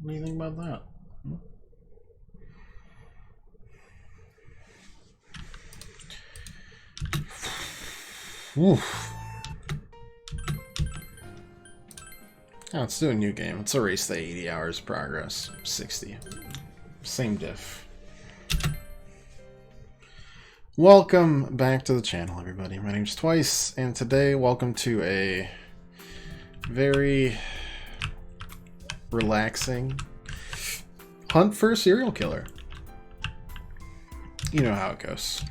What do you think about that? Oof. Let's do a new game. Let's erase the 80 hours progress. 60. Same diff. Welcome back to the channel, everybody. My name's Twice, and today, welcome to a very relaxing hunt for a serial killer. You know how it goes.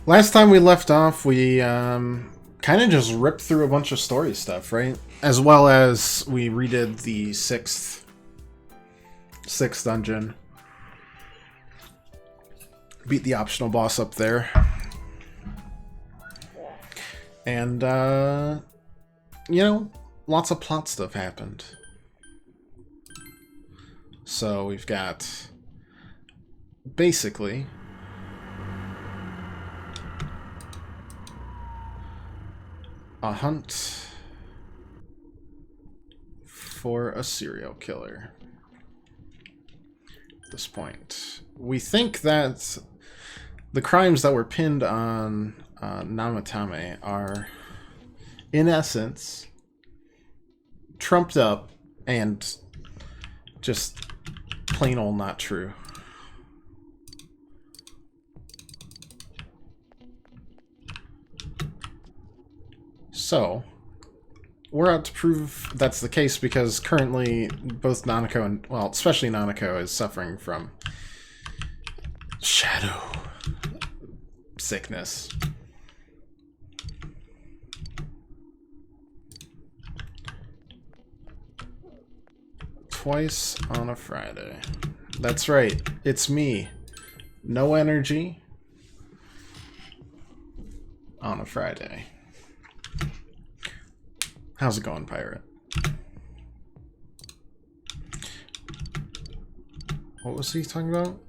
Last time we left off, we kind of just ripped through a bunch of story stuff, right? As well as we redid the sixth dungeon. Beat the optional boss up there. And, you know, lots of plot stuff happened. So we've got basically a hunt for a serial killer. At this point, we think that the crimes that were pinned on Namatame are, in essence, trumped up and just plain old not true. So, we're out to prove that's the case because currently both Nanako and, well, especially Nanako is suffering from shadow sickness. Twice on a Friday. That's right, it's me. No energy on a Friday. How's it going, Pirate? What was he talking about?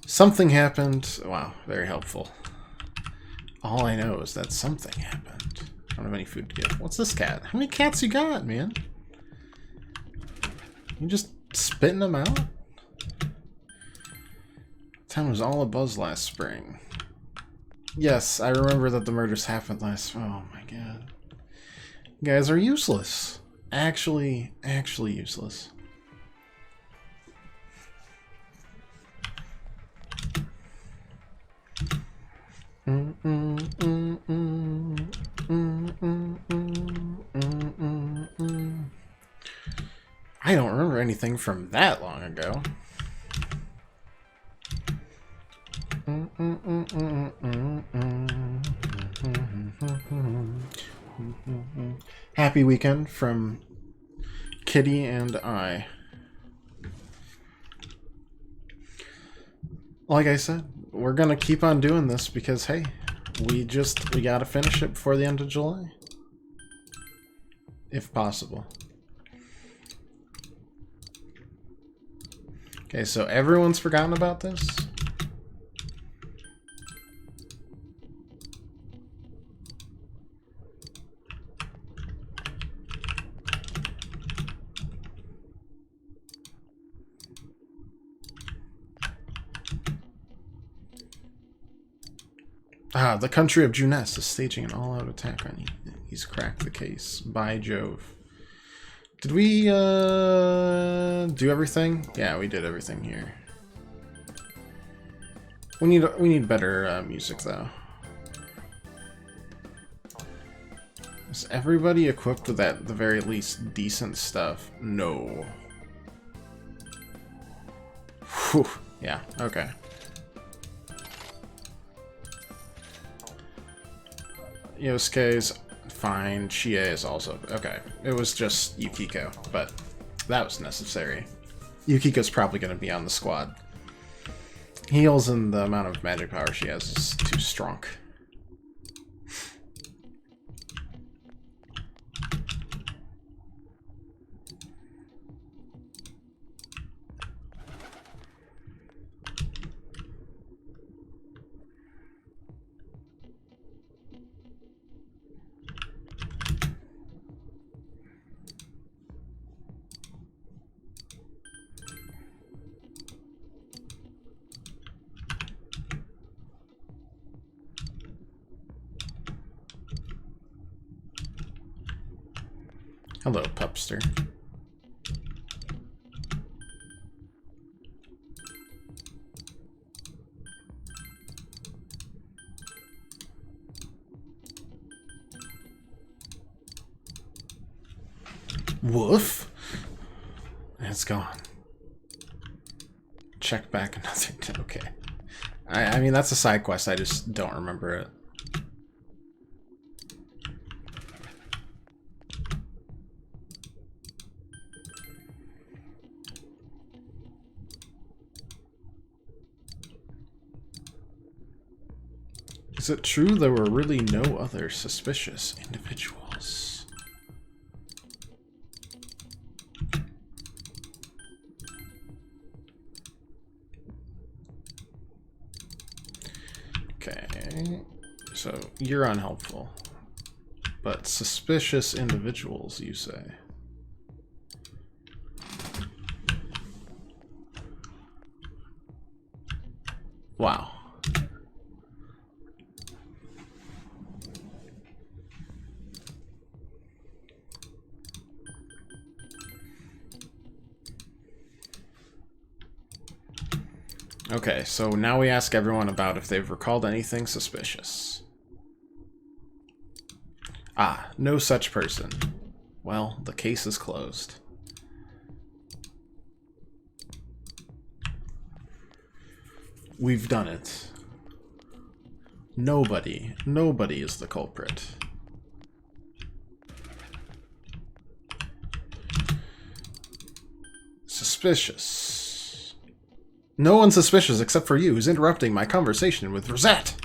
Something happened. Wow, very helpful. All I know is that something happened. I don't have any food to give. What's this cat? How many cats you got, man? You just spitting them out? Town was all abuzz last spring. Yes, I remember that the murders happened last... Oh my god. You guys are useless. Actually useless. I don't remember anything from that long ago. Happy weekend from Kitty and I. Like I said, we're gonna keep on doing this because, hey, we gotta finish it before the end of July. If possible. Okay, so everyone's forgotten about this? Ah, the country of Junes is staging an all-out attack on you. He's cracked the case. By Jove. Did we, do everything? Yeah, we did everything here. We need better, music, though. Is everybody equipped with at the very least decent stuff? No. Whew. Yeah, okay. Yosuke's fine. Chie is also... Okay. It was just Yukiko, but that was necessary. Yukiko's probably going to be on the squad. Heals and the amount of magic power she has is too strong. Hello, Pupster. Woof. It's gone. Check back another. Okay. I mean, that's a side quest. I just don't remember it. Is it true there were really no other suspicious individuals? Okay, so you're unhelpful, but suspicious individuals, you say? Wow. Okay, so now we ask everyone about if they've recalled anything suspicious. Ah, no such person. Well, the case is closed. We've done it. Nobody is the culprit. Suspicious. No one's suspicious except for you, who's interrupting my conversation with Rosette.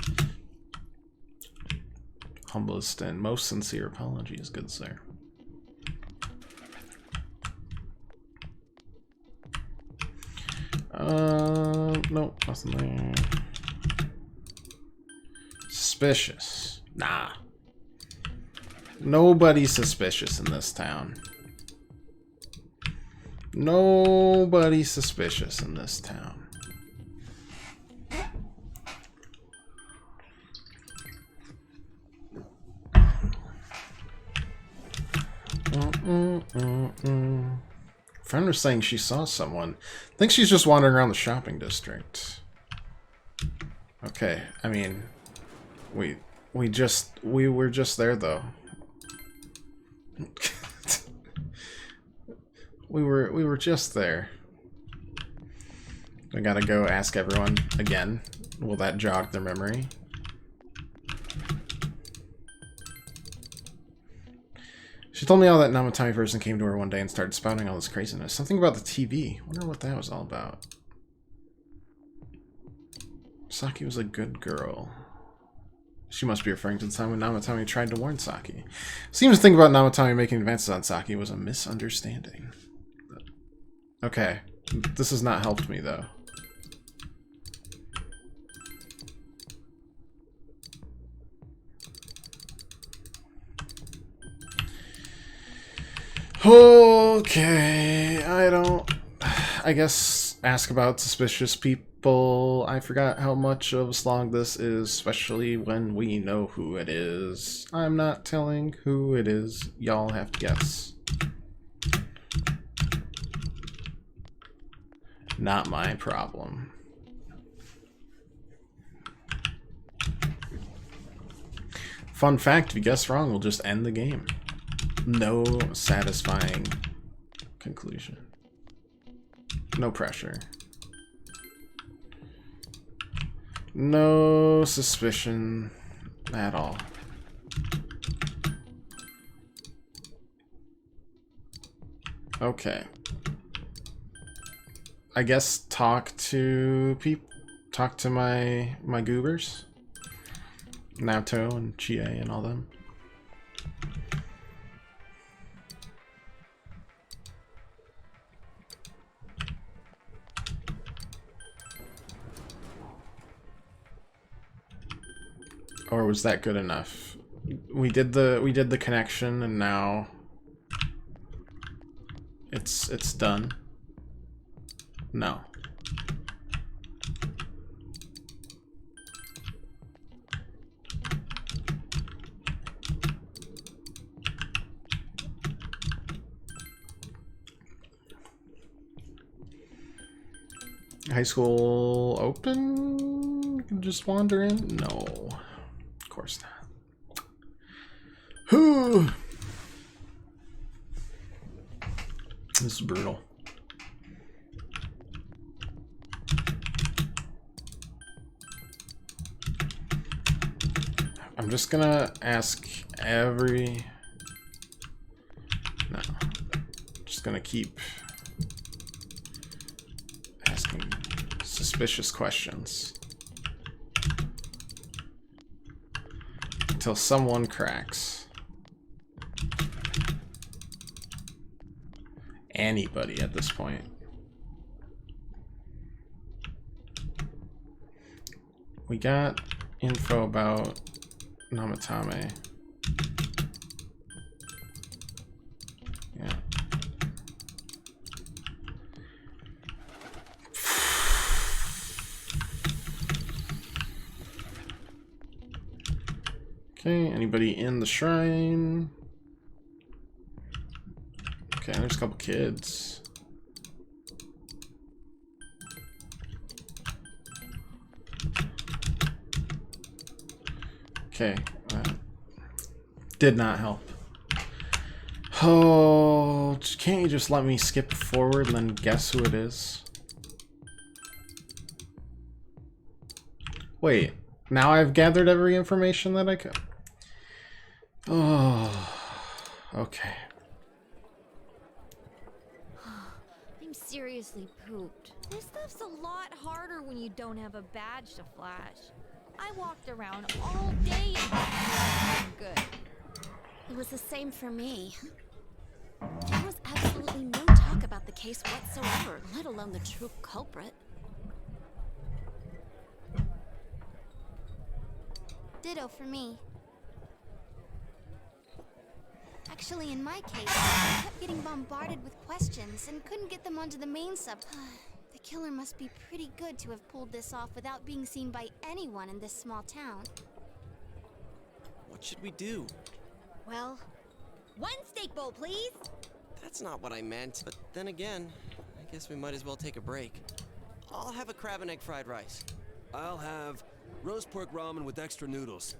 Humblest and most sincere apologies, good sir. No, nothing there. Suspicious. Nah. Nobody's suspicious in this town. Nobody's suspicious in this town. Friend was saying she saw someone. I think she's just wandering around the shopping district. Okay, I mean, we were just there though. we were just there. I gotta go ask everyone again. Will that jog their memory? She told me all that Namatami person came to her one day and started spouting all this craziness. Something about the TV. Wonder what that was all about. Saki was a good girl. She must be referring to the time when Namatami tried to warn Saki. Seems to think about Namatami making advances on Saki was a misunderstanding. Okay. This has not helped me, though. Okay, I guess ask about suspicious people. I forgot how much of a slog this is, especially when we know who it is. I'm not telling who it is. Y'all have to guess. Not my problem. Fun fact, if you guess wrong, we'll just end the game. No satisfying conclusion. No pressure. No suspicion at all. Okay. I guess talk to my goobers. Naoto and Chie and all them. Or was that good enough? We did the connection and now it's done. No. High school open? You can just wander in? No. Of course not. Whew. This is brutal. I'm just gonna ask every... No. Just gonna keep asking suspicious questions until someone cracks. Anybody at this point. We got info about Namatame. Yeah. Okay, anybody in the shrine? Okay, there's a couple kids. Okay, did not help. Oh, can't you just let me skip forward and then guess who it is? Wait, now I've gathered every information that I could. Oh, okay. I'm seriously pooped. This stuff's a lot harder when you don't have a badge to flash. I walked around all day and I'm good. It was the same for me. There was absolutely no talk about the case whatsoever, let alone the true culprit. Ditto for me. Actually, in my case, I kept getting bombarded with questions and couldn't get them onto the main sub. The killer must be pretty good to have pulled this off without being seen by anyone in this small town. What should we do? Well, one steak bowl, please. That's not what I meant. But then again, I guess we might as well take a break. I'll have a crab and egg fried rice. I'll have roast pork ramen with extra noodles.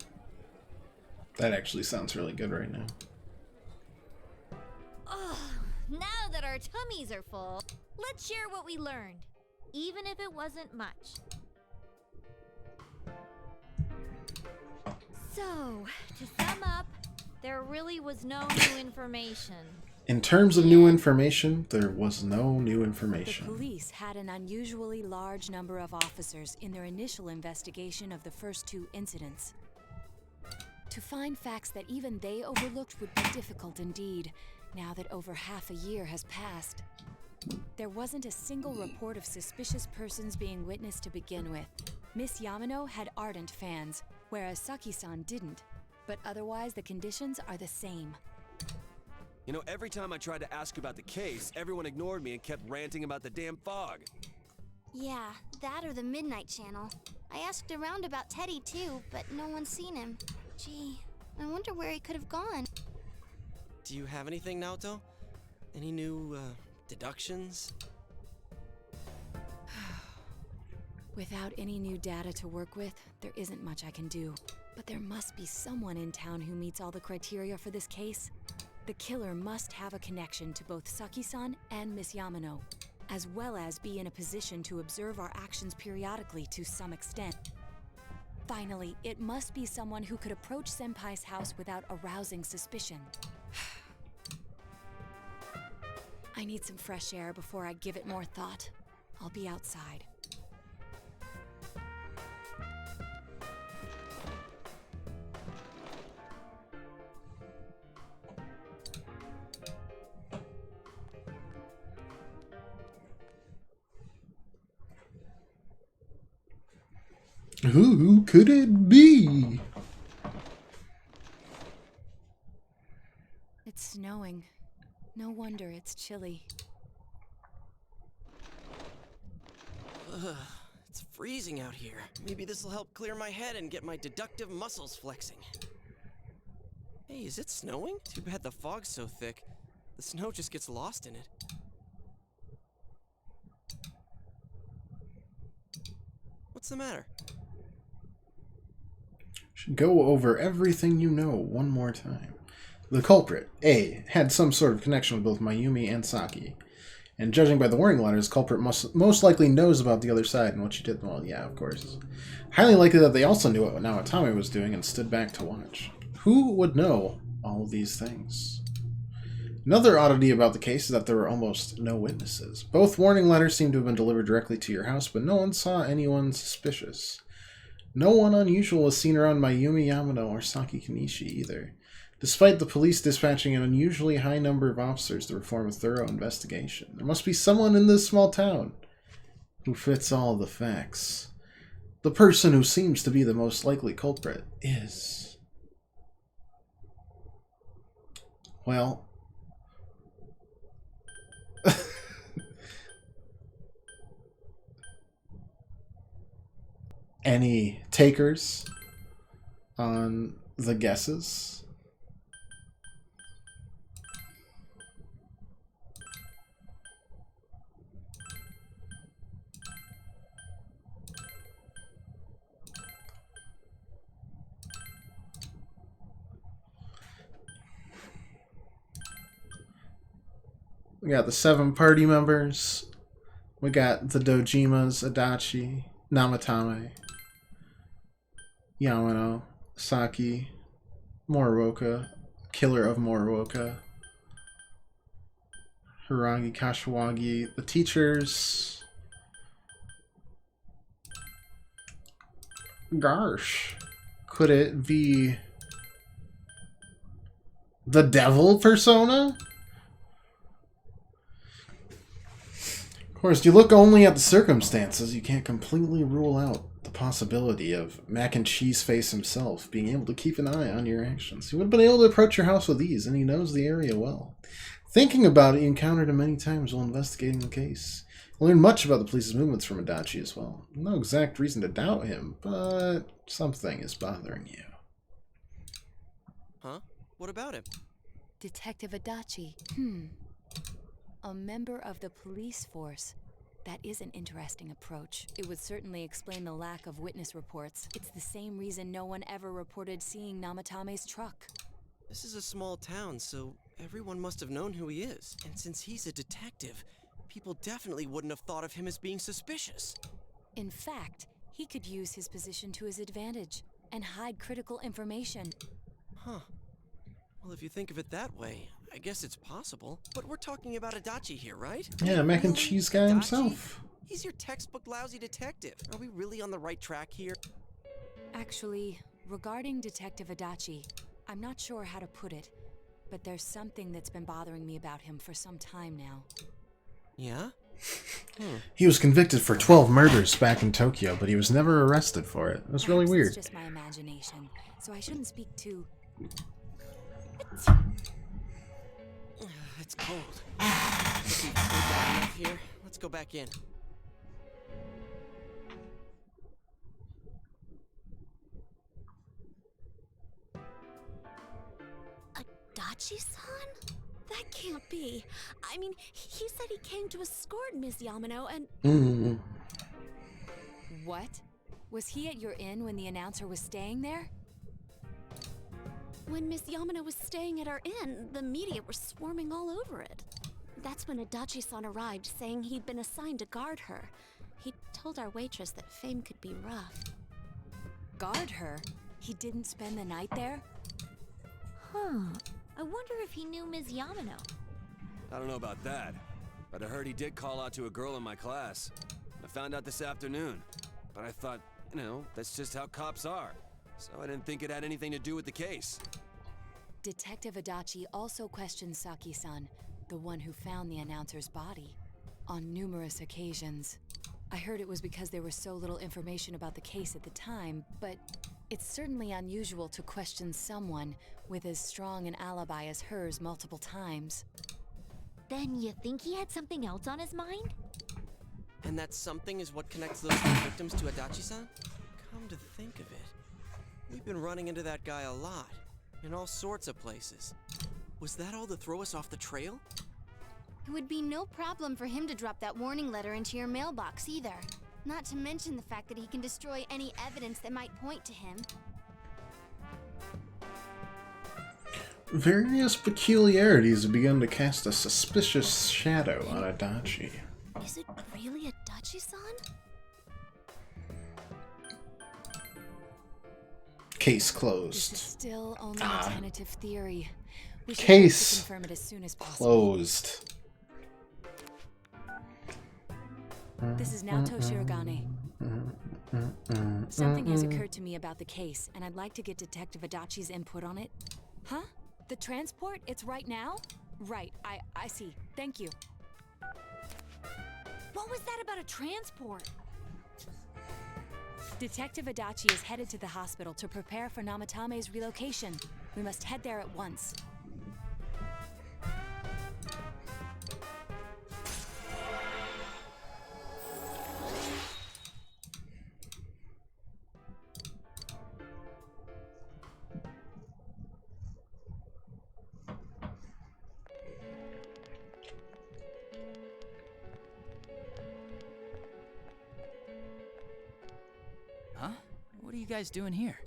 That actually sounds really good right now. Ugh, now that our tummies are full, let's share what we learned, even if it wasn't much. So, to sum up, there really was no new information. In terms of new information, there was no new The information. police had an unusually large number of officers in their initial investigation of the first two incidents. To find facts that even they overlooked would be difficult indeed, now that over half a year has passed. There wasn't a single report of suspicious persons being witnessed to begin with. Miss Yamano had ardent fans, whereas Saki-san didn't. But otherwise, the conditions are the same. You know, every time I tried to ask about the case, everyone ignored me and kept ranting about the damn fog. Yeah, that or the Midnight Channel. I asked around about Teddy too, but no one's seen him. Gee, I wonder where he could have gone. Do you have anything, Naoto? Any new, deductions? Without any new data to work with, there isn't much I can do. But there must be someone in town who meets all the criteria for this case. The killer must have a connection to both Saki-san and Miss Yamano, as well as be in a position to observe our actions periodically to some extent. Finally, it must be someone who could approach Senpai's house without arousing suspicion. I need some fresh air before I give it more thought. I'll be outside. Who could it be? It's snowing. No wonder it's chilly. Ugh, it's freezing out here. Maybe this'll help clear my head and get my deductive muscles flexing. Hey, is it snowing? Too bad the fog's so thick. The snow just gets lost in it. What's the matter? Should go over everything you know one more time. The culprit, A, had some sort of connection with both Mayumi and Saki. And judging by the warning letters, culprit most likely knows about the other side and what she did. Well, yeah, of course. Highly likely that they also knew what Nawatame was doing and stood back to watch. Who would know all of these things? Another oddity about the case is that there were almost no witnesses. Both warning letters seem to have been delivered directly to your house, but no one saw anyone suspicious. No one unusual was seen around Mayumi Yamano or Saki Kanishi either, despite the police dispatching an unusually high number of officers to perform a thorough investigation. There must be someone in this small town who fits all the facts. The person who seems to be the most likely culprit is... well... Any takers on the guesses? We got the 7 party members. We got the Dojimas, Adachi, Namatame, Yamano, Saki, Moroka, Killer of Moroka, Hirangi Kashiwagi, the teachers. Gosh, could it be the devil persona? Of course, you look only at the circumstances, you can't completely rule out the possibility of Mac and Cheese Face himself being able to keep an eye on your actions. He would have been able to approach your house with ease, and he knows the area well. Thinking about it, you encountered him many times while investigating the case. You learned much about the police's movements from Adachi as well. No exact reason to doubt him, but something is bothering you. Huh? What about him? Detective Adachi. A member of the police force. That is an interesting approach. It would certainly explain the lack of witness reports. It's the same reason no one ever reported seeing Namatame's truck. This is a small town, so everyone must have known who he is. And since he's a detective, people definitely wouldn't have thought of him as being suspicious. In fact, he could use his position to his advantage and hide critical information. Huh. Well, if you think of it that way, I guess it's possible. But we're talking about Adachi here, right? Yeah, Mac and Cheese guy Adachi? himself. He's your textbook lousy detective. Are we really on the right track here? Actually, regarding Detective Adachi, I'm not sure how to put it, but there's something that's been bothering me about him for some time now. Yeah? He was convicted for 12 murders back in Tokyo, but he was never arrested for it. It was really Perhaps weird. It's just my imagination, so I shouldn't speak too... It's cold. We've got enough here. Let's go back in. Adachi-san? That can't be. I mean, he said he came to escort Miss Yamano and... What? Was he at your inn when the announcer was staying there? When Miss Yamano was staying at our inn, the media were swarming all over it. That's when Adachi-san arrived, saying he'd been assigned to guard her. He told our waitress that fame could be rough. Guard her? He didn't spend the night there? Huh. I wonder if he knew Ms. Yamano. I don't know about that, but I heard he did call out to a girl in my class. I found out this afternoon, but I thought, that's just how cops are. So I didn't think it had anything to do with the case. Detective Adachi also questioned Saki-san, the one who found the announcer's body, on numerous occasions. I heard it was because there was so little information about the case at the time, but it's certainly unusual to question someone with as strong an alibi as hers multiple times. Then you think he had something else on his mind? And that something is what connects those two victims to Adachi-san? Come to think of it, we've been running into that guy a lot, in all sorts of places. Was that all to throw us off the trail? It would be no problem for him to drop that warning letter into your mailbox either. Not to mention the fact that he can destroy any evidence that might point to him. Various peculiarities have begun to cast a suspicious shadow on Adachi. Is it really Adachi-san? Case This is closed. still only a tentative theory. We should Case hope to confirm it as soon as possible. Closed. This is Naoto Shirogane. Something has occurred to me about the case, and I'd like to get Detective Adachi's input on it. Huh? The transport? It's right now? Right, I see. Thank you. What was that about a transport? Detective Adachi is headed to the hospital to prepare for Namatame's relocation. We must head there at once. Huh? What are you guys doing here?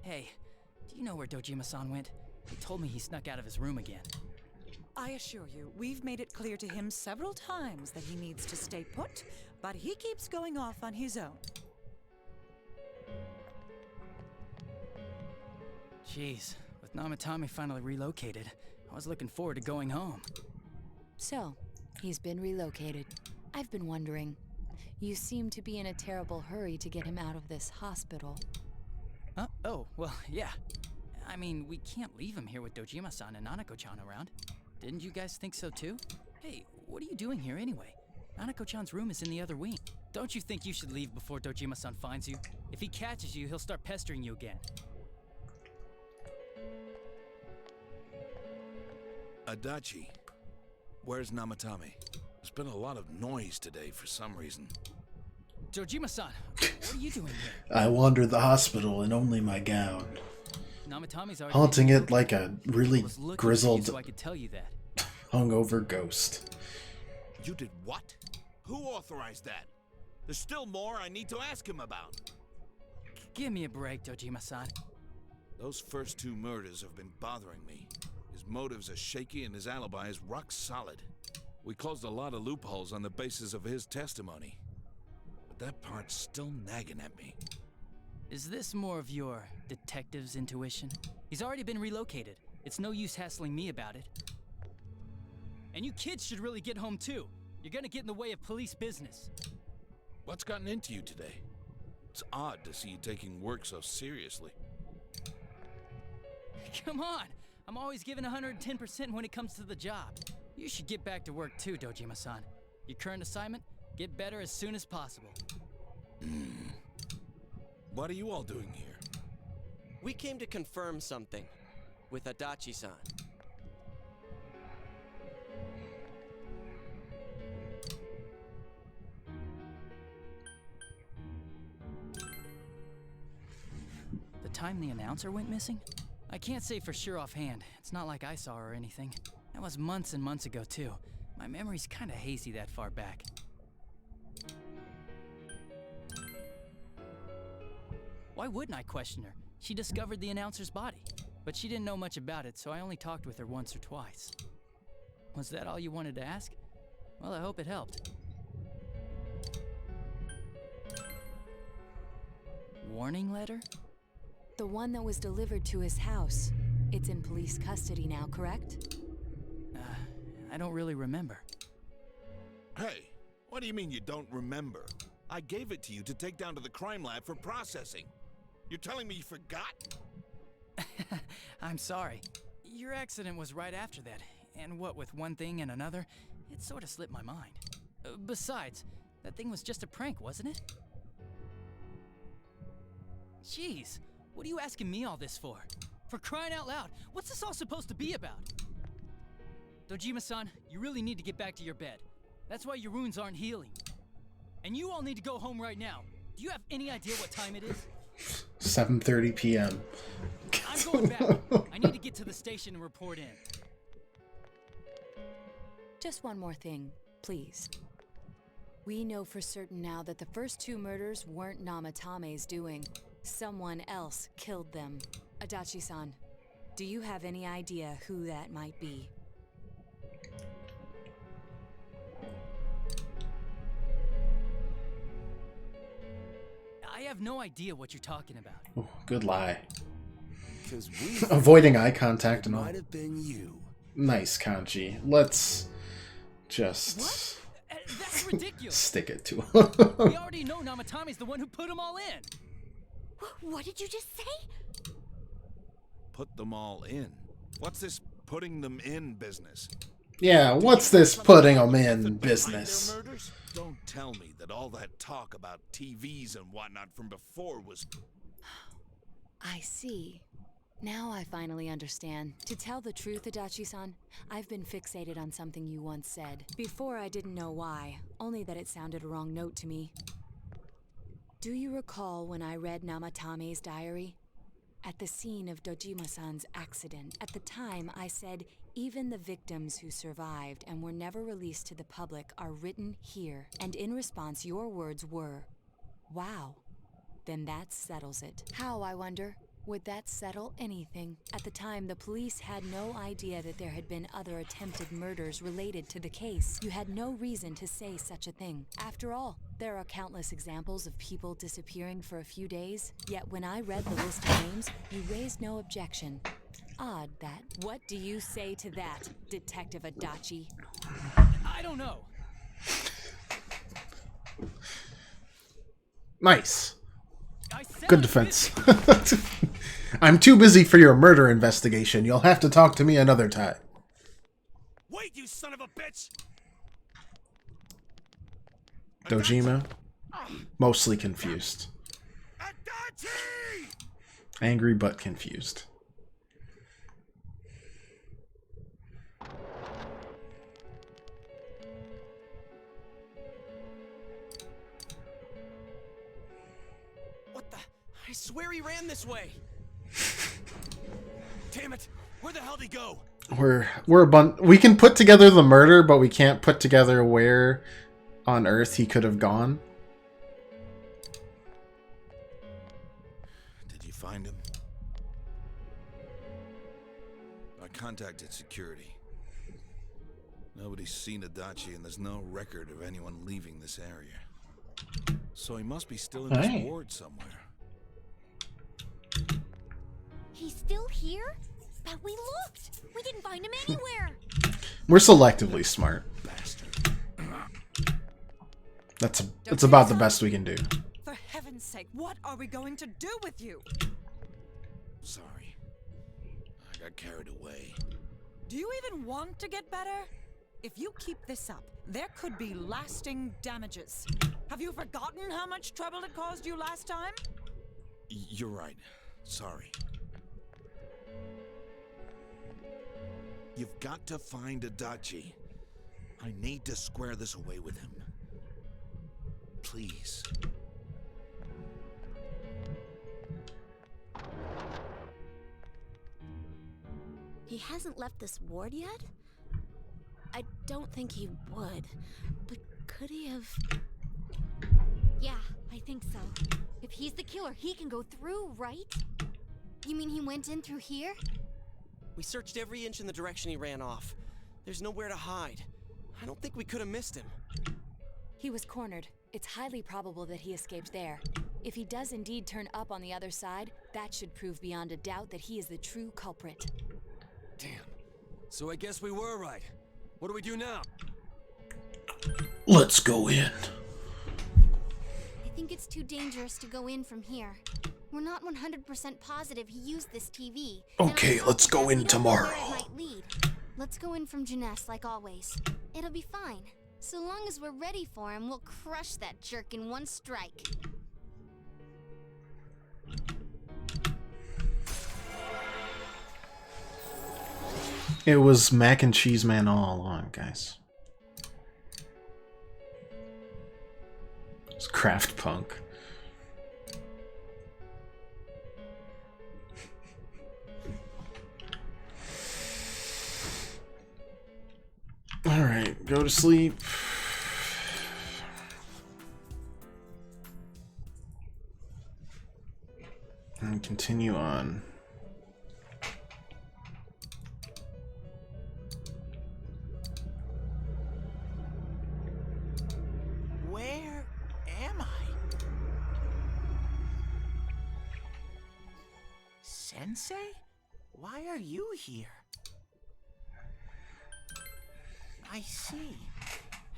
Hey, do you know where Dojima-san went? He told me he snuck out of his room again. I assure you, we've made it clear to him several times that he needs to stay put, but he keeps going off on his own. Jeez, with Namatame finally relocated, I was looking forward to going home. So, he's been relocated. I've been wondering. You seem to be in a terrible hurry to get him out of this hospital. Huh? Oh, well, yeah. I mean, we can't leave him here with Dojima-san and Nanako-chan around. Didn't you guys think so too? Hey, what are you doing here anyway? Nanako-chan's room is in the other wing. Don't you think you should leave before Dojima-san finds you? If he catches you, he'll start pestering you again. Adachi, where's Namatame? There's been a lot of noise today for some reason. Dojima-san, what are you doing here? I wandered the hospital in only my gown, Namatame's already haunting it like a really was looking for you grizzled, so I could tell you that. hungover ghost. You did what? Who authorized that? There's still more I need to ask him about. Give me a break, Dojima-san. Those first two murders have been bothering me. His motives are shaky and his alibi is rock solid. We closed a lot of loopholes on the basis of his testimony. But that part's still nagging at me. Is this more of your detective's intuition? He's already been relocated. It's no use hassling me about it. And you kids should really get home too. You're gonna get in the way of police business. What's gotten into you today? It's odd to see you taking work so seriously. Come on! I'm always giving 110% when it comes to the job. You should get back to work too, Dojima-san. Your current assignment? Get better as soon as possible. What are you all doing here? We came to confirm something with Adachi-san. The time the announcer went missing? I can't say for sure offhand. It's not like I saw her or anything. That was months and months ago too. My memory's kinda hazy that far back. Why wouldn't I question her? She discovered the announcer's body. But she didn't know much about it, so I only talked with her once or twice. Was that all you wanted to ask? Well, I hope it helped. Warning letter? The one that was delivered to his house. It's in police custody now, correct? I don't really remember. Hey, what do you mean you don't remember? I gave it to you to take down to the crime lab for processing. You're telling me you forgot? I'm sorry. Your accident was right after that, and what with one thing and another, it sort of slipped my mind. Besides, that thing was just a prank, wasn't it? Jeez, what are you asking me all this for? For crying out loud, what's this all supposed to be about? Dojima-san, you really need to get back to your bed. That's why your wounds aren't healing. And you all need to go home right now. Do you have any idea what time it is? 7:30 p.m. I'm going back. I need to get to the station and report in. Just one more thing, please. We know for certain now that the first 2 murders weren't Namatame's doing. Someone else killed them. Adachi-san, do you have any idea who that might be? I have no idea what you're talking about. Ooh, good lie. Because we Avoiding eye contact and all. might have been you. Nice, Kanji. Let's just That's ridiculous. stick it to We him. already know Namatame's the one who put them all in. What did you just say? Put them all in. What's this putting them in business? Yeah, what's this putting them in business? Their murders? Don't tell me that all that talk about TVs and whatnot from before was... I see. Now I finally understand. To tell the truth, Adachi-san, I've been fixated on something you once said. Before I didn't know why, only that it sounded a wrong note to me. Do you recall when I read Namatame's diary? At the scene of Dojima-san's accident, at the time I said, even the victims who survived and were never released to the public are written here. And in response, your words were, wow. Then that settles it. How, I wonder? Would that settle anything? At the time, the police had no idea that there had been other attempted murders related to the case. You had no reason to say such a thing. After all, there are countless examples of people disappearing for a few days. Yet when I read the list of names, you raised no objection. Odd that. What do you say to that, Detective Adachi? I don't know. Nice. I said Good I defense. did- I'm too busy for your murder investigation. You'll have to talk to me another time. Wait, you son of a bitch! Dojima, mostly confused. Adachi! Angry but confused. What the? I swear he ran this way. Damn it! Where the hell did he go? We can put together the murder, but we can't put together where on Earth he could have gone. Did you find him? I contacted security. Nobody's seen Adachi, and there's no record of anyone leaving this area. So he must be still in Hey. this ward somewhere. He's still here? But we looked! We didn't find him anywhere! We're selectively smart. Bastard. That's about the best we can do. For heaven's sake, what are we going to do with you? Sorry. I got carried away. Do you even want to get better? If you keep this up, there could be lasting damages. Have you forgotten how much trouble it caused you last time? You're right. Sorry. You've got to find Adachi. I need to square this away with him. Please. He hasn't left this ward yet? I don't think he would. But could he have... Yeah, I think so. If he's the killer, he can go through, right? You mean he went in through here? We searched every inch in the direction he ran off. There's nowhere to hide. I don't think we could have missed him. He was cornered. It's highly probable that he escaped there. If he does indeed turn up on the other side, that should prove beyond a doubt that he is the true culprit. Damn. So I guess we were right. What do we do now? Let's go in. I think it's too dangerous to go in from here. We're not 100% positive he used this TV. and on Okay, top let's of go that, we in don't know tomorrow. where it might lead. Let's go in from Jeunesse like always. It'll be fine. So long as we're ready for him, we'll crush that jerk in one strike. It was Mac and Cheese Man all along, guys. It's Kraft Punk. Alright, go to sleep. continue on. Where am I? Sensei? Why are you here? I see.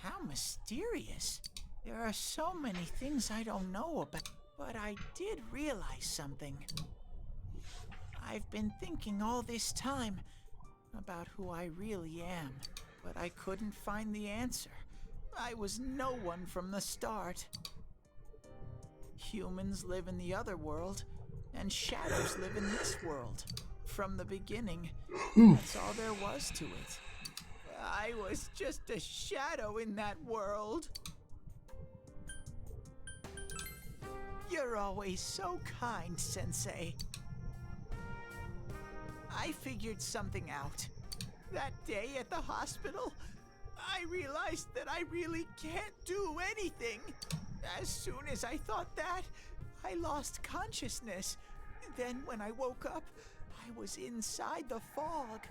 How mysterious. There are so many things I don't know about, but I did realize something. I've been thinking all this time about who I really am, but I couldn't find the answer. I was no one from the start. Humans live in the other world, and shadows live in this world. From the beginning, that's all there was to it. I was just a shadow in that world. You're always so kind, Sensei. I figured something out. That day at the hospital, I realized that I really can't do anything. As soon as I thought that, I lost consciousness. Then when I woke up, I was inside the fog.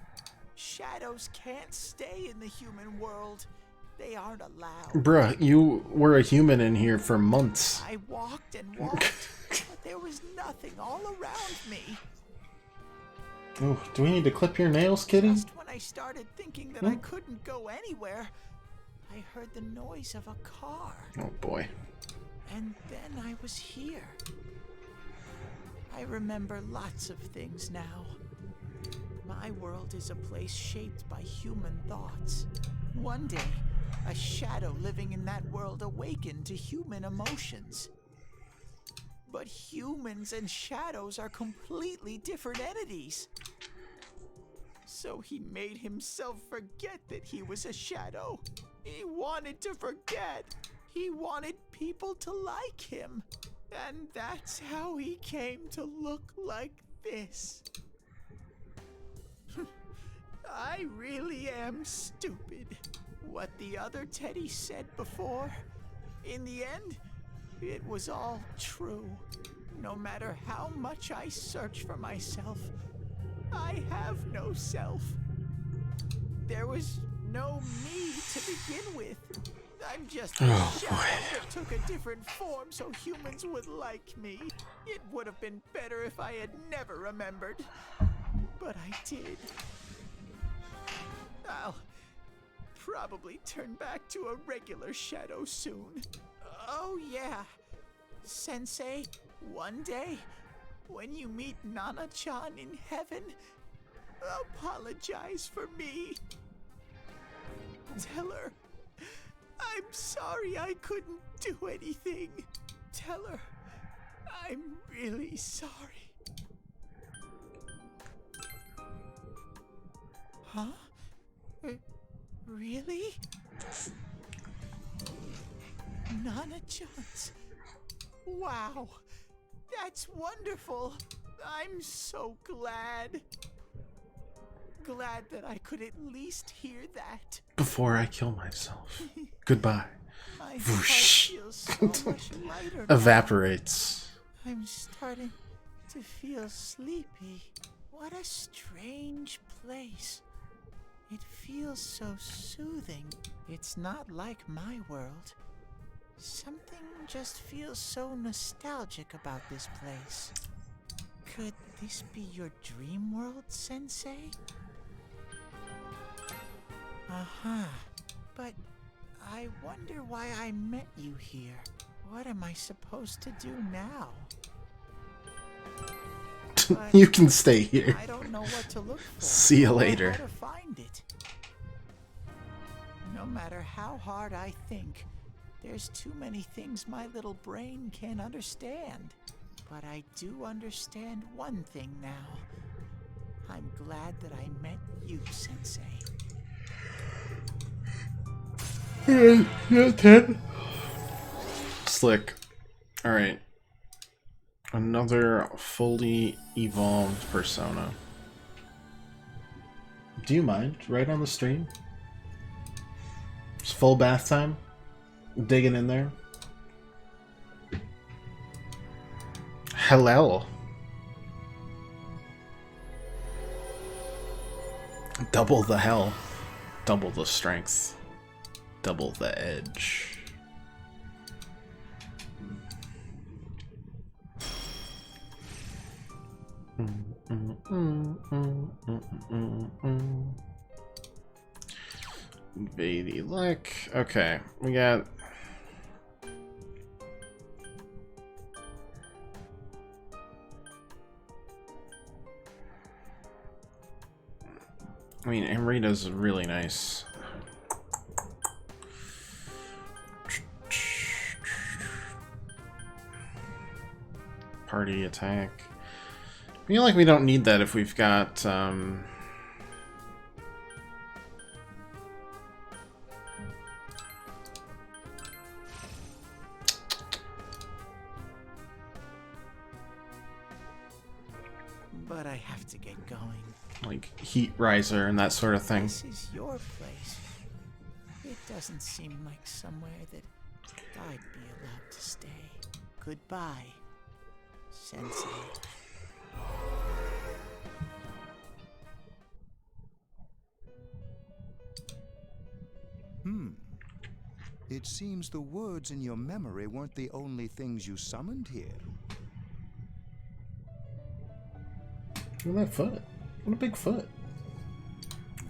Shadows can't stay in the human world. They aren't allowed. Bruh, you were a human in here for months. I walked and walked, but there was nothing all around me. Oh, do we need to clip your nails, kitty? Just when I started thinking that I couldn't go anywhere, I heard the noise of a car. Oh boy. And then I was here. I remember lots of things now. My world is a place shaped by human thoughts. One day, a shadow living in that world awakened to human emotions. But humans and shadows are completely different entities. So he made himself forget that he was a shadow. He wanted to forget. He wanted people to like him. And that's how he came to look like this. I really am stupid. What the other Teddy said before, in the end, it was all true. No matter how much I search for myself, I have no self. There was no me to begin with. I'm just a shadow that took a different form so humans would like me. It would have been better if I had never remembered. But I did. I'll probably turn back to a regular shadow soon. Oh yeah, Sensei, one day, when you meet Nana-chan in heaven, apologize for me. Tell her, I'm sorry I couldn't do anything. Tell her, I'm really sorry. Huh? Really? Nana-chan's. Wow, that's wonderful. I'm so glad. Glad that I could at least hear that. Before I kill myself. Goodbye. My Whoosh. heart feels so much lighter now. Evaporates. I'm starting to feel sleepy. What a strange place. It feels so soothing. It's not like my world. Something just feels so nostalgic about this place. Could this be your dream world, Sensei? Uh-huh. But I wonder why I met you here. What am I supposed to do now? You can stay here. I don't know what to look for. See you or later. How to find it. No matter how hard I think, there's too many things my little brain can't understand. But I do understand one thing now. I'm glad that I met you, Sensei. Slick. Alright. Another fully evolved persona. Do you mind? Right on the stream? It's full bath time? Digging in there? Double the hell. Double the strength. Double the edge. Baby look. Okay, we got I mean, Amrita's really nice. Party attack. I feel like we don't need that if we've got, But I have to get going. like, heat riser and that sort of thing. This is your place. It doesn't seem like somewhere that I'd be allowed to stay. Goodbye, Sensei. It seems the words in your memory weren't the only things you summoned here. Look at that foot. What a big foot.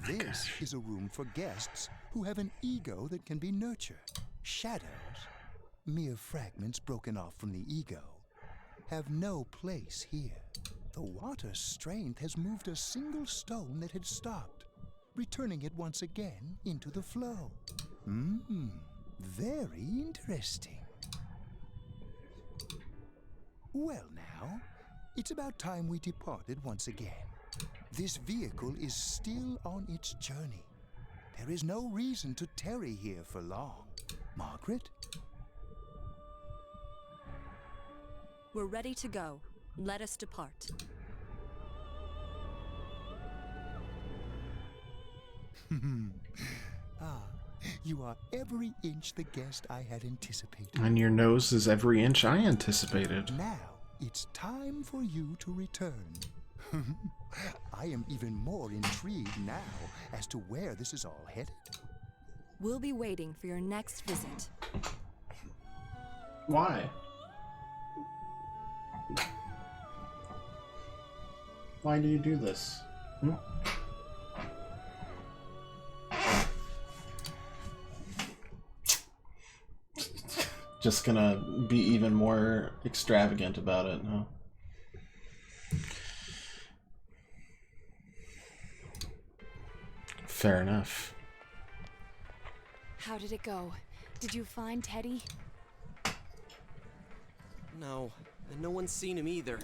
This is a room for guests who have an ego that can be nurtured. Shadows, mere fragments broken off from the ego, have no place here. The water's strength has moved a single stone that had stopped, returning it once again into the flow. Very interesting. Well now, it's about time we departed once again. This vehicle is still on its journey. There is no reason to tarry here for long. Margaret? We're ready to go. Let us depart. You are every inch the guest I had anticipated. And your nose is every inch I anticipated. Now, it's time for you to return. I am even more intrigued now as to where this is all headed. We'll be waiting for your next visit. Why? Why do you do this? Just gonna be even more extravagant about it, huh? Fair enough. How did it go? Did you find Teddy? No, and no one's seen him either.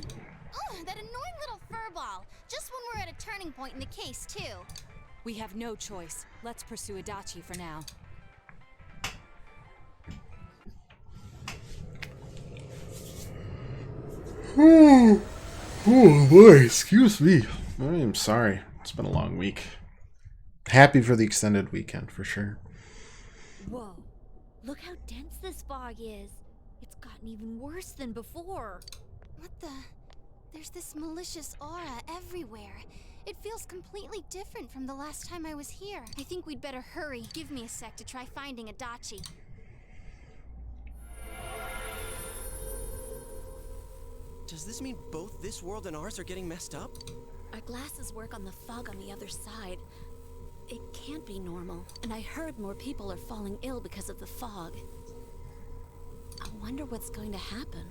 Oh, that annoying little furball. Just when we're at a turning point in the case, too. We have no choice. Let's pursue Adachi for now. Oh boy, excuse me. I'm sorry. It's been a long week. Happy for the extended weekend, for sure. Whoa. Look how dense this fog is. It's gotten even worse than before. What the? There's this malicious aura everywhere. It feels completely different from the last time I was here. I think we'd better hurry. Give me a sec to try finding Adachi. Does this mean both this world and ours are getting messed up? Our glasses work on the fog on the other side. It can't be normal. And I heard more people are falling ill because of the fog. I wonder what's going to happen.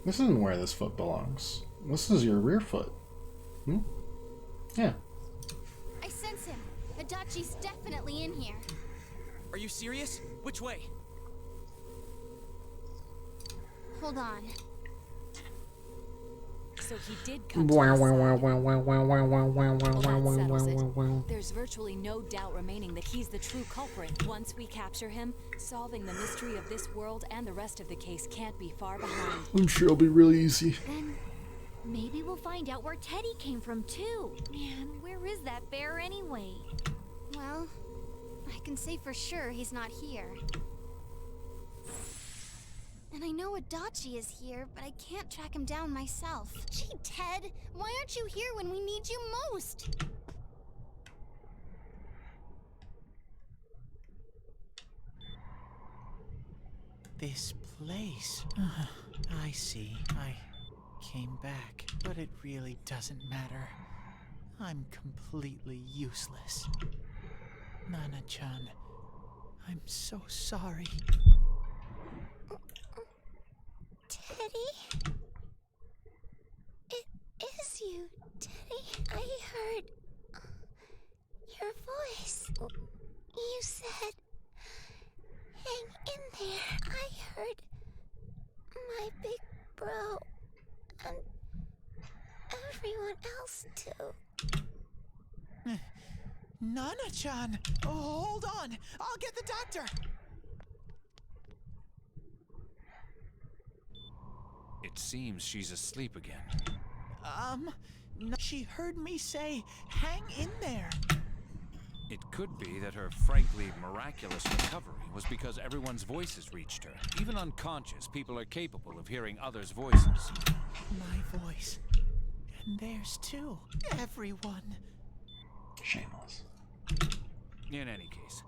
This isn't where this foot belongs. This is your rear foot. Yeah. I sense him. Adachi's definitely in here. Are you serious? Which way? Hold on. So he did come to our side. Well, that settles it. There's virtually no doubt remaining that he's the true culprit. Once we capture him, solving the mystery of this world and the rest of the case can't be far behind. I'm sure it'll be really easy. Then maybe we'll find out where Teddy came from too. Man, where is that bear anyway? Well, I can say for sure he's not here. And I know Adachi is here, but I can't track him down myself. Gee, Ted, why aren't you here when we need you most? This place. I see. I came back, but it really doesn't matter. I'm completely useless. Nana-chan, I'm so sorry. Teddy? It is you, Teddy. I heard your voice. You said, hang in there. I heard my big bro and everyone else too. Nana-chan! Oh, hold on! I'll get the doctor! It seems she's asleep again. No, she heard me say, hang in there. It could be that her frankly miraculous recovery was because everyone's voices reached her. Even unconscious, people are capable of hearing others' voices. My voice. And theirs too. Everyone. Shameless. In any case,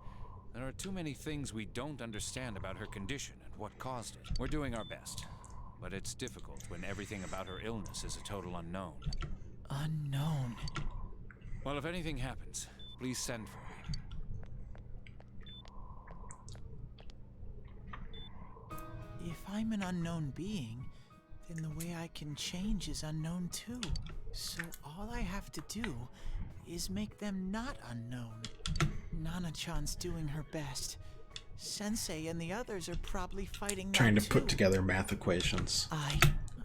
there are too many things we don't understand about her condition and what caused it. We're doing our best, but it's difficult when everything about her illness is a total unknown. Unknown? Well, if anything happens, please send for me. If I'm an unknown being, then the way I can change is unknown too. So all I have to do is make them not unknown. Nana-chan's doing her best. Sensei and the others are probably fighting Trying now to put too. together math equations I'm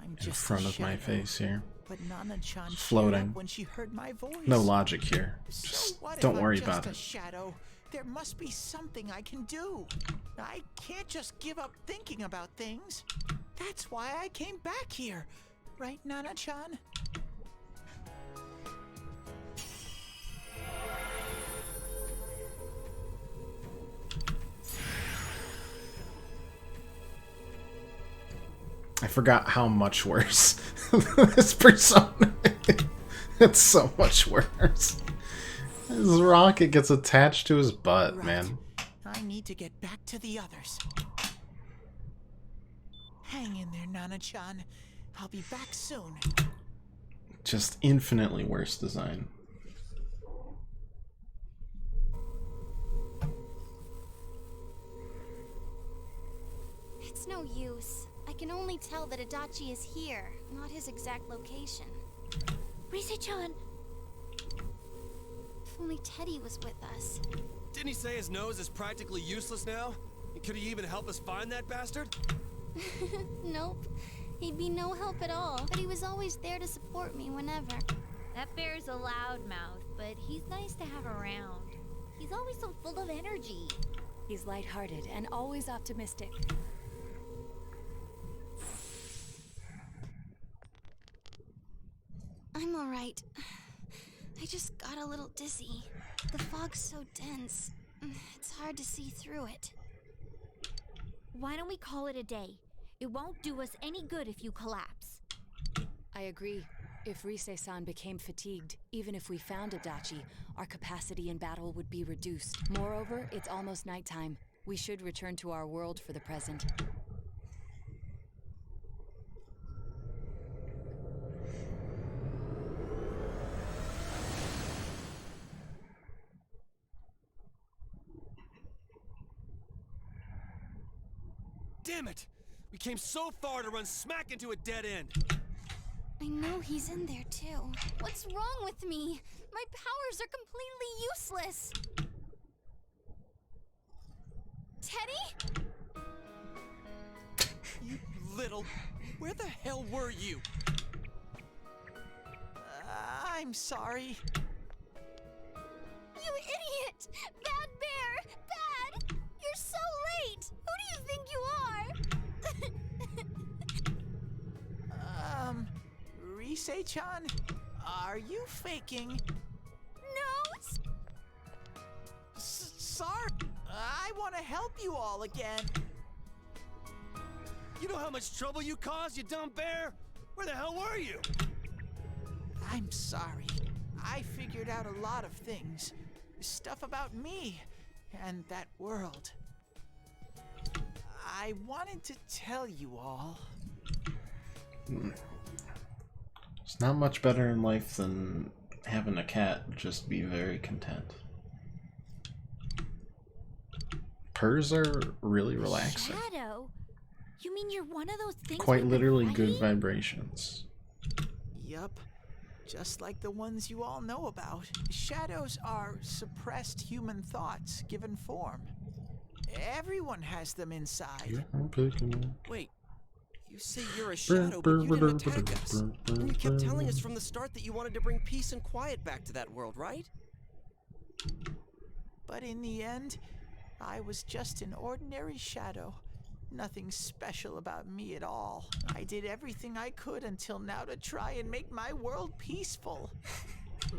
in just front a of my shadow. face here. But Nana-chan showed Floating. up when she heard my voice. No logic here. So Just what don't if worry I'm about just it. a shadow? There must be something I can do. I can't just give up thinking about things. That's why I came back here. Right, Nana-chan? I forgot how much worse this persona is. It's so much worse. His rocket gets attached to his butt, Right. man. I need to get back to the others. Hang in there, Nana-chan. I'll be back soon. Just infinitely worse design. It's no use. I can only tell that Adachi is here, not his exact location. Rise-chan! If only Teddy was with us. Didn't he say his nose is practically useless now? And could he even help us find that bastard? Nope. He'd be no help at all, but he was always there to support me whenever. That bear's a loudmouth, but he's nice to have around. He's always so full of energy. He's lighthearted and always optimistic. I'm alright. I just got a little dizzy. The fog's so dense. It's hard to see through it. Why don't we call it a day? It won't do us any good if you collapse. I agree. If Rise-san became fatigued, even if we found Adachi, our capacity in battle would be reduced. Moreover, it's almost nighttime. We should return to our world for the present. Damn it! We came so far to run smack into a dead end. I know he's in there too. What's wrong with me? My powers are completely useless. Teddy? You little... Where the hell were you? I'm sorry. You idiot! Bad bear! Bad! You're so late! Who do you think you are? Rise-chan, are you faking? No! Sorry. I want to help you all again. You know how much trouble you caused, you dumb bear? Where the hell were you? I'm sorry. I figured out a lot of things. Stuff about me and that world. I wanted to tell you all. It's not much better in life than having a cat just be very content. Purrs are really relaxing. Shadow? You mean you're one of those things? Quite we've been literally good fighting? vibrations. Yup. Just like the ones you all know about. Shadows are suppressed human thoughts given form. Everyone has them inside. Wait, you say you're a shadow, but you didn't attack us. And you kept telling us from the start that you wanted to bring peace and quiet back to that world, right? But in the end, I was just an ordinary shadow. Nothing special about me at all. I did everything I could until now to try and make my world peaceful.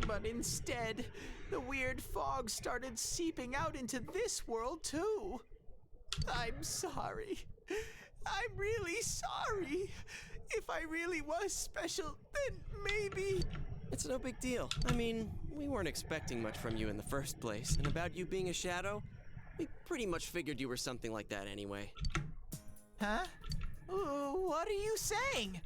But instead, the weird fog started seeping out into this world too. I'm sorry. I'm really sorry. If I really was special, then maybe... It's no big deal. I mean, we weren't expecting much from you in the first place. And about you being a shadow, we pretty much figured you were something like that anyway. Huh? What are you saying?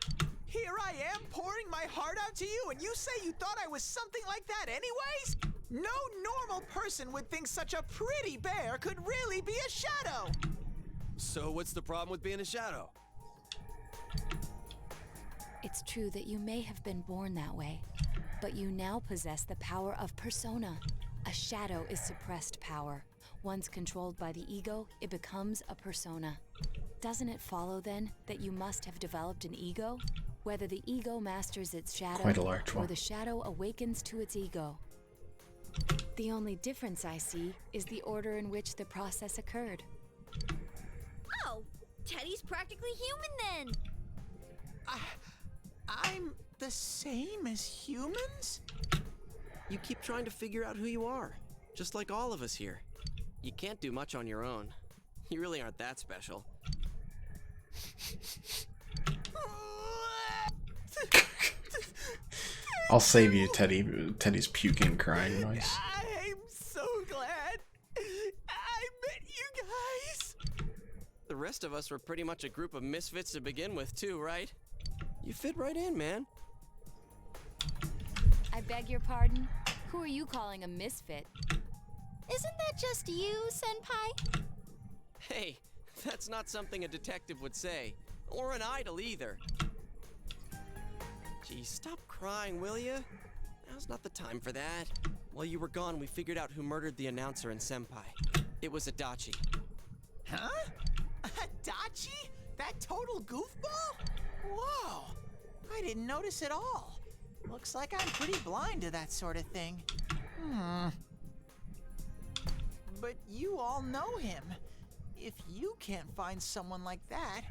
Here I am pouring my heart out to you, and you say you thought I was something like that anyways? No normal person would think such a pretty bear could really be a shadow! So what's the problem with being a shadow? It's true that you may have been born that way, but you now possess the power of persona. A shadow is suppressed power. Once controlled by the ego, it becomes a persona. Doesn't it follow then that you must have developed an ego? Whether the ego masters its shadow, Quite a large or one. the shadow awakens to its ego. The only difference I see is the order in which the process occurred. Oh, Teddy's practically human then. I'm the same as humans? You keep trying to figure out who you are, just like all of us here. You can't do much on your own. You really aren't that special. I'll save you, Teddy. Teddy's puking, crying noise. I'm so glad I met you guys. The rest of us were pretty much a group of misfits to begin with, too, right? You fit right in, man. I beg your pardon? Who are you calling a misfit? Isn't that just you, Senpai? Hey, that's not something a detective would say. Or an idol either. Gee, stop crying, will ya? Now's not the time for that. While you were gone, we figured out who murdered the announcer and Senpai. It was Adachi. Huh? Adachi? That total goofball? Whoa! I didn't notice at all. Looks like I'm pretty blind to that sort of thing. But you all know him. If you can't find someone like that,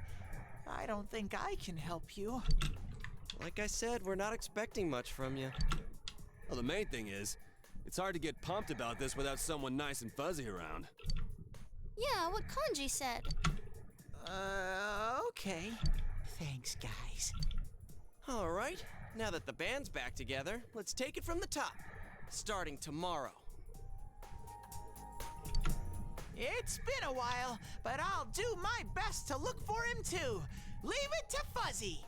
I don't think I can help you. Like I said, we're not expecting much from you. Well, the main thing is, it's hard to get pumped about this without someone nice and fuzzy around. Yeah, what Kanji said. Okay. Thanks, guys. All right, now that the band's back together, let's take it from the top. Starting tomorrow. It's been a while, but I'll do my best to look for him too. Leave it to Fuzzy.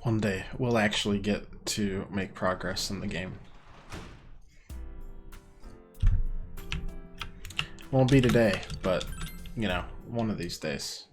One day, we'll actually get to make progress in the game. Won't be today, but, you know, one of these days.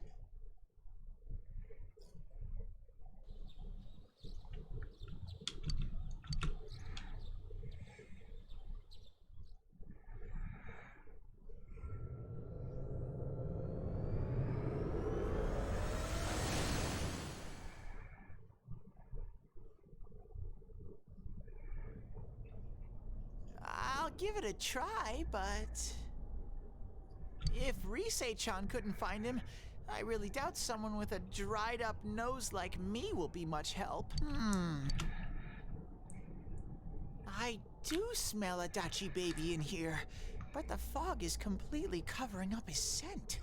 give it a try, but if Risei-chan couldn't find him, I really doubt someone with a dried-up nose like me will be much help. I do smell a Dachi baby in here, but the fog is completely covering up his scent.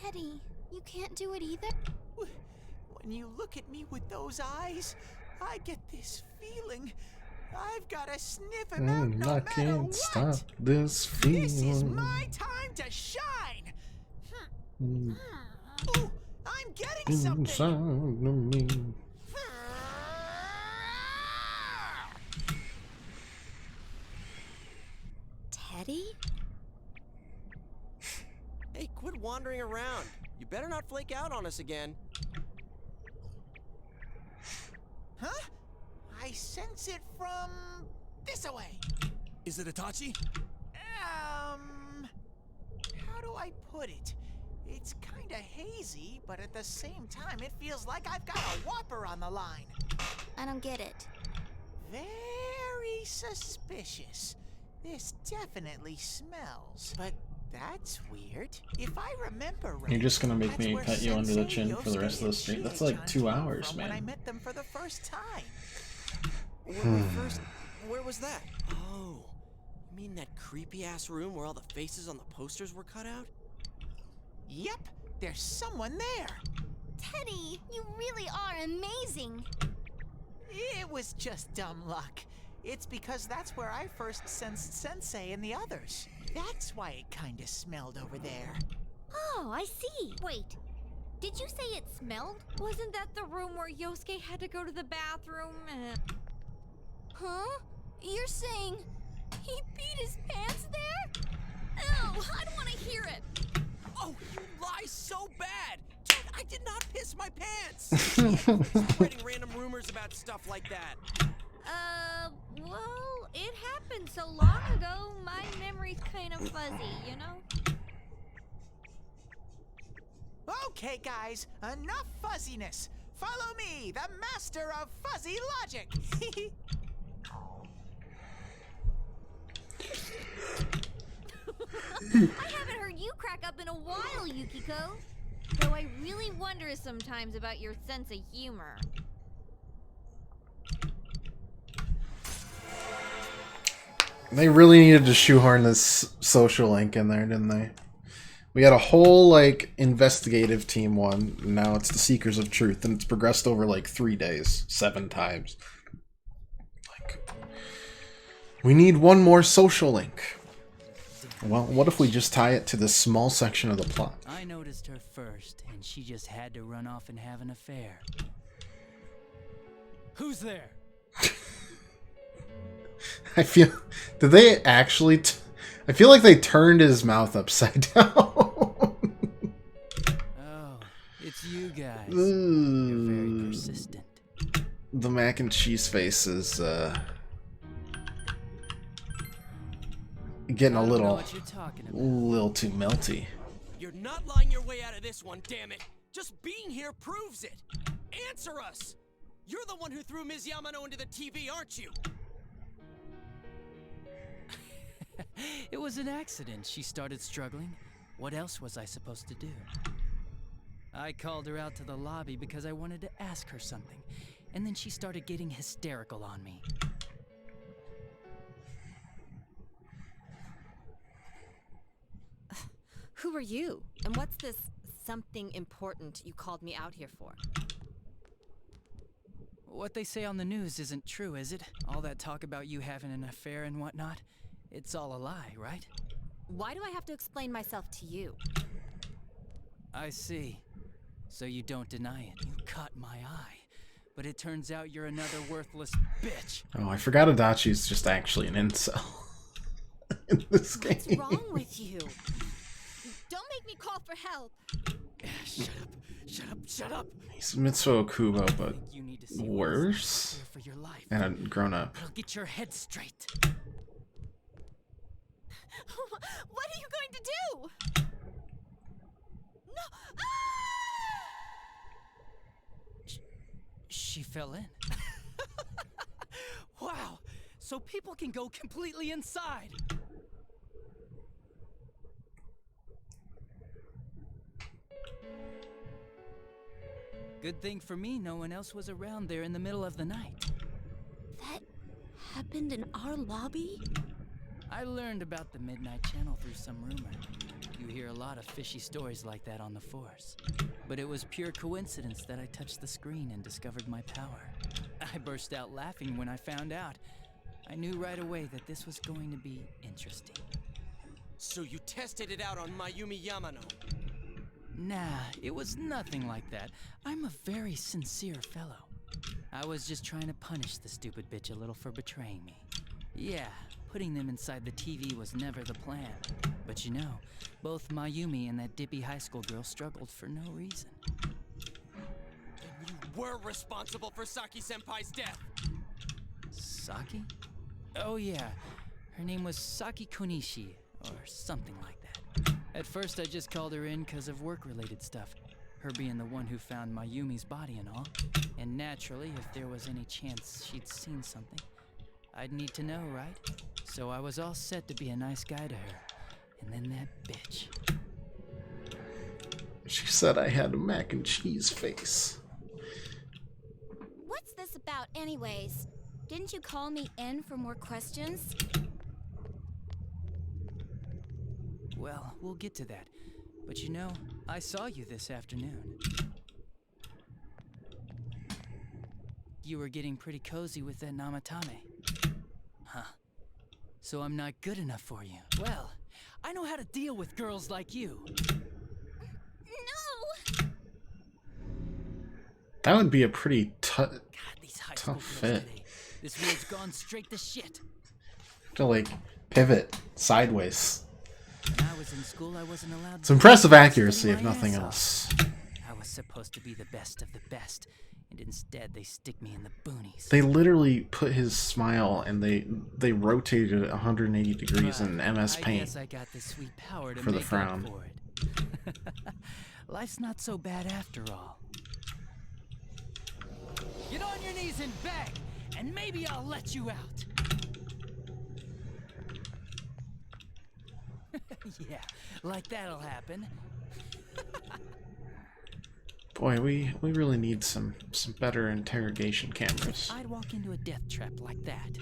Teddy, you can't do it either? When you look at me with those eyes, I get this feeling. I've got to sniff him out no I matter can't what. stop this feeling. This is my time to shine. Ooh, I'm getting something. Inside of me. Teddy? Hey, quit wandering around. You better not flake out on us again. Huh? I sense it from this away. Is it Itachi? How do I put it? It's kinda hazy, but at the same time, it feels like I've got a whopper on the line. I don't get it. Very suspicious. This definitely smells, but that's weird. If I remember right, You're just gonna make that's me where pet you under the Sensei chin for the rest of the Yosuke stream. and That's like Shie-chan 2 came hours, from when I man. met them for the first time. Where was that? Oh, you mean that creepy-ass room where all the faces on the posters were cut out? Yep, there's someone there. Teddy, you really are amazing. It was just dumb luck. It's because that's where I first sensed Sensei and the others. That's why it kinda smelled over there. Oh, I see. Wait, did you say it smelled? Wasn't that the room where Yosuke had to go to the bathroom? Huh? You're saying he peed his pants there? Ew, I don't want to hear it. Oh, you lie so bad! Dude, I did not piss my pants! Spreading random rumors about stuff like that. Well, it happened so long ago, my memory's kind of fuzzy, you know? Okay, guys, enough fuzziness. Follow me, the master of fuzzy logic. I haven't heard you crack up in a while, Yukiko. Though I really wonder sometimes about your sense of humor. They really needed to shoehorn this social link in there, didn't they? We had a whole, like, investigative team one, and now it's the Seekers of Truth, and it's progressed over, like, 3 days, 7 times. Like, we need one more social link. Well, what if we just tie it to this small section of the plot? I noticed her first, and she just had to run off and have an affair. Who's there? I feel... Did they actually... I feel like they turned his mouth upside down. Oh, it's you guys. You're very persistent. The mac and cheese face is, getting a little too melty. You're not lying your way out of this one, damn it! Just being here proves it! Answer us! You're the one who threw Ms. Yamano into the TV, aren't you? It was an accident. She started struggling. What else was I supposed to do? I called her out to the lobby because I wanted to ask her something, and then she started getting hysterical on me. Who are you? And what's this something important you called me out here for? What they say on the news isn't true, is it? All that talk about you having an affair and whatnot? It's all a lie, right? Why do I have to explain myself to you? I see. So you don't deny it. You caught my eye. But it turns out you're another worthless bitch. Oh, I forgot Adachi's just actually an incel in this game. What's wrong with you? Don't make me call for help. Shut up. Shut up. Shut up. He's Mitsuo Kubo, but worse. For your life. And a grown up. I'll get your head straight. What are you going to do? No! She fell in. Wow. so people can go completely inside. Good thing for me, no one else was around there in the middle of the night. That happened in our lobby? I learned about the Midnight Channel through some rumor. You hear a lot of fishy stories like that on the Force. But it was pure coincidence that I touched the screen and discovered my power. I burst out laughing when I found out. I knew right away that this was going to be interesting. So you tested it out on Mayumi Yamano? Nah, it was nothing like that. I'm a very sincere fellow. I was just trying to punish the stupid bitch a little for betraying me. Yeah, putting them inside the TV was never the plan. But you know, both Mayumi and that dippy high school girl struggled for no reason. And you were responsible for Saki-senpai's death! Saki? Oh yeah, her name was Saki Konishi, or something like that. At first I just called her in because of work-related stuff. Her being the one who found Mayumi's body and all. And naturally, if there was any chance she'd seen something, I'd need to know, right? So I was all set to be a nice guy to her. And then that bitch. She said I had a mac and cheese face. What's this about anyways? Didn't you call me in for more questions? Well, we'll get to that. But you know, I saw you this afternoon. You were getting pretty cozy with that Namatame. Huh. So I'm not good enough for you. Well, I know how to deal with girls like you. No! That would be a pretty tough fit. Today. This world's gone straight to shit. To like pivot sideways. When I was in school, I wasn't allowed. It's impressive accuracy, if nothing else. I was supposed to be the best of the best, and instead they stick me in the boonies. They literally put his smile and they rotated it 180 degrees in MS Paint. I guess I got the sweet power to for the make frown. up for it. Life's not so bad after all. Get on your knees and beg, and maybe I'll let you out. Yeah, like that'll happen. Boy, we really need some better interrogation cameras. I'd walk into a death trap like that.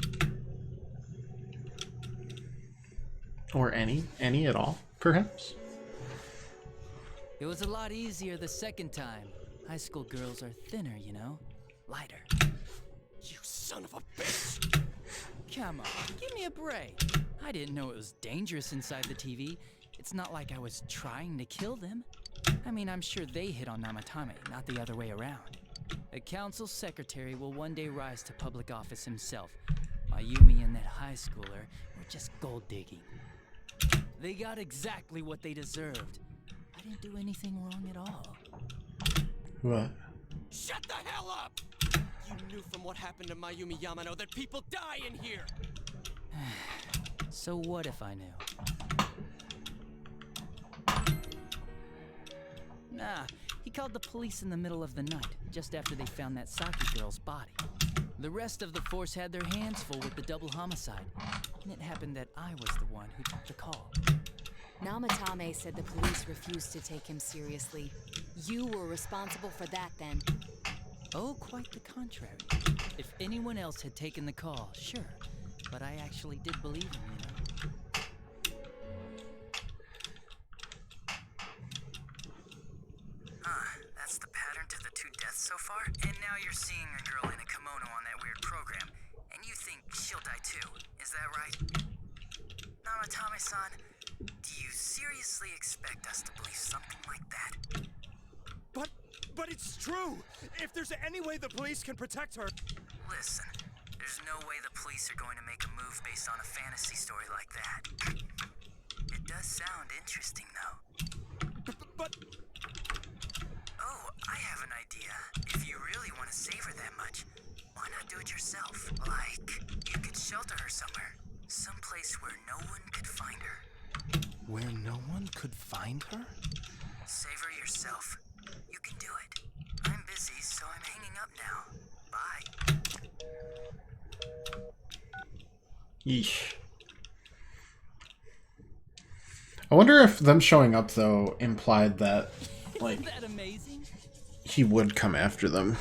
Or any at all, perhaps? It was a lot easier the second time. High school girls are thinner, you know? Lighter. You son of a bitch! Come on, give me a break. I didn't know it was dangerous inside the TV. It's not like I was trying to kill them. I mean, I'm sure they hit on Namatame, not the other way around. A council secretary will one day rise to public office himself. Mayumi and that high schooler were just gold digging. They got exactly what they deserved. I didn't do anything wrong at all. What? Shut the hell up! You knew from what happened to Mayumi Yamano that people die in here! So what if I knew? Nah, he called the police in the middle of the night, just after they found that Saki girl's body. The rest of the force had their hands full with the double homicide, and it happened that I was the one who took the call. Namatame said the police refused to take him seriously. You were responsible for that then. Oh, quite the contrary. If anyone else had taken the call, sure. But I actually did believe him, you know. That's the pattern to the 2 deaths so far? And now you're seeing a girl in a kimono on that weird program, and you think she'll die too, is that right? Namatame-san, do you seriously expect us to believe something like that? But it's true! If there's any way the police can protect her... Listen, there's no way the police are going to make a move based on a fantasy story like that. It does sound interesting, though. But... Oh, I have an idea. If you really want to save her that much, why not do it yourself? Like, you could shelter her somewhere. Someplace where no one could find her. Where no one could find her? Save her yourself. You can do it. I'm busy, so I'm hanging up now. Bye. Yeesh. I wonder if them showing up, though, implied that, like, Isn't that amazing? he would come after them.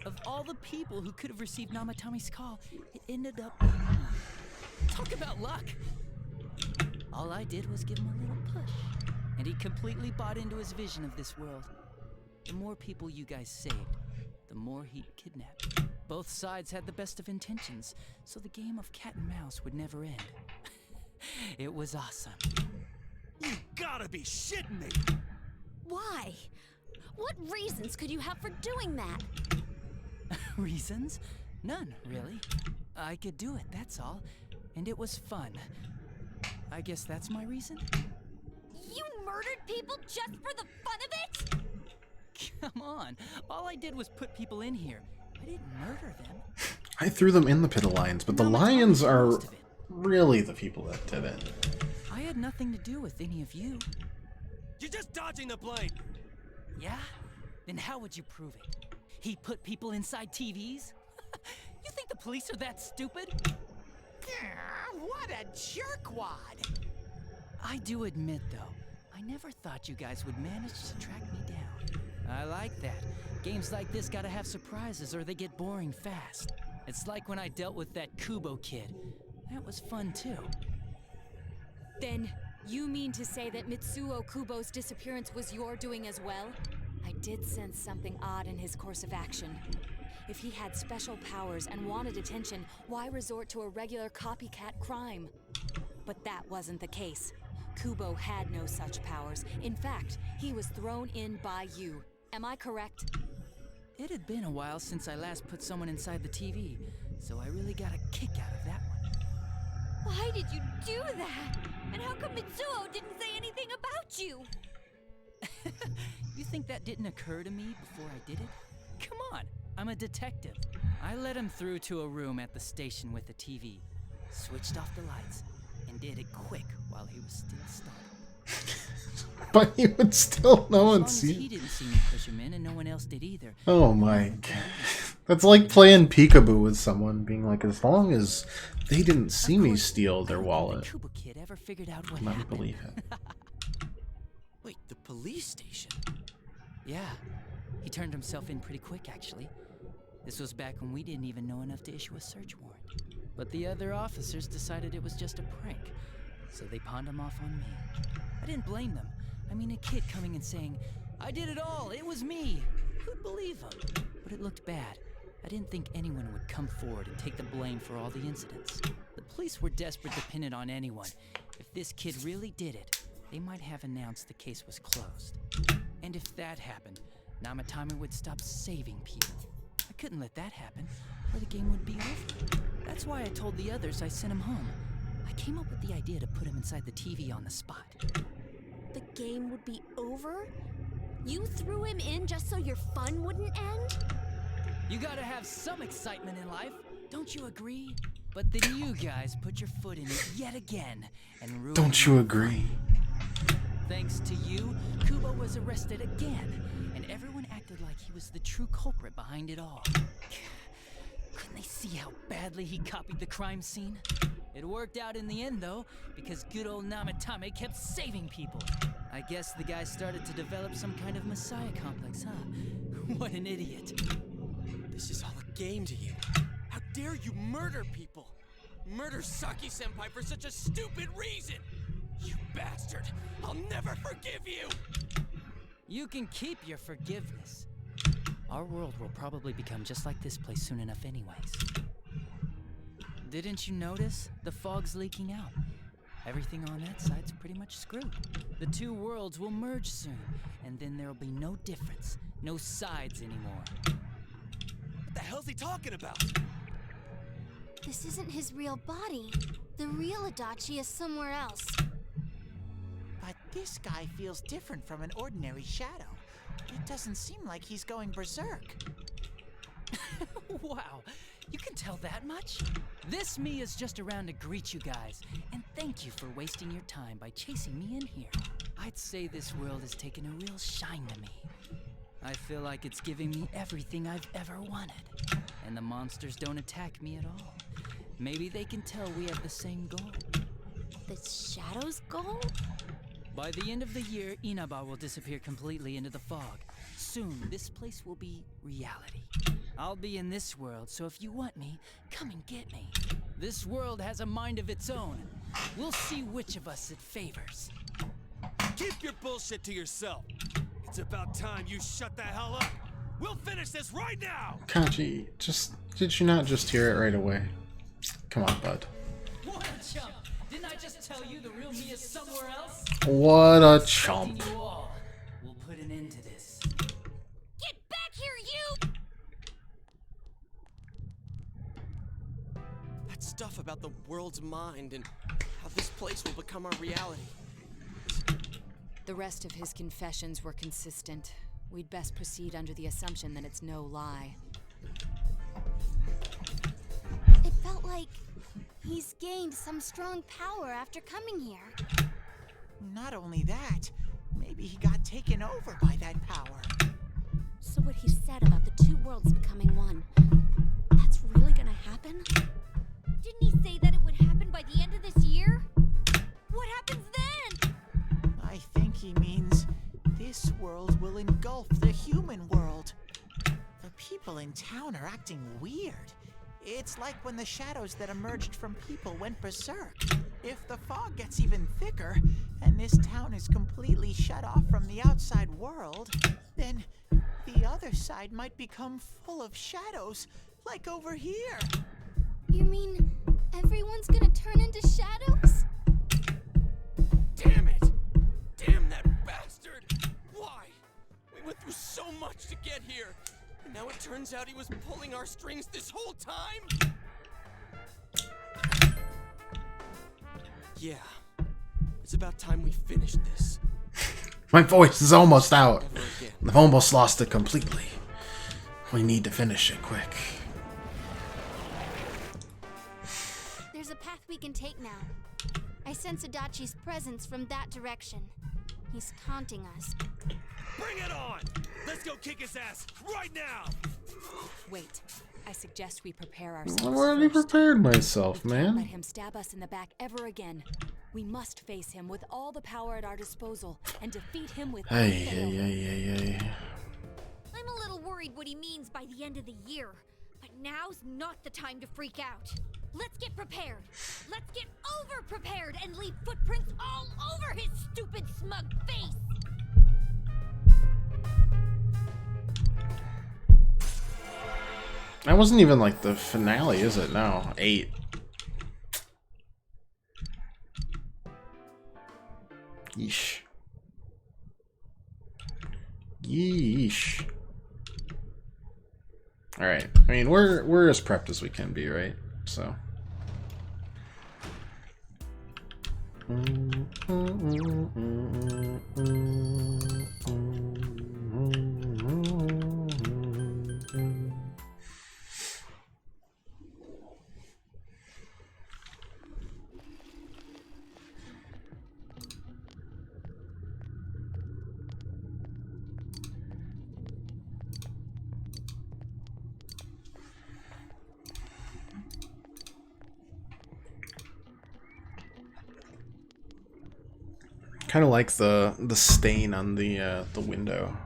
Of all the people who could have received Namatomi's call, it ended up... Talk about luck! All I did was give him a little push, and he completely bought into his vision of this world. The more people you guys saved, the more he'd kidnap. Both sides had the best of intentions, so the game of cat and mouse would never end. It was awesome. You gotta be shitting me! Why? What reasons could you have for doing that? Reasons? None, really. I could do it, that's all. And it was fun. I guess that's my reason? You murdered people just for the fun of it? Come on. All I did was put people in here. I didn't murder them. I threw them in the pit of lions, but the lions are really the people that did it. I had nothing to do with any of you. You're just dodging the blame! Yeah? Then how would you prove it? He put people inside TVs? You think the police are that stupid? What a jerkwad! I do admit, though, I never thought you guys would manage to track me down. I like that. Games like this gotta have surprises or they get boring fast. It's like when I dealt with that Kubo kid. That was fun, too. Then, you mean to say that Mitsuo Kubo's disappearance was your doing as well? I did sense something odd in his course of action. If he had special powers and wanted attention, why resort to a regular copycat crime? But that wasn't the case. Kubo had no such powers. In fact, he was thrown in by you. Am I correct? It had been a while since I last put someone inside the TV, so I really got a kick out of that one. Why did you do that? And how come Mitsuo didn't say anything about you? You think that didn't occur to me before I did it? Come on, I'm a detective. I let him through to a room at the station with the TV, switched off the lights, and did it quick while he was still startled. But he would still no one As long as see. he didn't see me push him in, and no one else did either. Oh my god. That's like playing peekaboo with someone, being like, as long as they didn't see me steal their wallet. Kubo kid ever figured out what I'll never happened. believe it. Wait, the police station? Yeah, he turned himself in pretty quick, actually. This was back when we didn't even know enough to issue a search warrant. But the other officers decided it was just a prank, so they pawned him off on me. I didn't blame them. I mean, a kid coming and saying, "I did it all, it was me." Who'd believe him? But it looked bad. I didn't think anyone would come forward and take the blame for all the incidents. The police were desperate to pin it on anyone. If this kid really did it, they might have announced the case was closed. And if that happened, Namatame would stop saving people. I couldn't let that happen, or the game would be over. That's why I told the others I sent him home. I came up with the idea to put him inside the TV on the spot. The game would be over? You threw him in just so your fun wouldn't end? You gotta have some excitement in life, don't you agree? But then you guys put your foot in it yet again and ruined Don't you agree? Thanks to you, Kubo was arrested again, and everyone acted like he was the true culprit behind it all. Couldn't they see how badly he copied the crime scene? It worked out in the end, though, because good old Namatame kept saving people. I guess the guy started to develop some kind of messiah complex, huh? What an idiot. This is all a game to you. How dare you murder people? Murder Saki-senpai for such a stupid reason! You bastard! I'll never forgive you! You can keep your forgiveness. Our world will probably become just like this place soon enough anyways. Didn't you notice? The fog's leaking out. Everything on that side's pretty much screwed. The two worlds will merge soon, and then there'll be no difference, no sides anymore. What the hell's he talking about? This isn't his real body. The real Adachi is somewhere else. But this guy feels different from an ordinary shadow. It doesn't seem like he's going berserk. Wow, you can tell that much? This me is just around to greet you guys, and thank you for wasting your time by chasing me in here. I'd say this world has taken a real shine to me. I feel like it's giving me everything I've ever wanted, and the monsters don't attack me at all. Maybe they can tell we have the same goal. The Shadow's goal? By the end of the year, Inaba will disappear completely into the fog. Soon, this place will be reality. I'll be in this world, so if you want me, come and get me. This world has a mind of its own. We'll see which of us it favors. Keep your bullshit to yourself. It's about time you shut the hell up. We'll finish this right now. Kaji, did you not just hear it right away? Come on, bud. What a chump! Didn't I just tell you the real me is somewhere else? What a chump. You all. We'll put an end to this. Get back here, you! That stuff about the world's mind and how this place will become our reality. The rest of his confessions were consistent. We'd best proceed under the assumption that it's no lie. It felt like he's gained some strong power after coming here. Not only that, maybe he got taken over by that power. So what he said about the two worlds becoming one, that's really gonna happen? Didn't he say that it would happen by the end of this year? What happens then? I think he means this world will engulf the human world. The people in town are acting weird. It's like when the shadows that emerged from people went berserk. If the fog gets even thicker, and this town is completely shut off from the outside world, then the other side might become full of shadows, like over here. You mean everyone's gonna turn into shadows? Damn it! Damn that bastard! Why? We went through so much to get here, and now it turns out he was pulling our strings this whole time? Yeah. It's about time we finished this. My voice is almost out. I've almost lost it completely. We need to finish it quick. There's a path we can take now. I sense Adachi's presence from that direction. He's taunting us. Bring it on! Let's go kick his ass right now! Wait. I suggest we prepare I've ourselves already first. prepared myself, We can't let man. him stab us in the back ever again. We must face him with all the power at our disposal and defeat him with Hey, hey. I'm a little worried what he means by the end of the year, but now's not the time to freak out. Let's get prepared. Let's get over-prepared and leave footprints all over his stupid, smug face. That wasn't even like the finale, is it? No, 8. Yeesh. Yeesh. Alright. I mean, we're as prepped as we can be, right? So. Kind of like the stain on the window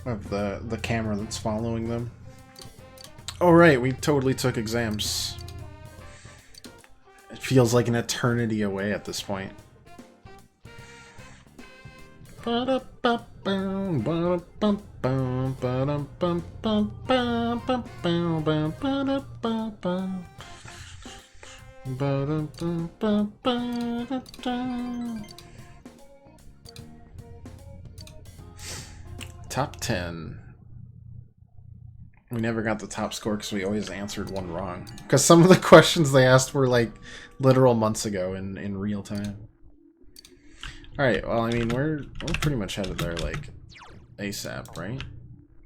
of the camera that's following them. Oh right, we totally took exams. It feels like an eternity away at this point. Top 10. We never got the top score because we always answered one wrong. Because some of the questions they asked were like literal months ago in real time. Alright, well I mean we're pretty much headed there like ASAP, right?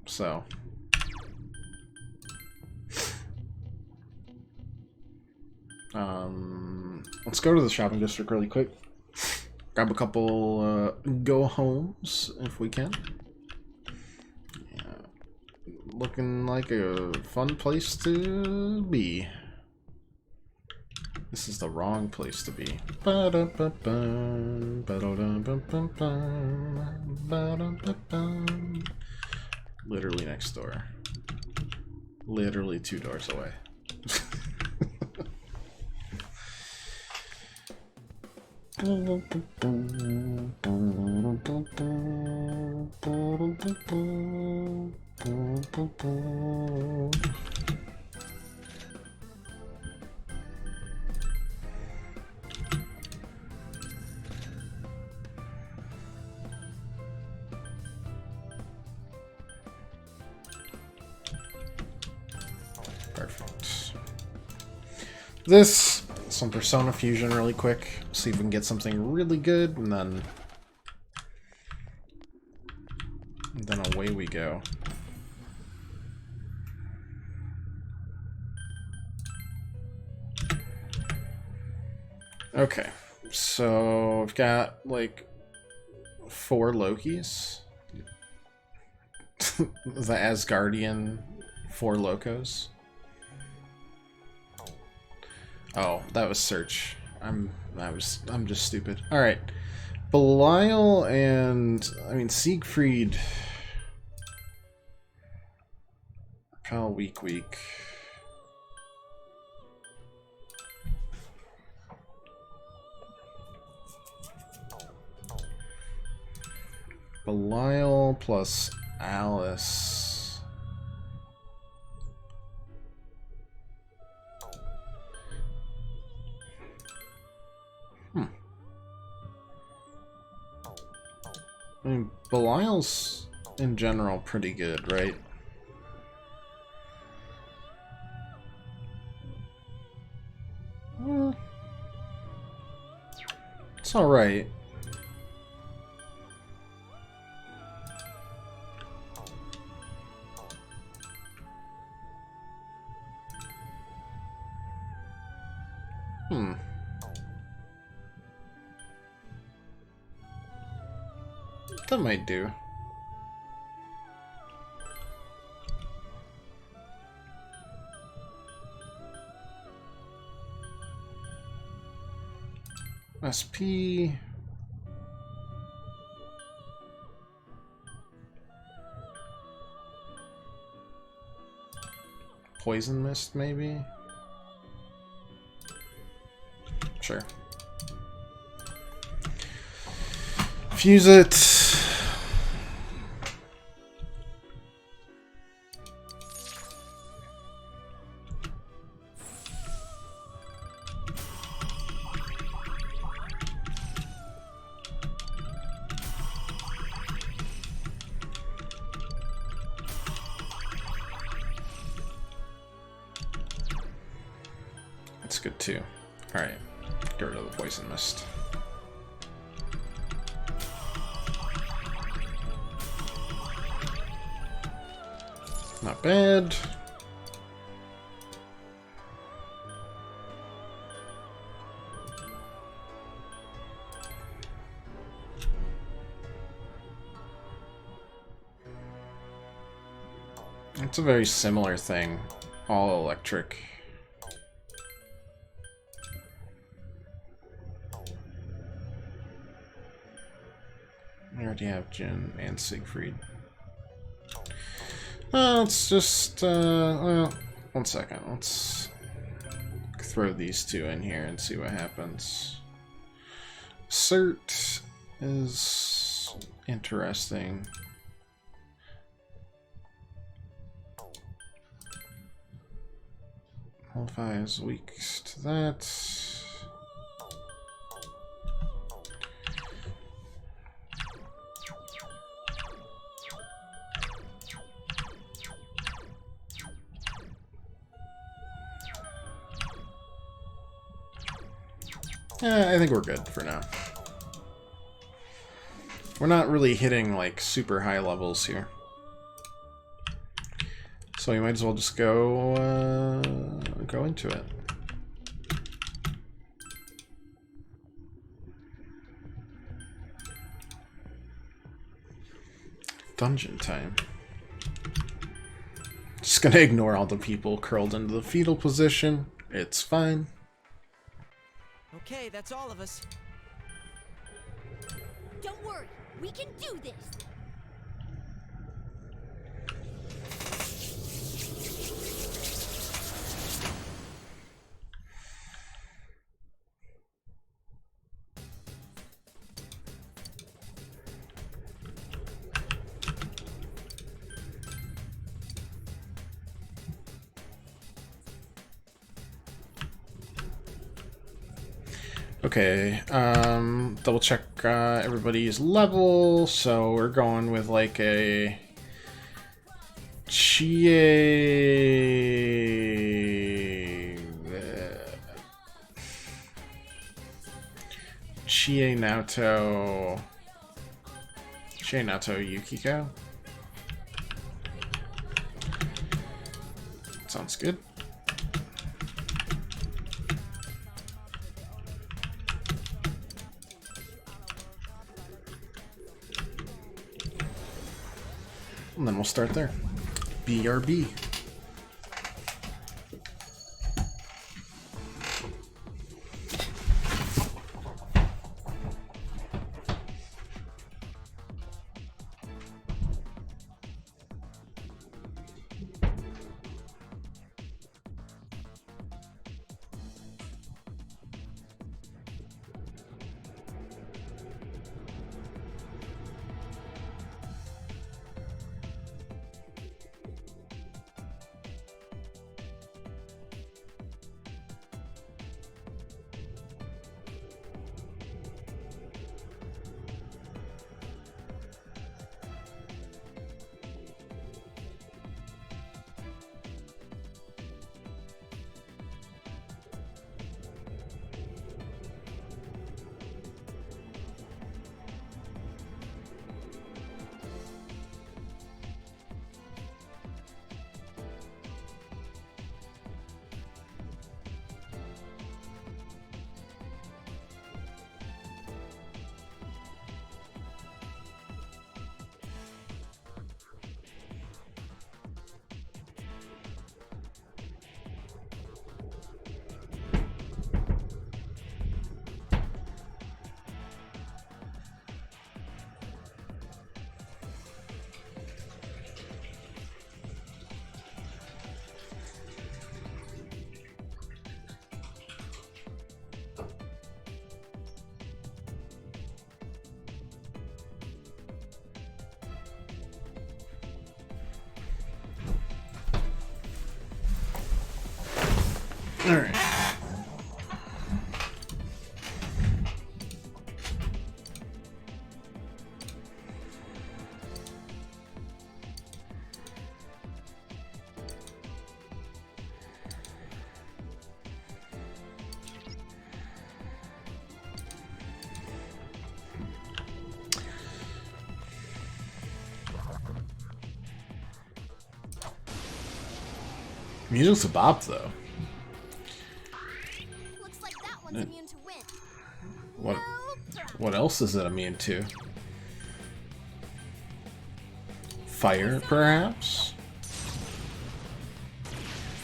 So let's go to the shopping district really quick. Grab a couple go homes if we can. Looking like a fun place to be. This is the wrong place to be. Ba-da-ba-bum, ba-da-da-bum-bum-bum, ba-da-ba-bum. Literally next door. Literally 2 doors away. Perfect. This, some Persona Fusion really quick. See if we can get something really good, and then away we go. Okay, so I've got like 4 Lokis. The Asgardian 4 Locos. Oh, that was search. I'm just stupid. All right, Belial and Siegfried. Pal weak. Belial plus Alice. Belial's in general pretty good, right? It's alright. That might do. SP. Poison Mist, maybe? Sure. Fuse it. That's good too. Alright, get rid of the Poison Mist. Not bad. It's a very similar thing. All electric. I already have Jin and Siegfried. Let's just, well, 1 second. Let's throw these 2 in here and see what happens. Cert is interesting. Malphite is weak to that. I think we're good for now. We're not really hitting like super high levels here. So we might as well just go into it. Dungeon time. Just gonna ignore all the people curled into the fetal position. It's fine. Okay, that's all of us. Don't worry, we can do this. Okay, double check everybody's level. So we're going with like a Chie Naoto Yukiko. Sounds good. And then we'll start there. BRB. All right. Music's a bop, though. Looks like that one's immune to wind. What else is it immune to? Fire, perhaps?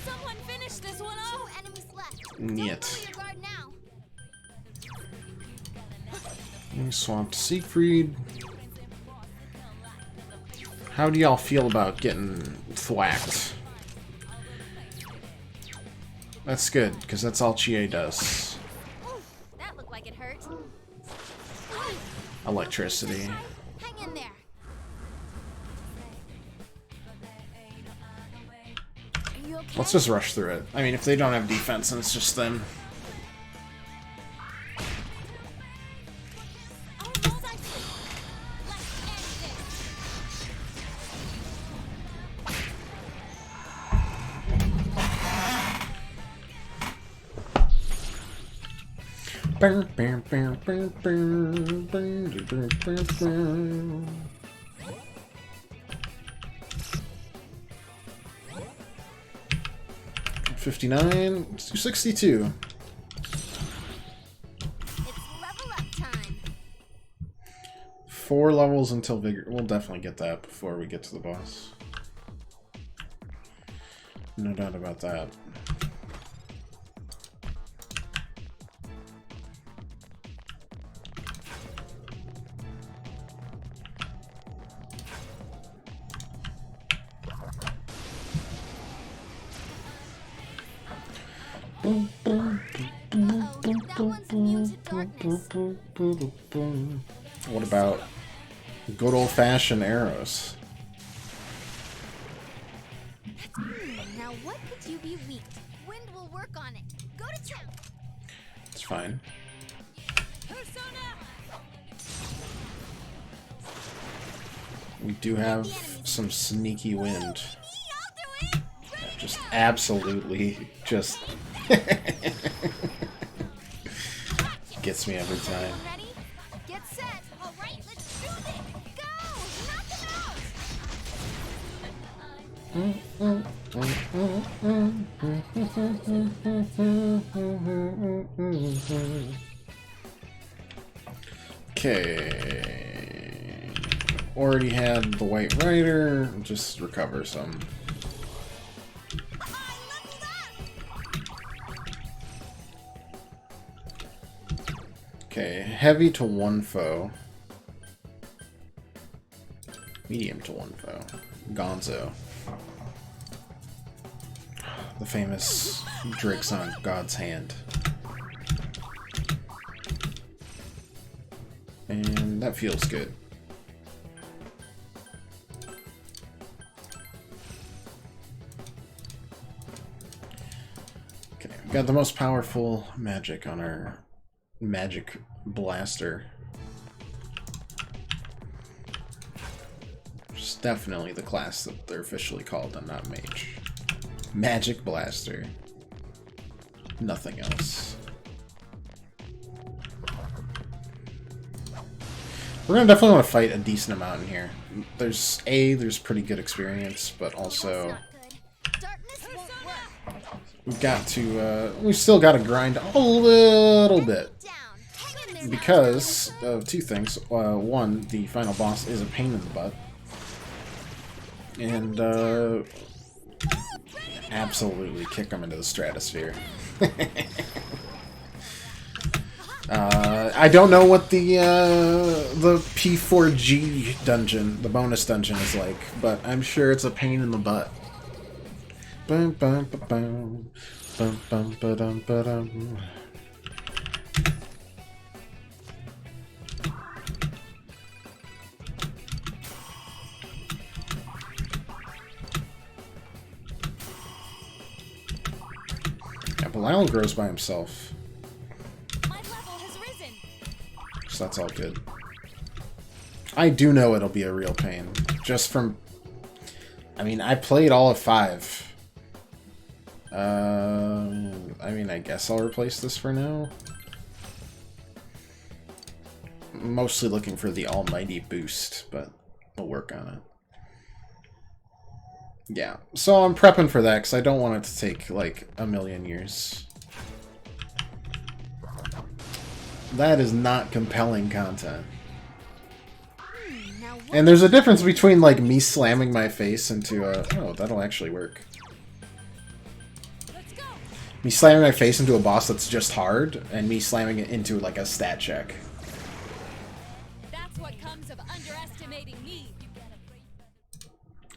Someone finish this one off. 2 enemies left. Niet. Don't your guard now. Swamp Siegfried. How do y'all feel about getting thwacked? That's good, because that's all Chie does. That looked like it hurt. Electricity. Hang in there. Are you okay? Let's just rush through it. I mean, if they don't have defense and it's just them. Bam, bam, bam, bam, bam, bam, bam, bam, bam. $59, let's do 62. It's level up time. 4 levels until vigor. We'll definitely get that before we get to the boss. No doubt about that. What about good old-fashioned arrows? Now what could you be weak to? Wind will work on it. Go to town. It's fine. We do have some sneaky wind. Just absolutely just gets me every time. Ready? Get set. All right, let's do this. Go! Knock them out. Okay. Already had the White Rider. Just recover some. Okay, heavy to one foe. Medium to one foe. Gonzo. The famous Drix on God's Hand. And that feels good. Okay, we've got the most powerful magic on our magic blaster. Which is definitely the class that they're officially called and not mage. Magic blaster. Nothing else. We're gonna definitely want to fight a decent amount in here. There's pretty good experience, but also we've still got to grind a little bit because of two things. One, the final boss is a pain in the butt, and absolutely kick them into the stratosphere. I don't know what the P4G dungeon, the bonus dungeon, is like, but I'm sure it's a pain in the butt. Bum, bum, ba, bum. Bum, bum, ba, dum, ba, dum. Yeah, Belial grows by himself. So that's all good. I do know it'll be a real pain. Just from... I mean, I played all of 5. I mean, I guess I'll replace this for now. Mostly looking for the almighty boost, but we'll work on it. Yeah, so I'm prepping for that, because I don't want it to take, like, a million years. That is not compelling content. And there's a difference between, like, me slamming my face into a... Oh, that'll actually work. Me slamming my face into a boss that's just hard, and me slamming it into, like, a stat check. That's what comes of underestimating me.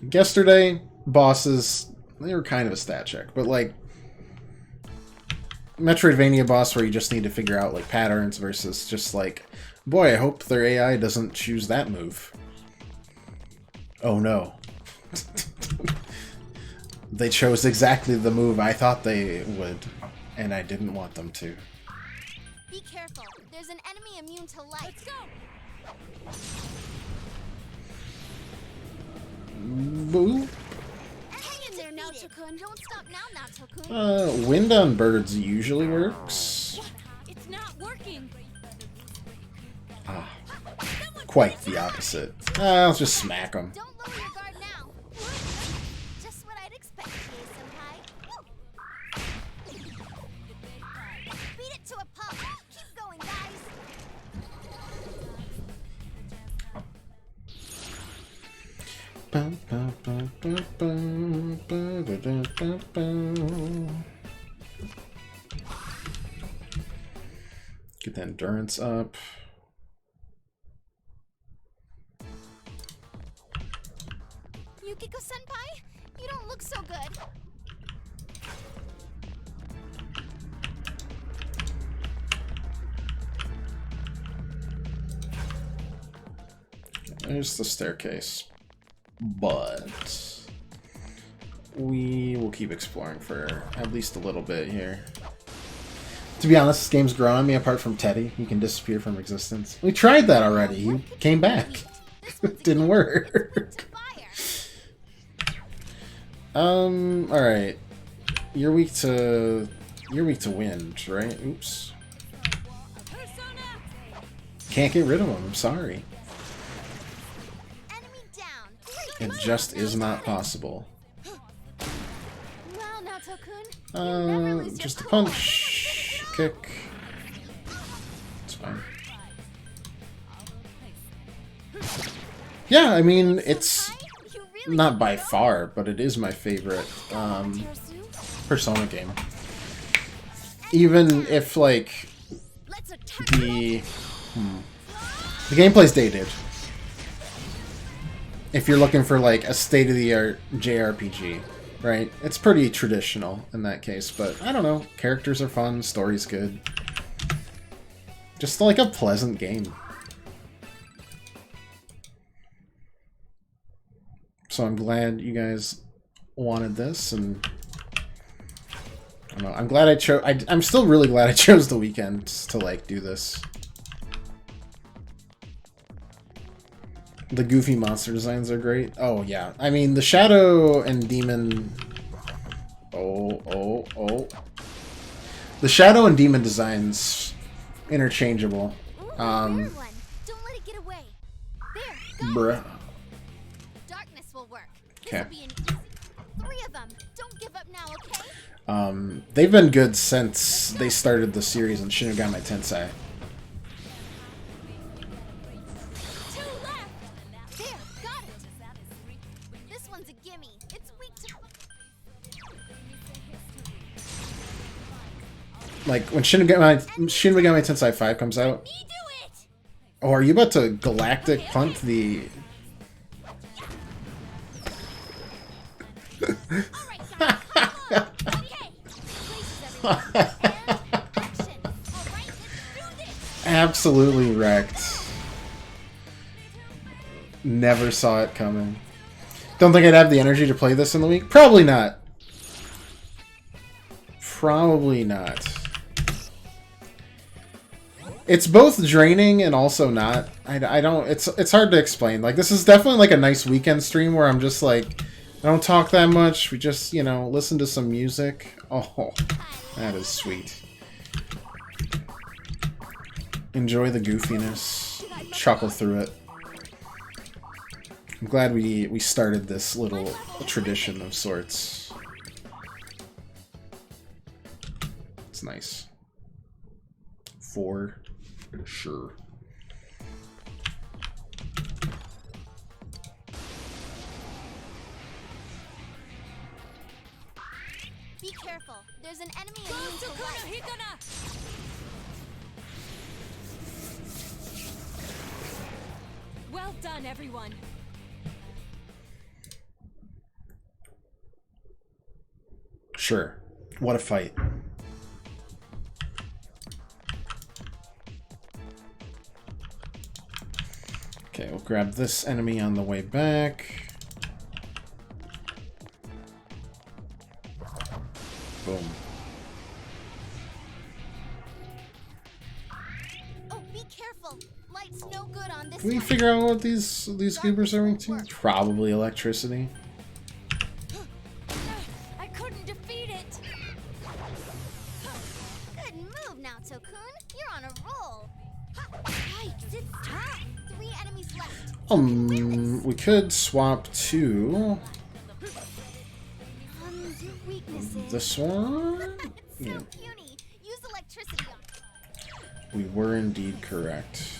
Yesterday, bosses, they were kind of a stat check, but, like... Metroidvania boss where you just need to figure out, like, patterns versus just, like... Boy, I hope their AI doesn't choose that move. Oh no. They chose exactly the move I thought they would, and I didn't want them to. Be careful. There's an enemy immune to light. Let's go. Boo. Hang in there, Naoto-kun. Don't stop now, Naoto-kun. Wind on birds usually works. It's not working. Ah, quite the opposite. I'll just smack them. Don't lower your guard now. Just what I'd expect, Senpai. Beat it to a pulp. Keep going, guys. Bum, bum, bum, bum, bum, bum, bum, bum, bum. Get the endurance up. Yukiko-senpai, you don't look so good. There's the staircase. But we will keep exploring for at least a little bit here. To be honest, this game's grown on me apart from Teddy. He can disappear from existence. We tried that already. He came back. It didn't work. Alright. You're weak to wind, right? Oops. Can't get rid of him, I'm sorry. It just is not possible. Just a punch, kick. It's fine. Yeah, I mean, it's not by far, but it is my favorite Persona game. Even if, like, the gameplay's dated. If you're looking for, like, a state-of-the-art JRPG, right? It's pretty traditional in that case, but I don't know. Characters are fun, story's good. Just, like, a pleasant game. So I'm glad you guys wanted this, and I don't know. I'm glad I chose. I'm still really glad I chose the weekend to like do this. The goofy monster designs are great. Oh yeah, I mean the Shadow and Demon. Oh. The Shadow and Demon designs interchangeable. Don't let it get away. There, bruh. Darkness will work. Okay. Be an easy 3 of them. Don't give up now, okay? They've been good since they started the series in Shin Megami Tensei. Like, when Shin Megami Tensei 5 comes out... Oh, are you about to Galactic Punt the... Absolutely wrecked. Never saw it coming. Don't think I'd have the energy to play this in the week? Probably not. Probably not. It's both draining and also not. I don't. It's hard to explain. Like, this is definitely like a nice weekend stream where I'm just like, I don't talk that much. We just, you know, listen to some music. Oh, that is sweet. Enjoy the goofiness. Chuckle through it. I'm glad we started this little tradition of sorts. It's nice. 4. Sure. Be careful. There's an enemy immune to light. Well done, everyone. Sure. What a fight. Okay, we'll grab this enemy on the way back. Boom. Oh, be careful. Light's no good on this. Can we figure out what these goobers are weak to? Probably electricity. I couldn't defeat it. Good move, Naoto-kun. You're on a roll. Yikes, it's time. 3 enemies left. We could swap to this one. Yeah. Use electricity on. We were indeed correct.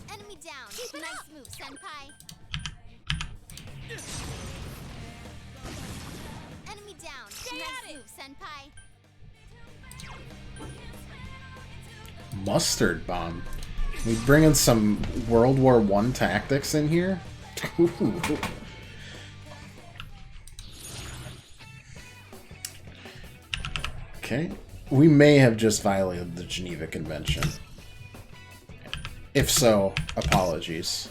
Enemy down. Nice move, senpai. Enemy down. Nice move, senpai. Mustard bomb. We bring in some World War I tactics in here. Ooh. Okay. we may have just violated the Geneva Convention. If so, apologies.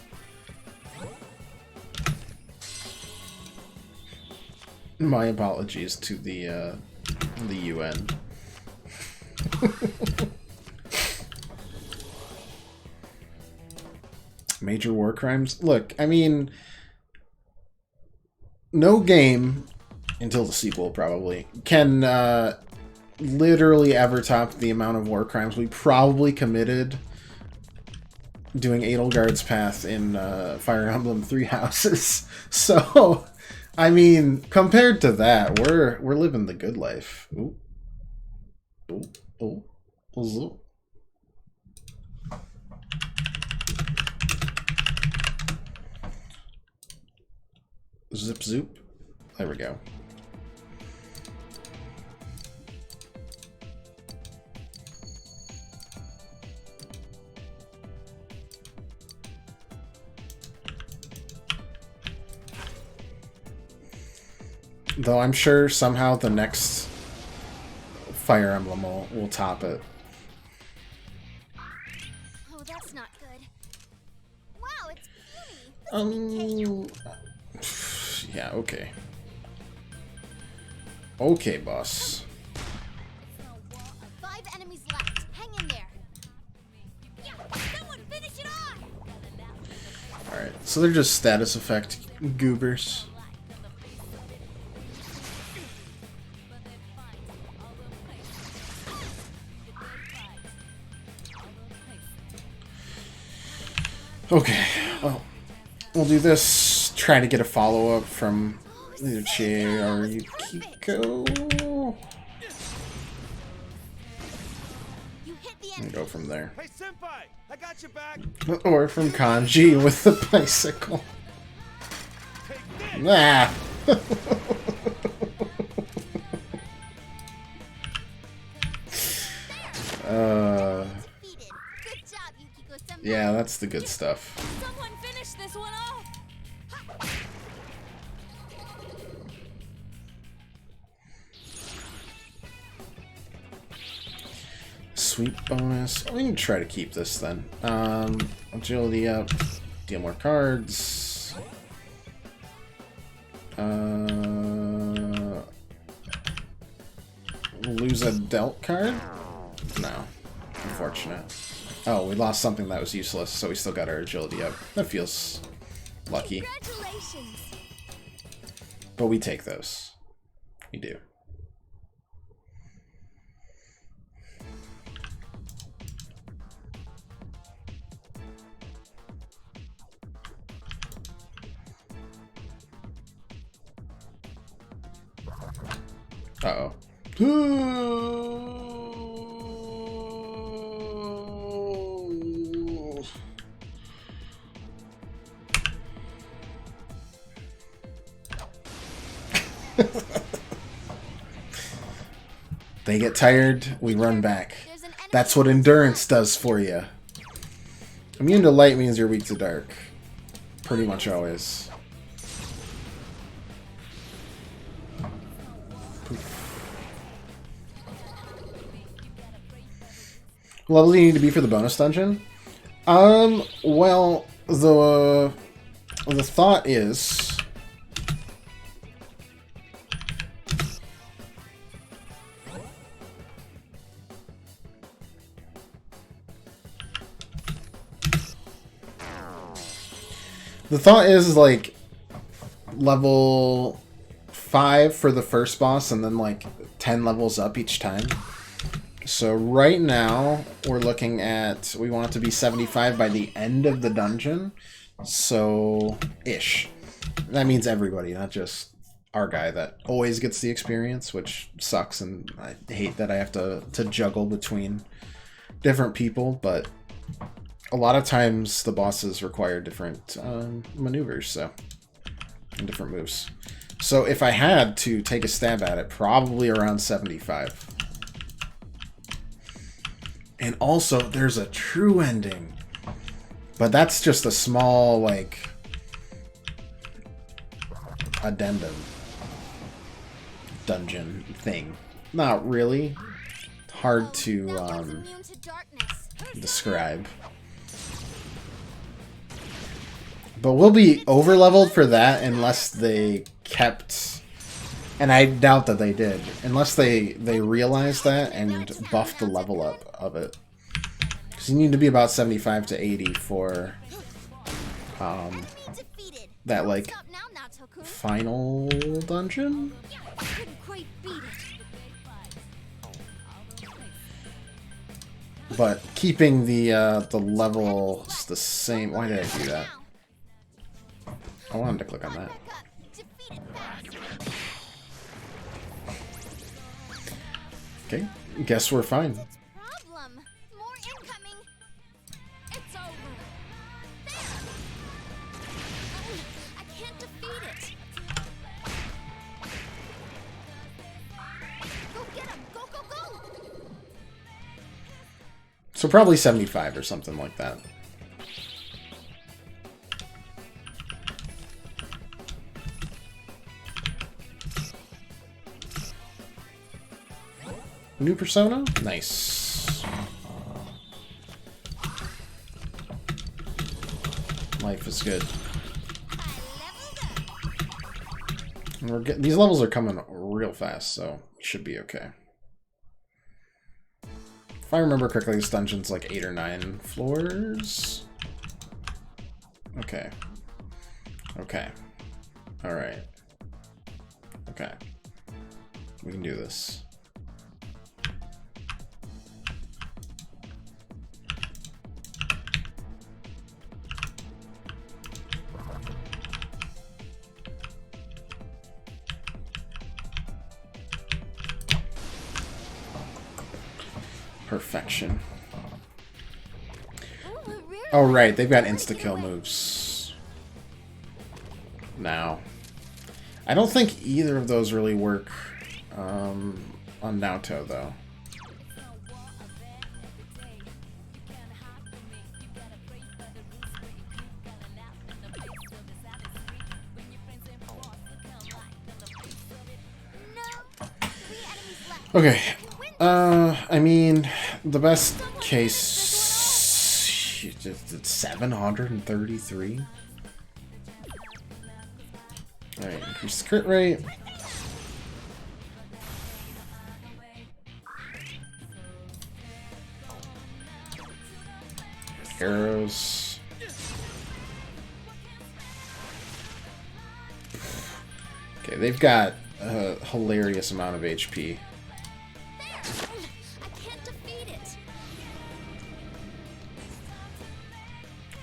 My apologies to the UN. Major war crimes? Look, I mean, no game, until the sequel probably, can literally ever top the amount of war crimes we probably committed doing Edelgard's Path in Fire Emblem Three Houses. So, I mean, compared to that, we're living the good life. Ooh. Ooh. Ooh. Ooh. Zip zoop. There we go. Though I'm sure somehow the next Fire Emblem will top it. Oh, that's not good. Wow, it's puny. Yeah, okay. Okay, boss. 5 enemies left. Hang in there. Yeah, someone finish it off. Alright, so they're just status effect goobers. Okay, well, we'll do this. Try to get a follow-up from either Chie or Yukiko. And go from there. Hey, senpai, I got your back. Or from Kanji with the bicycle. Ah! Yeah, that's the good stuff. Someone finish this one off. Sweep bonus. We can try to keep this then. Agility up. Deal more cards. Lose a dealt card? No. Unfortunate. Oh, we lost something that was useless, so we still got our agility up. That feels lucky. Congratulations. But we take those. We do. Uh-oh. They get tired, we run back. That's what endurance does for you. Immune to light means you're weak to dark. Pretty much always. What level do you need to be for the bonus dungeon? Well, the thought is... The thought is, like, level 5 for the first boss, and then, like, 10 levels up each time. So right now, we're looking at... We want it to be 75 by the end of the dungeon. So, ish. That means everybody, not just our guy that always gets the experience, which sucks, and I hate that I have to juggle between different people, but... A lot of times the bosses require different maneuvers, so, and different moves. So if I had to take a stab at it, probably around 75. And also, there's a true ending. But that's just a small, like, addendum dungeon thing. Not really. hard to describe. But we'll be over leveled for that unless they kept, and I doubt that they did, unless they realized that and buffed the level up of it. Because you need to be about 75 to 80 for that like final dungeon. But keeping the levels the same. Why did I do that? I wanted to click on that. Okay, guess we're fine. So probably 75 or something like that. New persona? Nice. Life is good. And we're these levels are coming real fast, so we should be okay. If I remember correctly, this dungeon's like 8 or 9 floors. Okay. Okay. Alright. Okay. We can do this. Perfection. Oh, right. They've got insta-kill moves now. I don't think either of those really work on Naoto, though. Okay. I mean, the best case, it's 733. Alright, increase the crit rate. Arrows. Okay, they've got a hilarious amount of HP.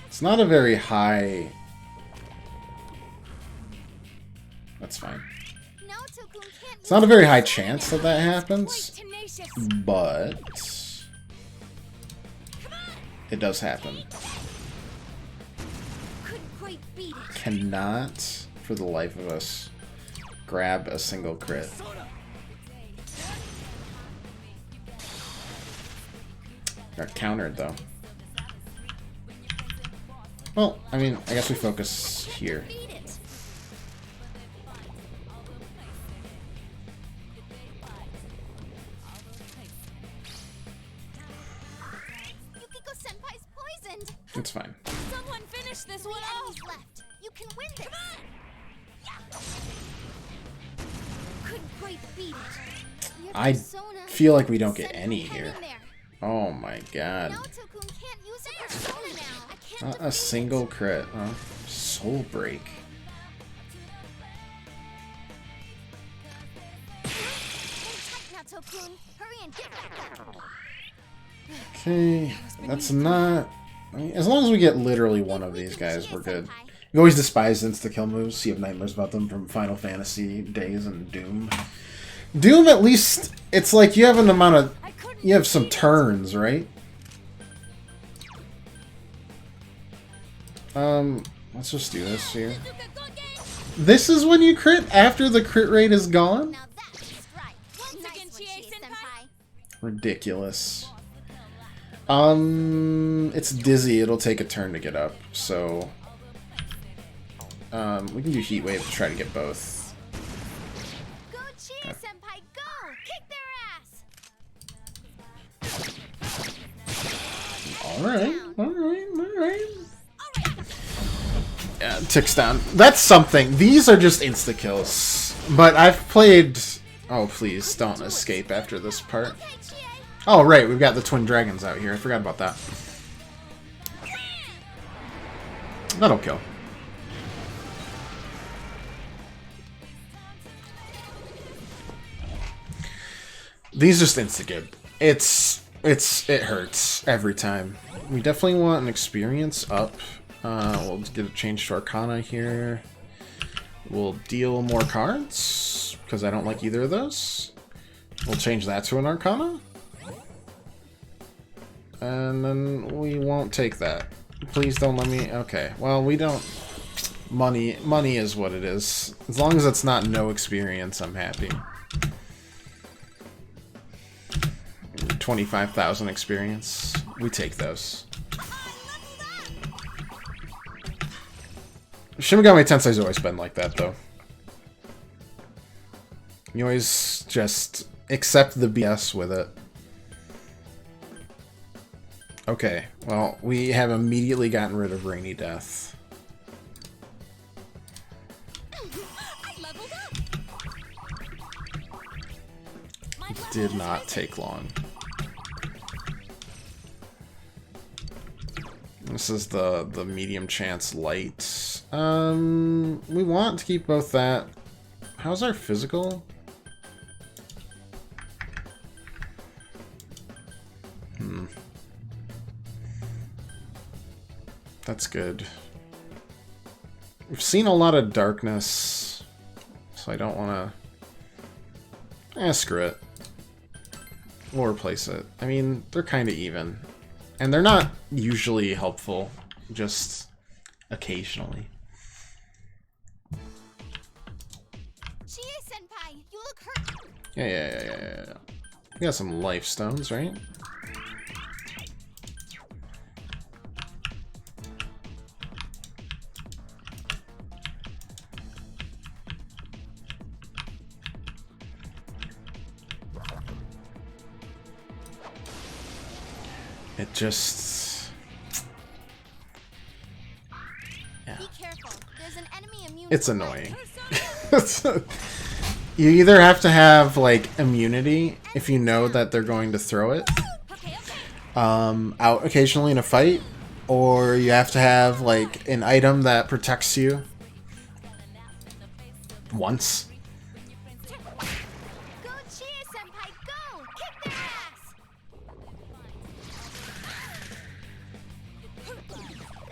It's not a very high... That's fine. It's not a very high chance that that happens, but it does happen. Cannot, for the life of us, grab a single crit. Got countered, though. Well, I mean, I guess we focus here. Yukiko-senpai's poisoned. It's fine. Someone finish this one off. Left. You can win this. Couldn't quite beat it. I feel like we don't get any here. Oh my god. Not a single crit, huh? Soul Break. Okay, that's not... I mean, as long as we get literally one of these guys, we're good. You always despise insta-kill moves, so you have nightmares about them from Final Fantasy days and Doom. Doom, at least, it's like you have an amount of... You have some turns, right? Let's just do this here. This is when you crit after the crit rate is gone? Ridiculous. It's dizzy. It'll take a turn to get up, so... we can do Heat Wave to try to get both. Go Chie-senpai, go! Kick their ass! Alright. Yeah, ticks down. That's something. These are just insta-kills. But I've played... Oh, please, don't escape after this part. Oh, right, we've got the twin dragons out here. I forgot about that. That'll kill. These just insta-give. It hurts every time. We definitely want an experience up. We'll get a change to Arcana here. We'll deal more cards, because I don't like either of those. We'll change that to an Arcana. And then we won't take that. Please don't let me... Okay, well, we don't... Money is what it is. As long as it's not no experience, I'm happy. 25,000 experience. We take those. Shin Megami Tensei's always been like that, though. You always just accept the BS with it. Okay, well, we have immediately gotten rid of Rainy Death. It did not take long. This is the medium chance light. We want to keep both that. How's our physical? That's good. We've seen a lot of darkness, so I don't want to... screw it. We'll replace it. I mean, they're kind of even. And they're not usually helpful, just occasionally. Chie-senpai, you look hurt. Yeah. We got some life stones, right? It just... Yeah. Be careful. There's an enemy immune. It's annoying. You either have to have, like, immunity if you know that they're going to throw it out occasionally in a fight, or you have to have, like, an item that protects you once. Go, Chie-senpai, go! Kick their ass!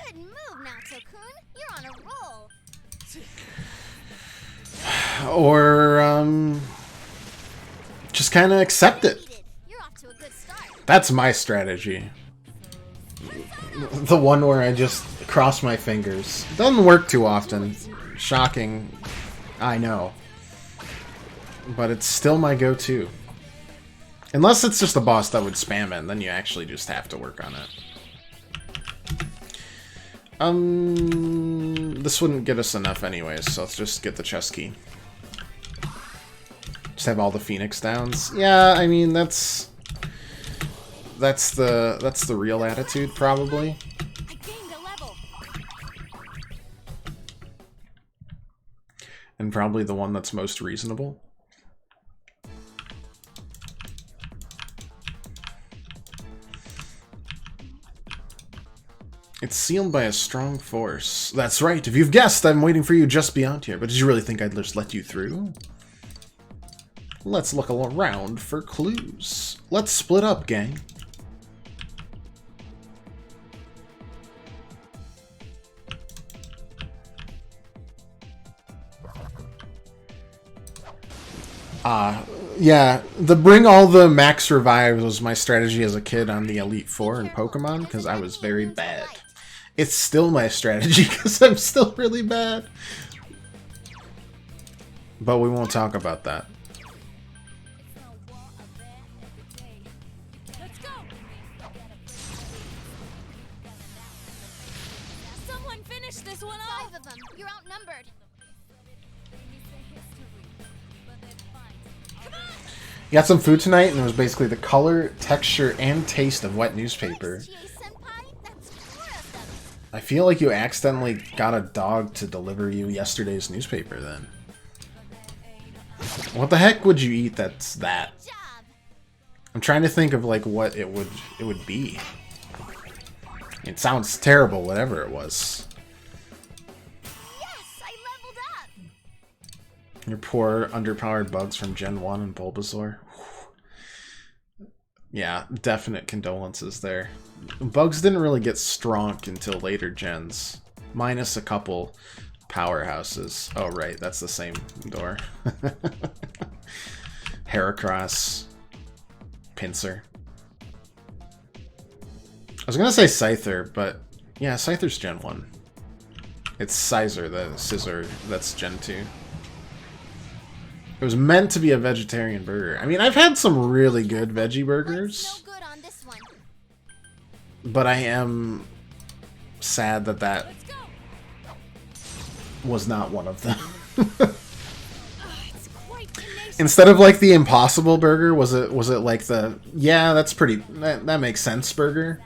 Good move, Naoto-kun. You're on a roll. Or, just kind of accept it. You're off to a good start. That's my strategy. The one where I just cross my fingers. Doesn't work too often. Shocking, I know. But it's still my go-to. Unless it's just a boss that would spam it, and then you actually just have to work on it. This wouldn't get us enough anyways, so let's just get the chest key. Just have all the Phoenix downs. Yeah, I mean that's the real attitude, probably. I gained a level. And probably the one that's most reasonable. It's sealed by a strong force. That's right, if you've guessed, I'm waiting for you just beyond here. But did you really think I'd just let you through? Let's look around for clues. Let's split up, gang. Yeah, the bring all the max revives was my strategy as a kid on the Elite Four in Pokemon, because I was very bad. It's still my strategy, because I'm still really bad. But we won't talk about that. Someone finish this one off. 5 of them. You're outnumbered. You got some food tonight, and it was basically the color, texture, and taste of wet newspaper. I feel like you accidentally got a dog to deliver you yesterday's newspaper then. What the heck would you eat that's that? I'm trying to think of like what it would be. It sounds terrible, whatever it was. Yes, I leveled up. Your poor underpowered bugs from Gen 1 and Bulbasaur. Yeah, definite condolences there. Bugs didn't really get strong until later gens. Minus a couple powerhouses. Oh right, that's the same door. Heracross. Pinsir. I was gonna say Scyther, but yeah, Scyther's Gen 1. It's Scizor, the scissor, that's Gen 2. It was meant to be a vegetarian burger. I mean, I've had some really good veggie burgers. No good on this one. But I am sad that that was not one of them. Instead of like the Impossible Burger, was it like the that's pretty that makes sense burger?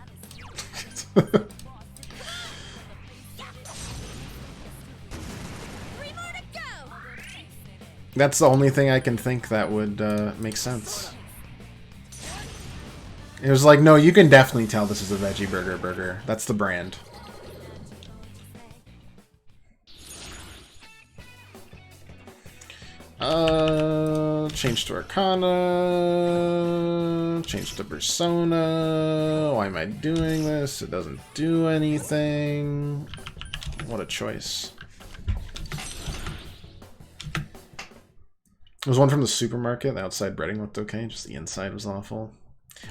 That's the only thing I can think that would make sense. It was like, no, you can definitely tell this is a veggie burger. That's the brand. Change to Arcana. Change to Persona. Why am I doing this? It doesn't do anything. What a choice. There was one from the supermarket. The outside breading looked okay, just the inside was awful.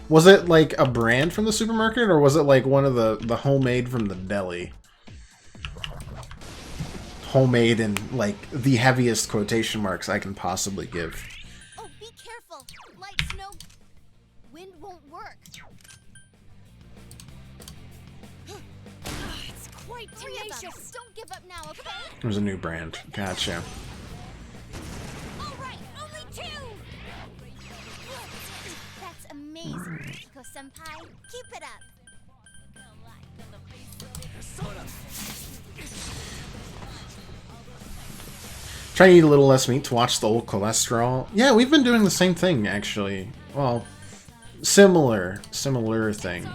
Was it like a brand from the supermarket, or was it like one of the homemade from the deli? Homemade in like the heaviest quotation marks I can possibly give. Oh, be careful. Light snow. Wind won't work. It's quite tenacious. Don't give up now, okay? It was a new brand. Gotcha. All right, only 2. That's amazing, Chico-senpai. Keep it up. Try to eat a little less meat to watch the old cholesterol. Yeah, we've been doing the same thing, actually. Well, similar thing.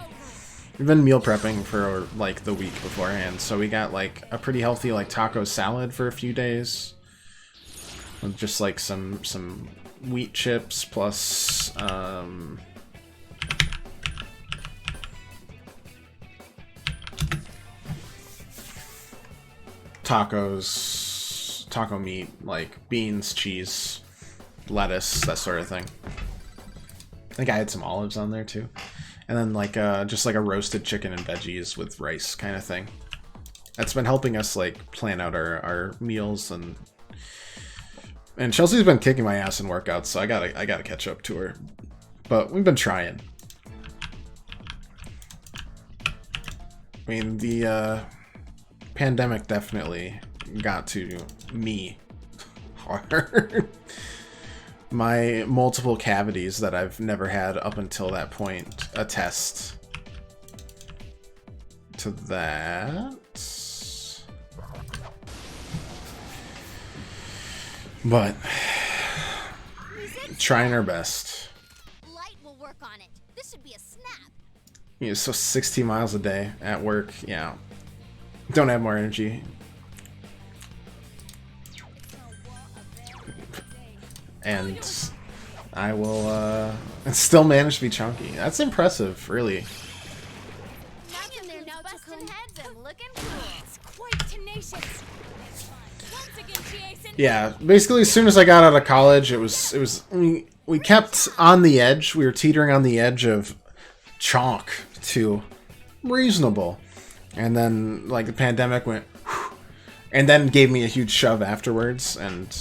We've been meal prepping for, like, the week beforehand, so we got, like, a pretty healthy, like, taco salad for a few days. With just, like, some wheat chips plus, tacos, taco meat, like beans, cheese, lettuce, that sort of thing. I think I had some olives on there too. And then like just like a roasted chicken and veggies with rice kind of thing. That's been helping us like plan out our meals, and Chelsea's been kicking my ass in workouts, so I gotta catch up to her. But we've been trying. I mean, the pandemic definitely got to me hard. My multiple cavities that I've never had up until that point attest to that. But trying our best. Light will work on it. This should be a snap. Yeah, so 60 miles a day at work, yeah. Don't have more energy. And I will still manage to be chunky. That's impressive, really. Nothing there, no busting heads and looking cool. It's quite tenacious. Once again, Jason. Yeah, basically as soon as I got out of college, it was we kept on the edge. We were teetering on the edge of chalk to reasonable. And then like the pandemic went whew, and then gave me a huge shove afterwards, and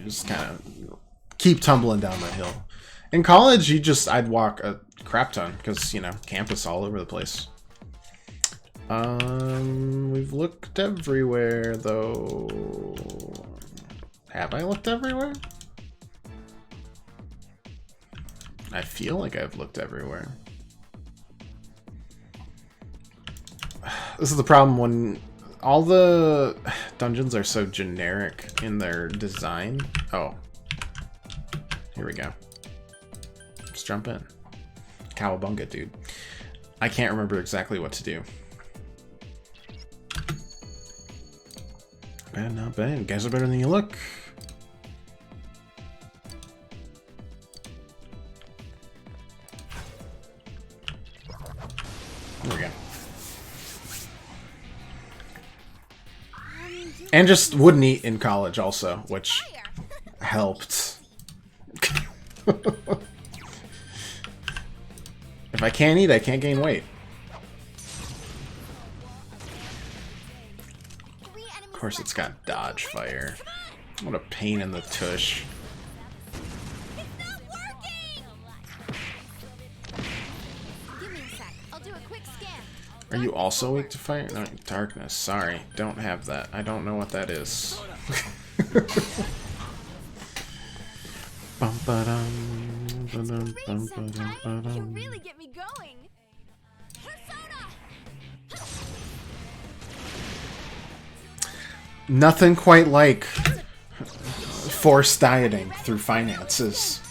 just kind of keep tumbling down the hill. In college, I'd walk a crap ton because, you know, campus all over the place. We've looked everywhere though. Have I looked everywhere? I feel like I've looked everywhere. This is the problem when all the dungeons are so generic in their design. Oh. Here we go. Let's jump in. Cowabunga, dude. I can't remember exactly what to do. Bad, not bad. You guys are better than you look. There we go. And just wouldn't eat in college also, which helped. If I can't eat, I can't gain weight. Of course it's got dodge fire. What a pain in the tush. Are you also weak to fire? No, darkness. Sorry, don't have that. I don't know what that is. You really get me going. Nothing quite like forced dieting through finances.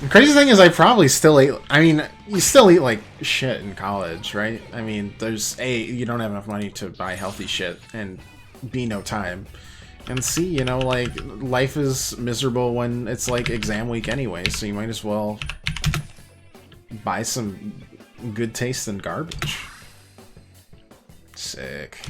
The crazy thing is I probably still ate... I mean, you still eat like shit in college, right? I mean, there's A, you don't have enough money to buy healthy shit, and B, no time. And C, you know, like, life is miserable when it's like exam week anyway, so you might as well buy some good tasting garbage. Sick.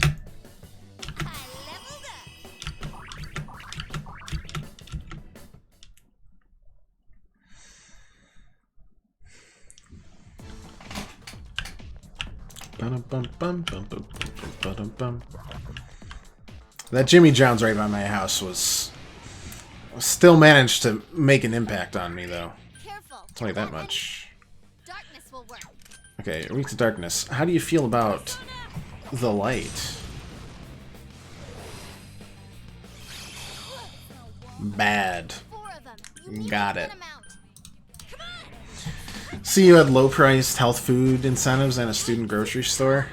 That Jimmy John's right by my house was still managed to make an impact on me, though. I'll tell you that much. Okay, weak to darkness. How do you feel about the light? Bad. Got it. See, you had low-priced health food incentives and a student grocery store.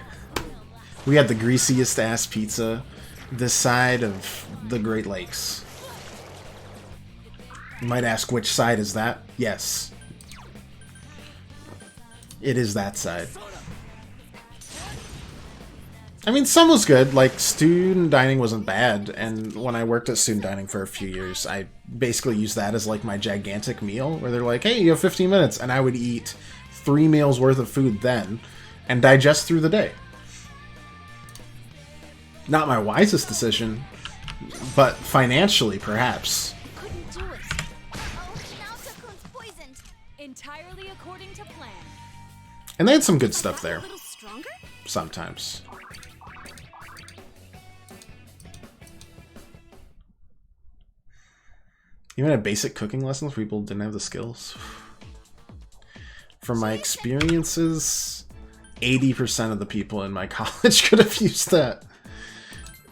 We had the greasiest ass pizza this side of the Great Lakes. You might ask, which side is that? Yes. It is that side. I mean, some was good. Like, student dining wasn't bad, and when I worked at student dining for a few years, I basically used that as, like, my gigantic meal, where they're like, hey, you have 15 minutes, and I would eat 3 meals worth of food then, and digest through the day. Not my wisest decision, but financially, perhaps. Entirely according to plan. And they had some good stuff there. Sometimes. Even had basic cooking lessons where people didn't have the skills. From my experiences, 80% of the people in my college could have used that.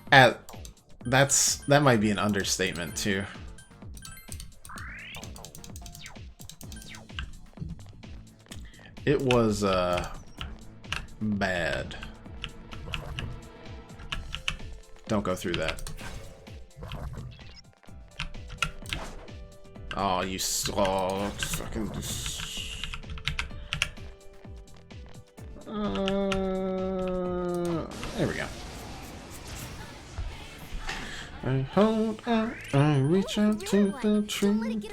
That might be an understatement too. It was bad. Don't go through that. Oh, you saw fucking. There we go. I hold out, I reach out to the truth.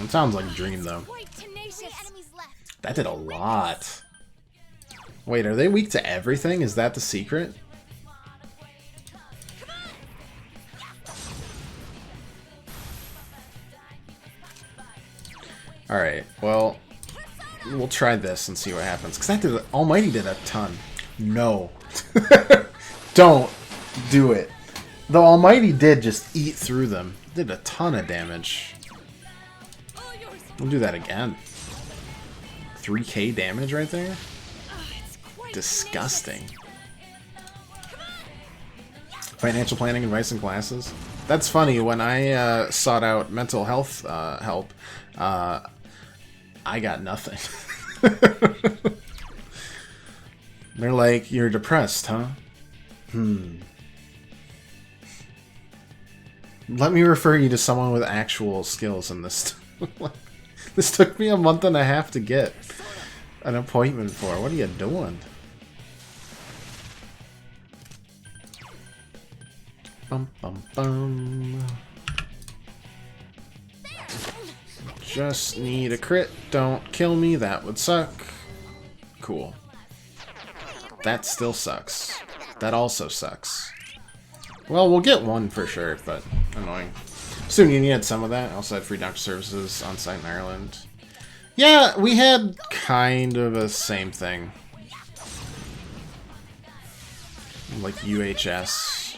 It sounds like a dream, though. That did a lot. Wait, are they weak to everything? Is that the secret? Alright, well, we'll try this and see what happens. Because that did, Almighty did a ton. No. Don't do it. The Almighty did just eat through them. Did a ton of damage. We'll do that again. 3k damage right there? Disgusting. Financial planning advice and classes. That's funny, when I sought out mental health help, I got nothing. They're like, you're depressed, huh? Let me refer you to someone with actual skills in this. This took me a month and a half to get an appointment for. What are you doing? Bum bum bum. Just need a crit. Don't kill me. That would suck. Cool. That still sucks. That also sucks. Well, we'll get one for sure, but annoying. Student Union had some of that. Also had free doctor services on site in Ireland. Yeah, we had kind of a same thing. Like UHS.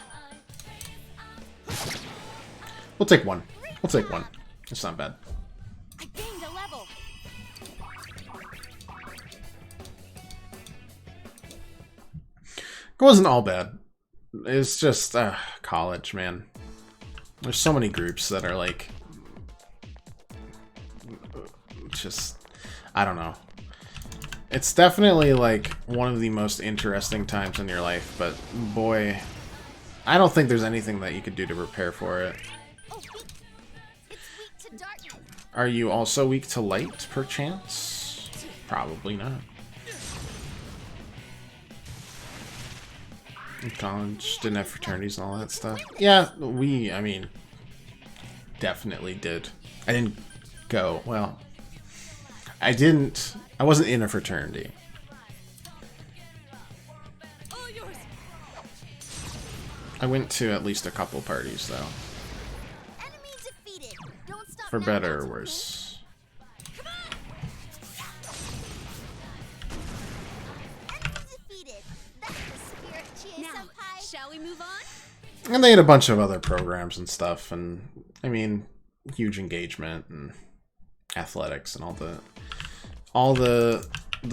We'll take one. We'll take one. It's not bad. I gained a level. It wasn't all bad. It's just college, man. There's so many groups that are like, just, I don't know. It's definitely like one of the most interesting times in your life, but boy, I don't think there's anything that you could do to prepare for it. Are you also weak to light, perchance? Probably not. College didn't have fraternities and all that stuff. Yeah, I mean, definitely did. I didn't go, well, I wasn't in a fraternity. I went to at least a couple parties, though. For better or worse. Now, shall we move on? And they had a bunch of other programs and stuff, and I mean, huge engagement and athletics and all the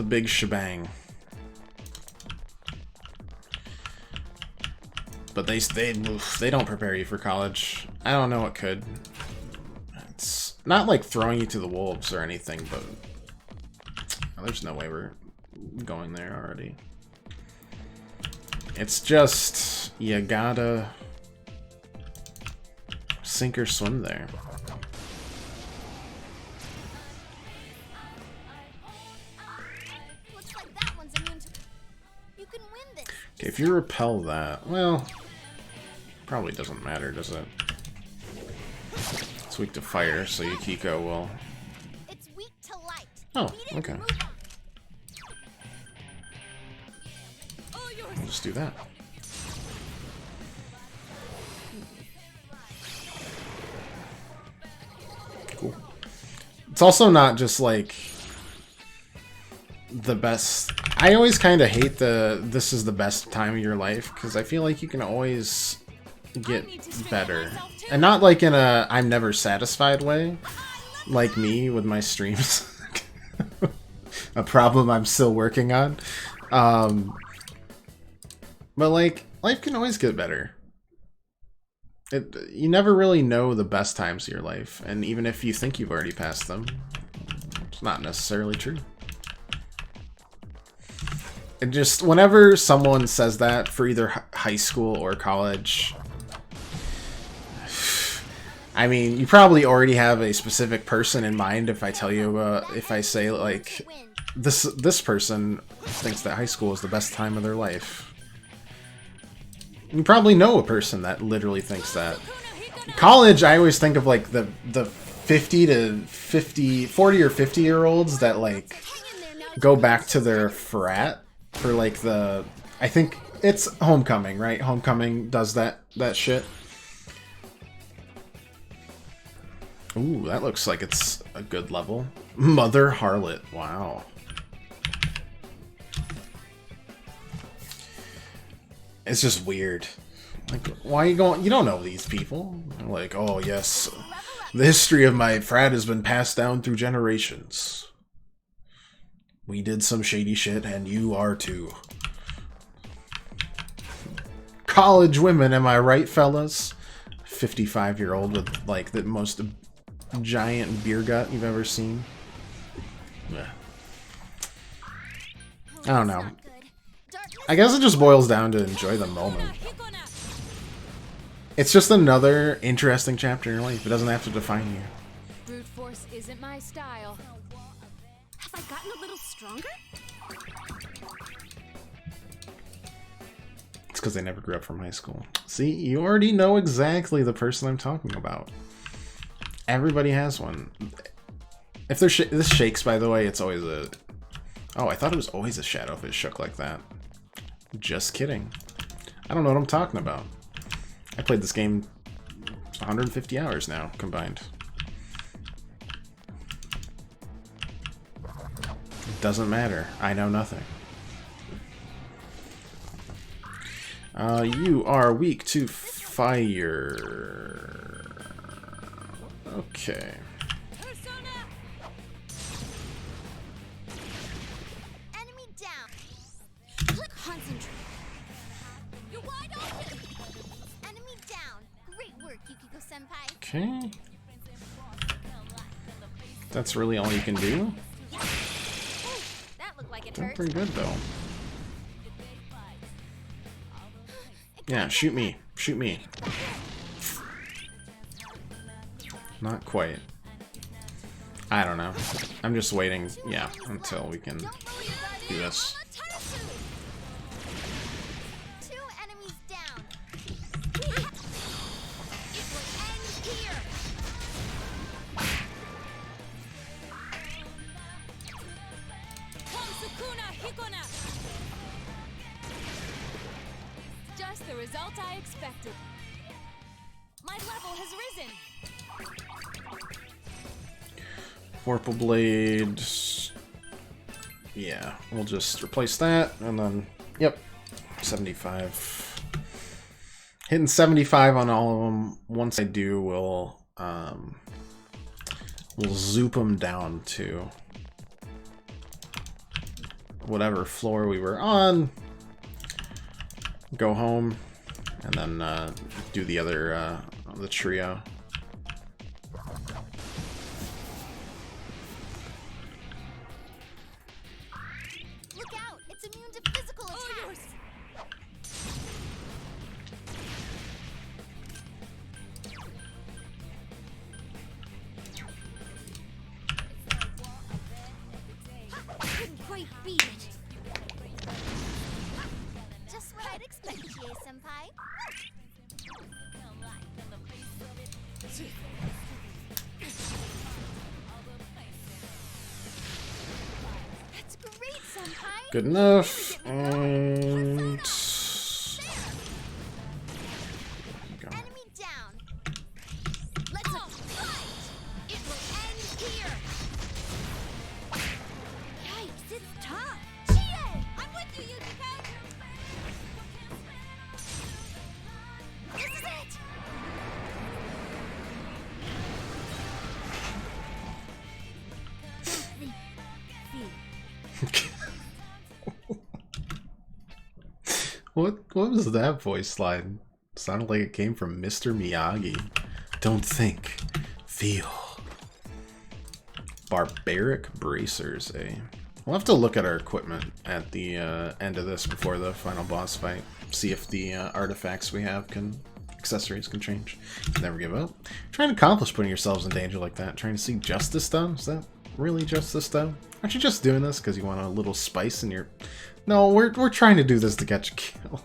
big shebang. But they don't prepare you for college. I don't know what could. It's not like throwing you to the wolves or anything, but there's no way we're going there already. It's just, you gotta sink or swim there. Looks like that one's immune to... You can win this. Okay, if you repel that, well, probably doesn't matter, does it? It's weak to fire, so Yukiko will... It's weak to light. Oh, okay. We'll just do that. Cool. It's also not just like the best. I always kind of hate this is the best time of your life, because I feel like you can always get better. And not like in a I'm never satisfied way, like me with my streams. A problem I'm still working on. But like, life can always get better. You never really know the best times of your life, and even if you think you've already passed them, it's not necessarily true. It just, whenever someone says that for either high school or college, I mean, you probably already have a specific person in mind. If I tell you, if I say like, this person thinks that high school is the best time of their life. You probably know a person that literally thinks that. College, I always think of like the 40 or 50 year olds that like go back to their frat for like I think it's Homecoming, right? Homecoming does that shit. Ooh, that looks like it's a good level. Mother Harlot, wow. It's just weird. Like, why are you going? You don't know these people. They're like, oh yes, the history of my frat has been passed down through generations. We did some shady shit, and you are too. College women, am I right, fellas? 55-year-old with, like, the most giant beer gut you've ever seen. Yeah. I don't know. I guess it just boils down to enjoy the moment. It's just another interesting chapter in your life. It doesn't have to define you. Brute force isn't my style. Have I gotten a little stronger? It's because they never grew up from high school. See, you already know exactly the person I'm talking about. Everybody has one. If there's this shakes, by the way, it's always a... Oh, I thought it was always a shadow if it shook like that. Just kidding. I don't know what I'm talking about. I played this game 150 hours now, combined. It doesn't matter. I know nothing. You are weak to fire. Okay. Enemy down. Concentrate. You're wide open. Enemy down. Great work, Yukiko-senpai. Okay. That's really all you can do? That looked like it Not hurt. pretty good, though. Yeah, shoot me. Shoot me. Not quite. I don't know. I'm just waiting, yeah, until we can do this. 2 enemies down. It will end here. Just the result I expected. My level has risen. Vorpal Blade. Yeah, we'll just replace that, and then, yep, 75. Hitting 75 on all of them. Once I do, we'll zoop them down to whatever floor we were on. Go home, and then do the other, the trio. Look out! It's immune to physical attacks. Couldn't quite beat it. Just what I'd expect, Chie-senpai. That's great, senpai. Good enough, and... Enemy down. Let's fight. It will end here. Yikes, it's tough. Chie! I'm with you, Yukiko. This is it. What was that voice line? Sounded like it came from Mr. Miyagi. Don't think, feel. Barbaric bracers, eh? We'll have to look at our equipment at the end of this before the final boss fight. See if the artifacts we have accessories can change. Never give up. Trying to accomplish putting yourselves in danger like that. Trying to seek justice done? Is that really justice done? Aren't you just doing this because you want a little spice in your... No, we're trying to do this to catch a kill.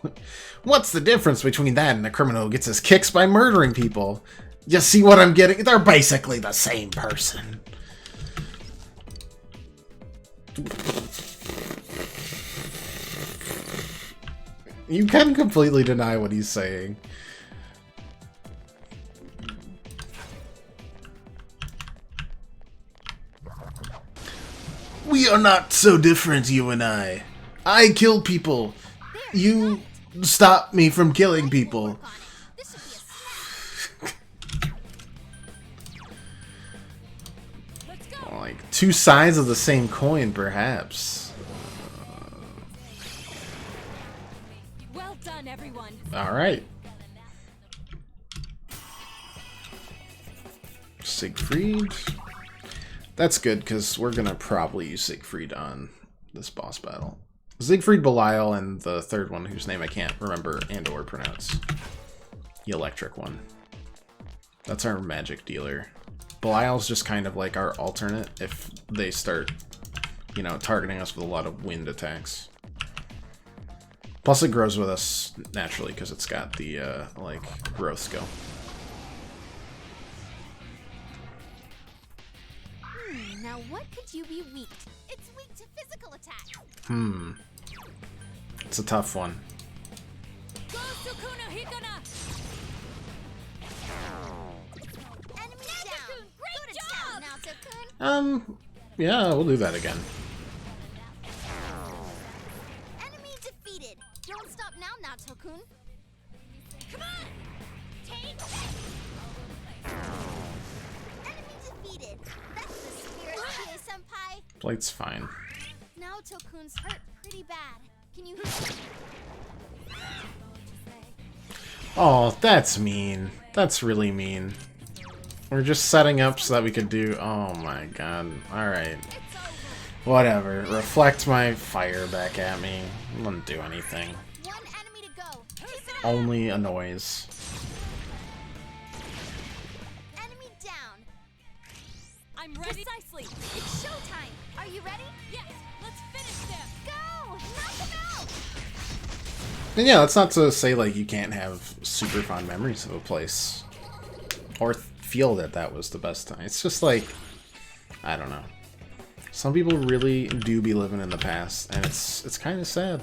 What's the difference between that and a criminal who gets his kicks by murdering people? You see what I'm getting? They're basically the same person. You can completely deny what he's saying. We are not so different, you and I. I kill people. You stop me from killing people. Like Two sides of the same coin, perhaps. Well done, everyone. Alright. Siegfried. That's good, because we're going to probably use Siegfried on this boss battle. Siegfried, Belial, and the third one, whose name I can't remember and or pronounce. The electric one. That's our magic dealer. Belial's just kind of like our alternate if they start, you know, targeting us with a lot of wind attacks. Plus it grows with us naturally because it's got the, like, growth skill. Now what could you be weak to? It's weak to physical attack. It's a tough one. Go, Sukuna Hikona! Enemy down. Great job! Now, Tokun. Yeah, we'll do that again. Enemy defeated. Don't stop now, Tokun. Come on! Take Enemy defeated. That's the spirit, Chie-senpai. Blight's fine. Now Tokun's hurt pretty bad. Can you... Oh, that's mean. That's really mean. We're just setting up so that we could do... Oh my god. Alright. Whatever. Reflect my fire back at me. Wouldn't do anything. One enemy to go. Keep it up. Only a noise. Enemy down. I'm ready. Precisely. It's showtime. Are you ready? Yes. Let's finish them. Go! Knock them out! And yeah, that's not to say, like, you can't have super fond memories of a place. Or feel that that was the best time. It's just like, I don't know. Some people really do be living in the past, and it's kind of sad.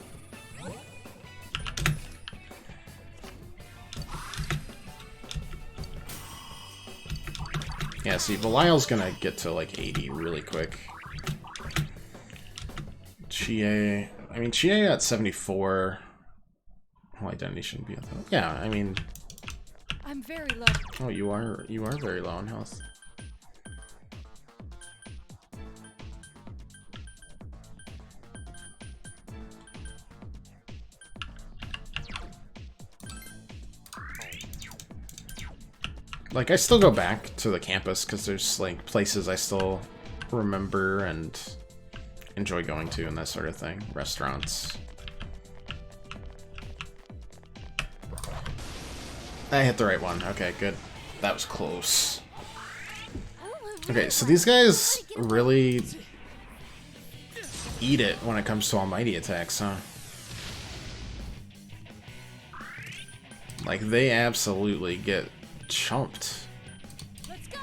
Yeah, see, Belial's gonna get to, like, 80 really quick. Chie... I mean, Chie at 74... Well, identity shouldn't be at that. Yeah, I mean... I'm very low. Oh, you are very low on health. Like, I still go back to the campus because there's, like, places I still remember and enjoy going to and that sort of thing. Restaurants. I hit the right one. Okay, good. That was close. Okay, so these guys really eat it when it comes to almighty attacks, huh? Like, they absolutely get chumped. Let's go.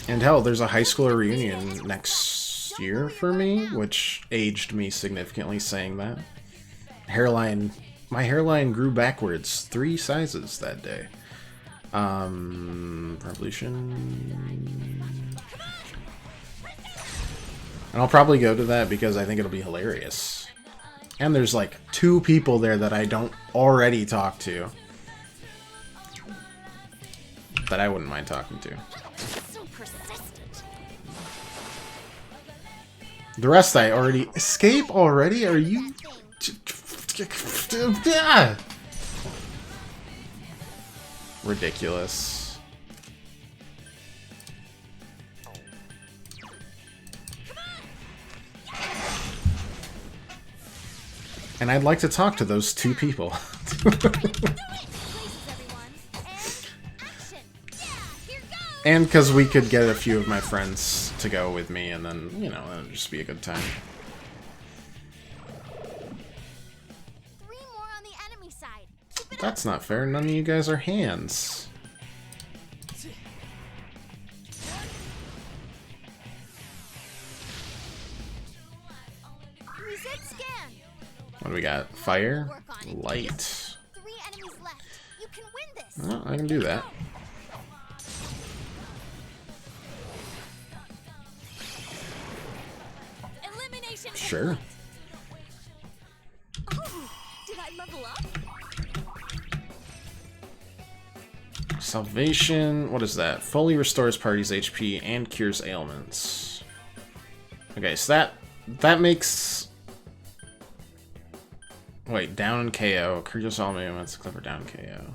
And hell, there's a high school reunion next year for me, which aged me significantly saying that. My hairline grew backwards 3 sizes that day. Revolution. And I'll probably go to that because I think it'll be hilarious. And there's like 2 people there that I don't already talk to. That I wouldn't mind talking to. So persistent. The rest I already... Escape already? Are you... Ridiculous. And I'd like to talk to those 2 people. And because we could get a few of my friends to go with me, and then, you know, it'll just be a good time. 3 more on the enemy side. Keep it That's not fair. None of you guys are hands. up. Reset scan. What do we got? Fire? Light. 3 enemies left. You can win this. Well, I can do that. Elimination. Sure. Oh, did I level up? Salvation, what is that? Fully restores party's HP and cures ailments. Okay, so that makes... Wait, down and KO. Cures all movements except for down and KO.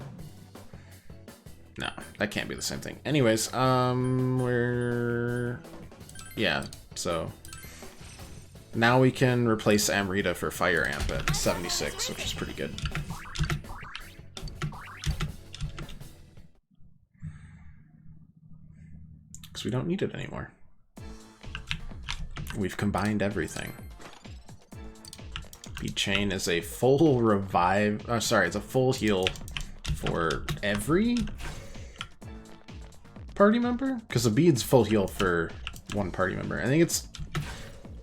No, that can't be the same thing. Anyways, we're... Yeah, so... Now we can replace Amrita for Fire Amp at 76, which is pretty good. Because we don't need it anymore. We've combined everything. Beat Chain is a full revive... Oh, sorry, it's a full heal for every party member? Because the bead's full heal for one party member. I think it's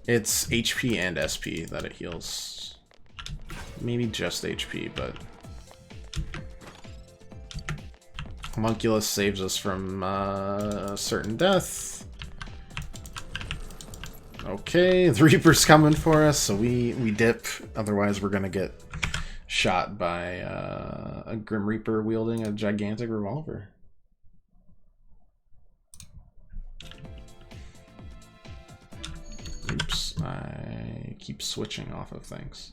HP and SP that it heals. Maybe just HP, but... Homunculus saves us from certain death. Okay, the Reaper's coming for us, so we dip. Otherwise, we're gonna get shot by a Grim Reaper wielding a gigantic revolver. Oops, I keep switching off of things.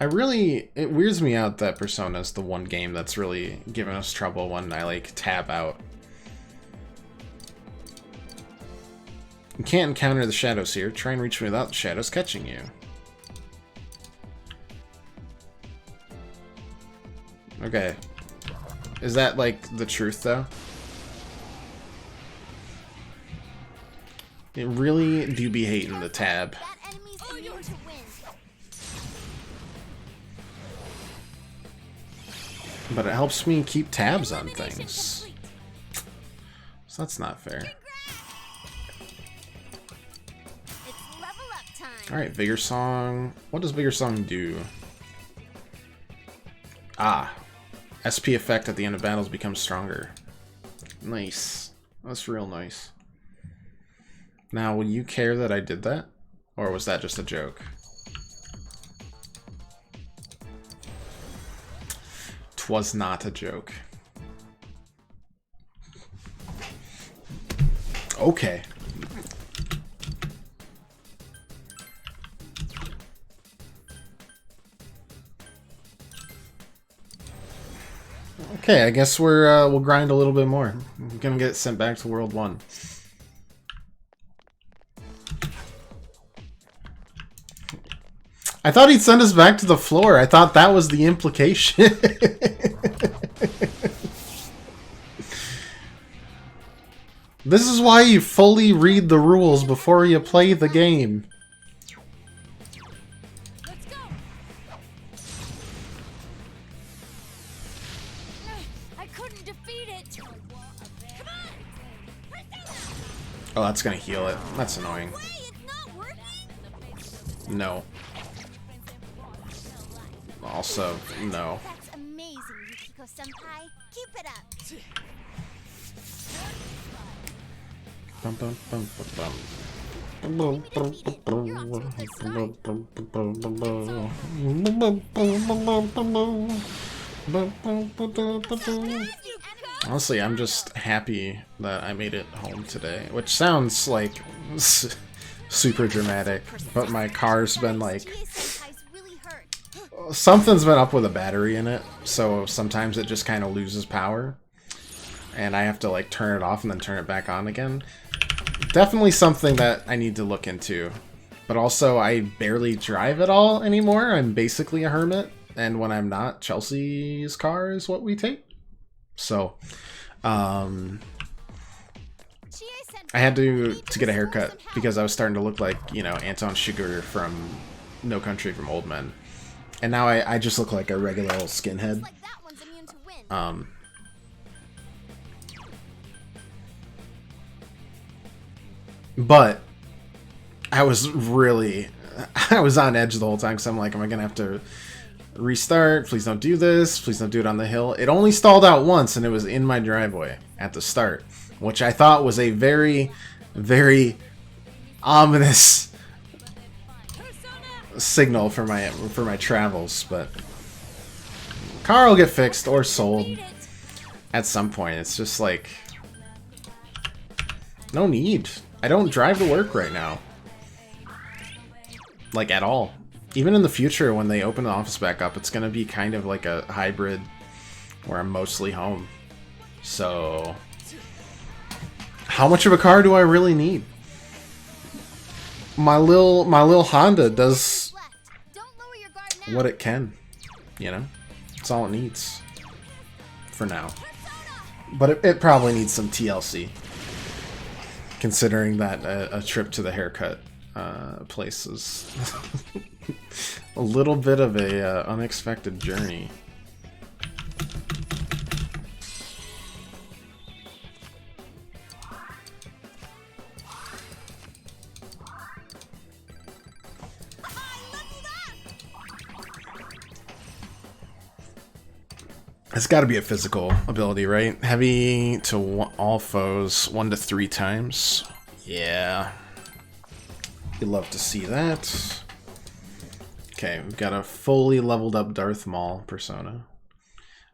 It weirds me out that Persona is the one game that's really giving us trouble when I, like, tab out. You can't encounter the shadows here. Try and reach me without the shadows catching you. Okay. Is that, like, the truth, though? It really do be hating the tab. But it helps me keep tabs on things. So that's not fair. Alright, Vigor Song. What does Vigor Song do? Ah. SP effect at the end of battles becomes stronger. Nice. That's real nice. Now, will you care that I did that? Or was that just a joke? Was not a joke. Okay. Okay, I guess we'll grind a little bit more. We're gonna get sent back to World 1. I thought he'd send us back to the floor. I thought that was the implication. This is why you fully read the rules before you play the game. Let's go. I couldn't defeat it. Come on. Oh, that's gonna heal it. That's annoying. No. Also, no. That's amazing, Yukiko-senpai. Keep it up. Bum, bum, bum, bum, bum. Honestly, I'm just happy that I made it home today, which sounds like super dramatic, but my car's been like... Something's been up with a battery in it, so sometimes it just kind of loses power. And I have to like turn it off and then turn it back on again. Definitely something that I need to look into. But also, I barely drive at all anymore. I'm basically a hermit. And when I'm not, Chelsea's car is what we take. So, I had to get a haircut because I was starting to look like, you know, Anton Chigurh from No Country for Old Men. And now I just look like a regular old skinhead. But I was on edge the whole time because I'm like, am I going to have to restart? Please don't do this. Please don't do it on the hill. It only stalled out once, and it was in my driveway at the start, which I thought was a very, very ominous signal for my travels. But car will get fixed or sold. at some point. It's just like, no need. I don't drive to work right now. Like, at all. Even in the future, when they open the office back up, it's gonna be kind of like a hybrid where I'm mostly home. So, how much of a car do I really need? My little Honda does what it can, you know? That's all it needs. For now. But it probably needs some TLC. Considering that a trip to the haircut place is a little bit of a unexpected journey. It's got to be a physical ability, right? Heavy to all foes 1 to 3 times. Yeah. You'd love to see that. Okay, we've got a fully leveled up Darth Maul persona.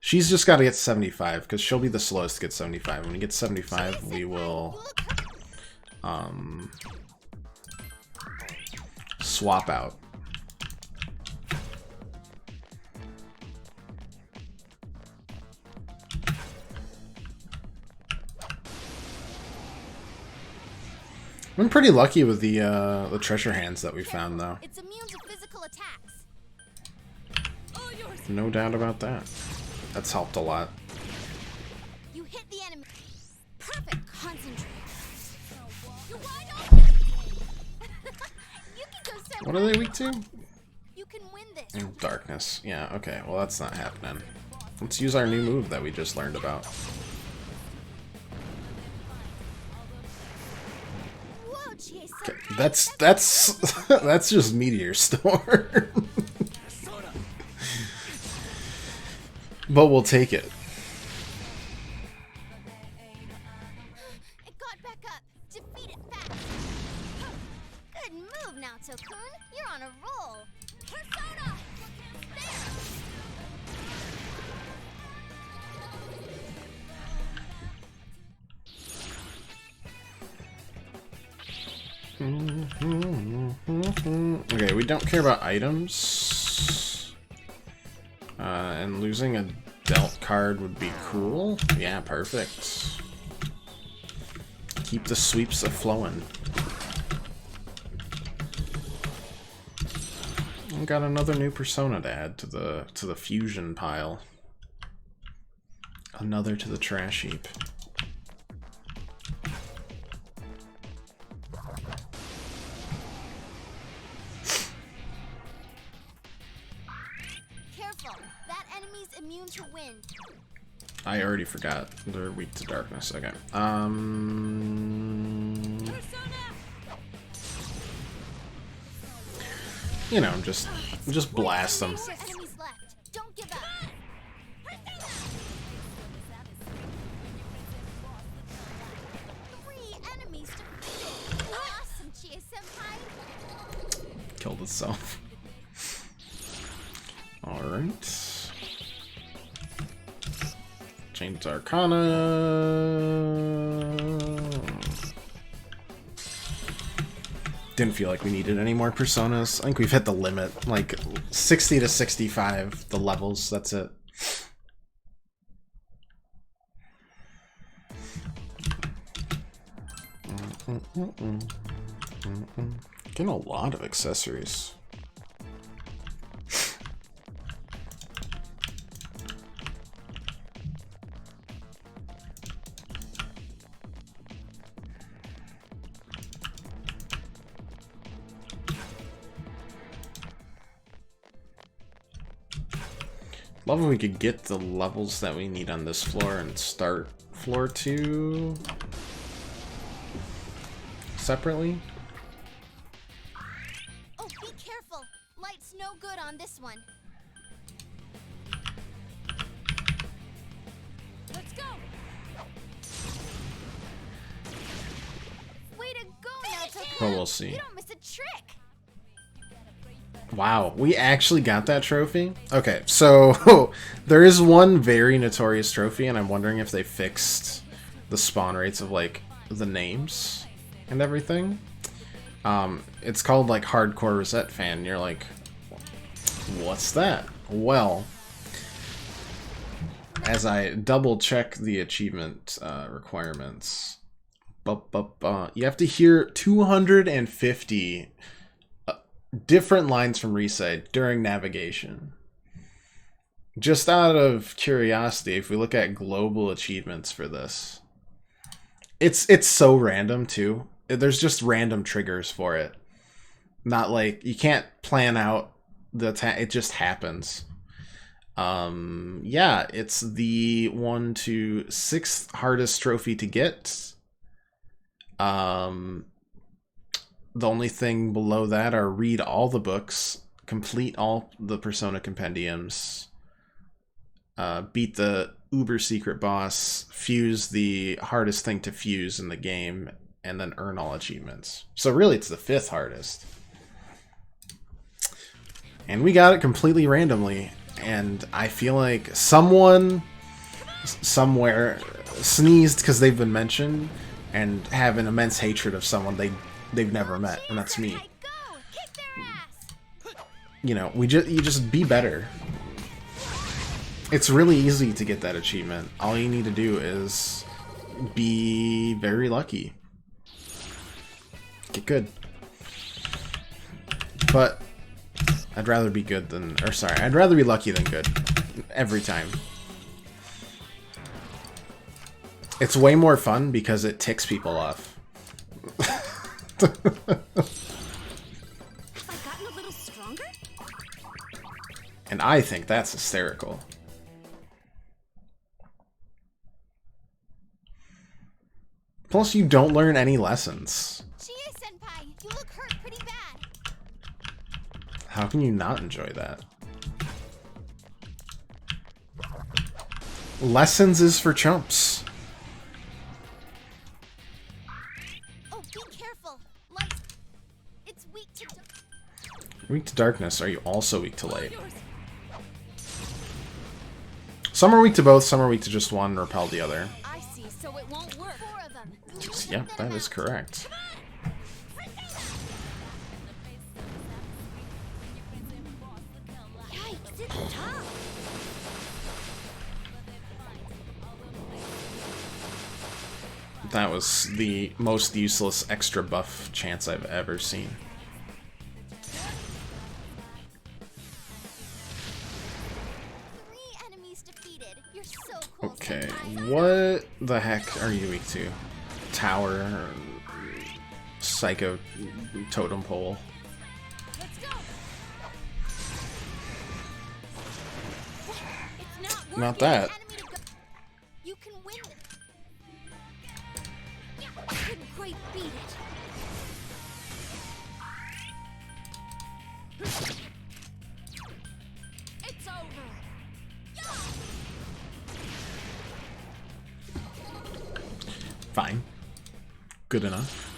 She's just got to get 75, because she'll be the slowest to get 75. When we get 75, we will swap out. I'm pretty lucky with the treasure hands that we found, though. It's immune to physical attacks. No doubt about that. That's helped a lot. You hit the enemy. Perfect. Concentrate. You're wide open. You can go several. What are they weak to? You can win this. Darkness. Yeah, okay. Well, that's not happening. Let's use our new move that we just learned about. Okay, that's that's just Meteor Storm. But we'll take it. It got back up. Defeat it fast. Good move, Naoto-kun. You're on a roll. Persona! Okay, we don't care about items. And losing a dealt card would be cool. Yeah, perfect. Keep the sweeps a-flowing. We got another new persona to add to the fusion pile. Another to the trash heap. Immune to wind. I already forgot. They're weak to darkness. Okay. You know, just blast them. Enemies left. Don't give up. 3 enemies defeated. Awesome, Chie-senpai. Killed itself. Alright. Change Arcana. Didn't feel like we needed any more personas. I think we've hit the limit. Like 60 to 65, the levels, that's it. Getting a lot of accessories. Love if we could get the levels that we need on this floor and start floor 2 separately. Oh, be careful. Light's no good on this one. Let's go. Way to go, Naoto-kun. Well, we'll see. You don't miss a trick. Wow, we actually got that trophy? Okay, so there is one very notorious trophy, and I'm wondering if they fixed the spawn rates of, like, the names and everything. It's called, like, Hardcore Rosette Fan, and you're like, what's that? Well, as I double-check the achievement requirements, you have to hear 250 different lines from Reside during navigation. Just out of curiosity, if we look at global achievements for this, it's so random too. There's just random triggers for it. Not like you can't plan out the attack, it just happens. Yeah, it's the 1 to 6th hardest trophy to get. The only thing below that are read all the books, complete all the Persona compendiums, beat the uber secret boss, fuse the hardest thing to fuse in the game, and then earn all achievements. So really it's the 5th hardest. And we got it completely randomly, and I feel like someone somewhere sneezed because they've been mentioned and have an immense hatred of someone they've never met, and that's me. You know, you just be better. It's really easy to get that achievement. All you need to do is be very lucky. Get good. But I'd rather be good than, or sorry, I'd rather be lucky than good every time. It's way more fun because it ticks people off. Have I gotten a little stronger? And I think that's hysterical. Plus, you don't learn any lessons. Chie-senpai, you look hurt pretty bad. How can you not enjoy that? Lessons is for chumps. Oh, be careful. Light. It's weak to... Weak to darkness. Are you also weak to light? Some are weak to both, some are weak to just one, repel the other. I see, so it won't work. 4 of them. Yep, that is correct. Yikes, it's tough. That was the most useless extra buff chance I've ever seen. 3 enemies defeated. You're so cool. Okay, what the heck are you weak to? Tower, Psycho Totem Pole. Let's go. It's Not that. You can win. I couldn't quite beat it. It's over. Fine. Good enough.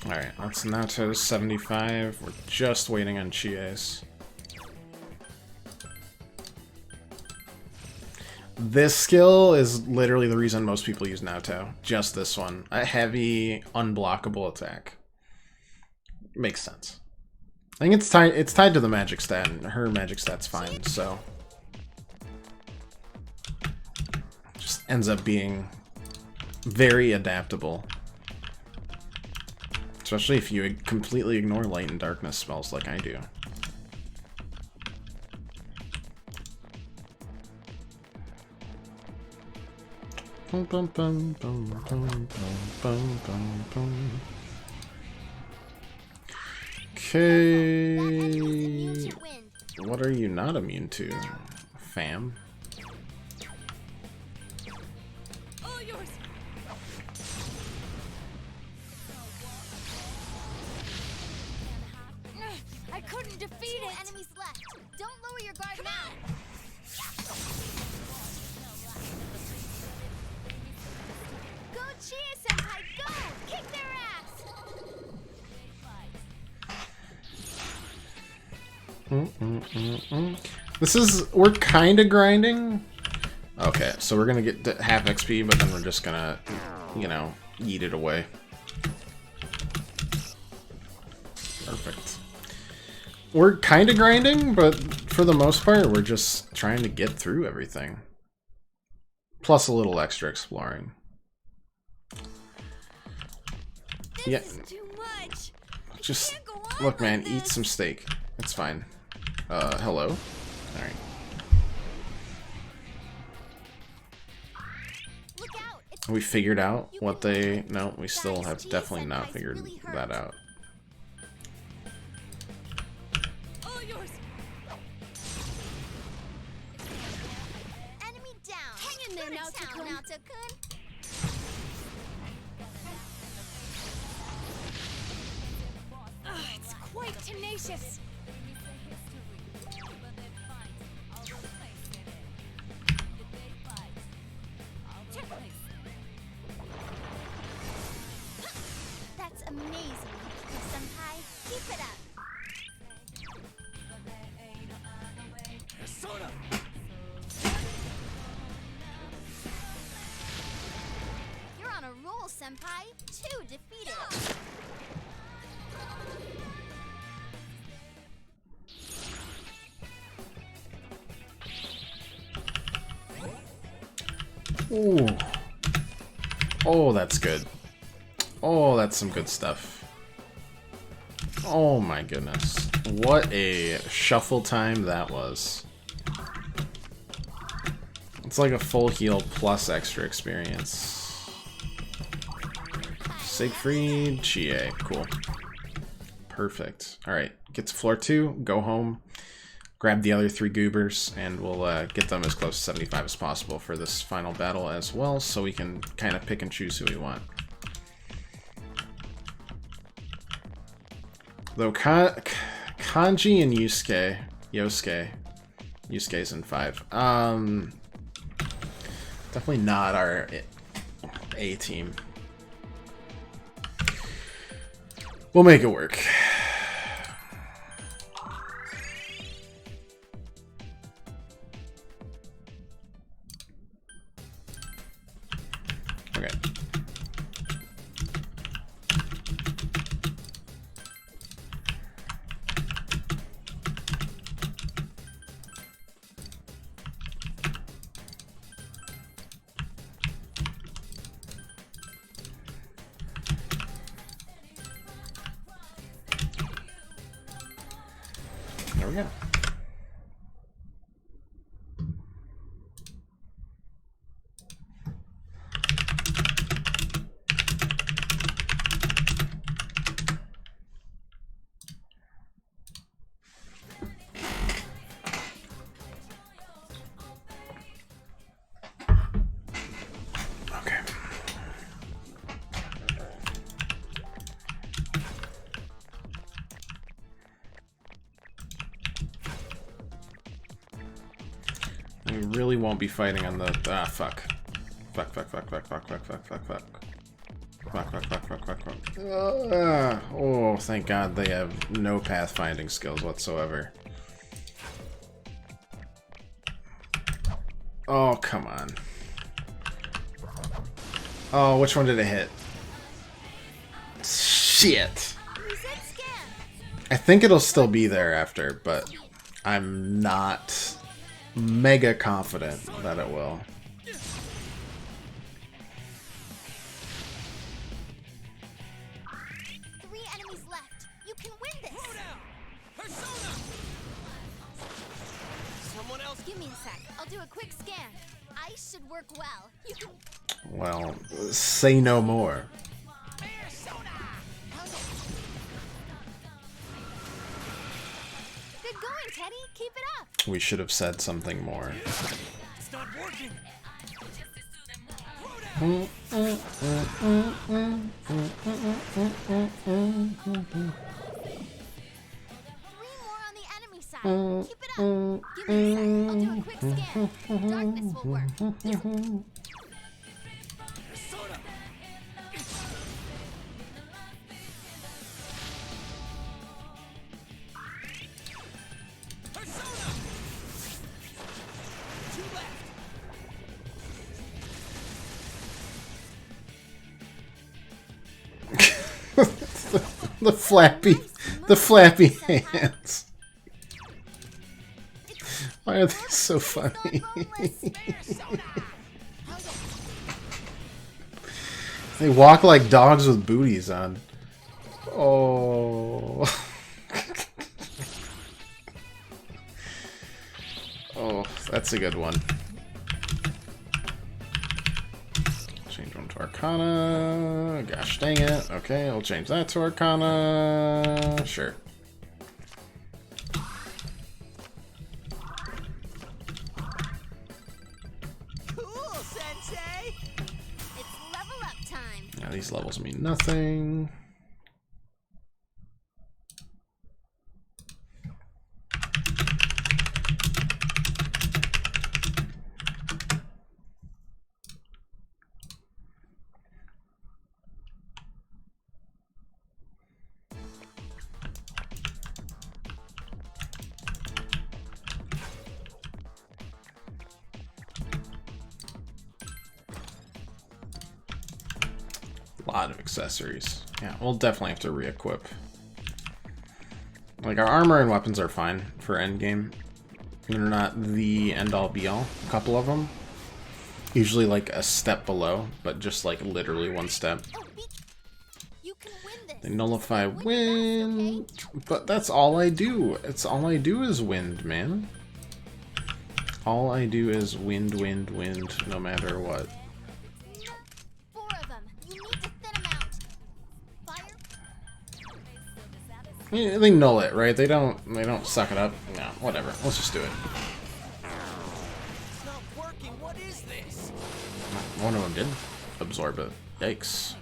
Alright, that's Naoto 75. We're just waiting on Chie's. This skill is literally the reason most people use Naoto. Just this one. A heavy, unblockable attack. Makes sense. I think it's tied to the magic stat, and her magic stat's fine, so... just ends up being very adaptable. Especially if you completely ignore light and darkness spells like I do. Okay. What are you not immune to, fam? I couldn't defeat it. Enemies left. Don't lower your guard now. Go Chia Senpai, go! Kick their ass! We're kind of grinding. Okay, so we're gonna get to half XP, but then we're just gonna, you know, eat it away. Perfect. We're kind of grinding, but for the most part, we're just trying to get through everything. Plus a little extra exploring. Yeah. Too much. Just look, man, eat some steak. It's fine. Hello? Alright. We figured out what they... No, we still have definitely not figured that out. All yours. Enemy down. Hang in there, Naoto-kun. It's quite tenacious. That's amazing, Yukiko Senpai. Keep it up. Persona! You're on a roll, Senpai. 2 defeated. Ooh. Oh, that's good. Oh, that's some good stuff. Oh my goodness. What a shuffle time that was. It's like a full heal plus extra experience. Siegfried, Chie. Cool. Perfect. Alright, get to floor 2, go home, grab the other 3 goobers, and we'll get them as close to 75 as possible for this final battle as well, so we can kind of pick and choose who we want. Though Kanji and Yosuke's in 5. Definitely not our A team. We'll make it work. Okay. There we go. Okay. We really won't be fighting on the... Ah, fuck. Fuck. Oh, thank God they have no pathfinding skills whatsoever. Oh, come on. Oh, which one did it hit? Shit. I think it'll still be there after, but I'm not mega confident that it will. Someone else, give me a sec. I'll do a quick scan. Ice should work well. You can. Well, say no more. Good going, Teddy. Keep it up. We should have said something more. It's not working. side. Keep it up. Give me a sec. I'll do a quick scan. Darkness will work. the flappy hands. Why are they so funny? They walk like dogs with booties on. Oh. Oh, that's a good one. Change one to Arcana. Gosh dang it. Okay, we'll change that to Arcana. Sure. Cool, Sensei. It's level up time. Yeah, these levels mean nothing. Lot of accessories. Yeah, we'll definitely have to re-equip. Like, our armor and weapons are fine for endgame. They're not the end-all be-all. A couple of them. Usually like a step below, but just like literally one step. They nullify wind, but that's all I do. It's all I do is wind, man. All I do is wind, wind, wind, no matter what. Yeah, they null it, right? They don't suck it up. No, whatever. Let's just do it. It's not working. What is this? One of them did absorb it. Yikes.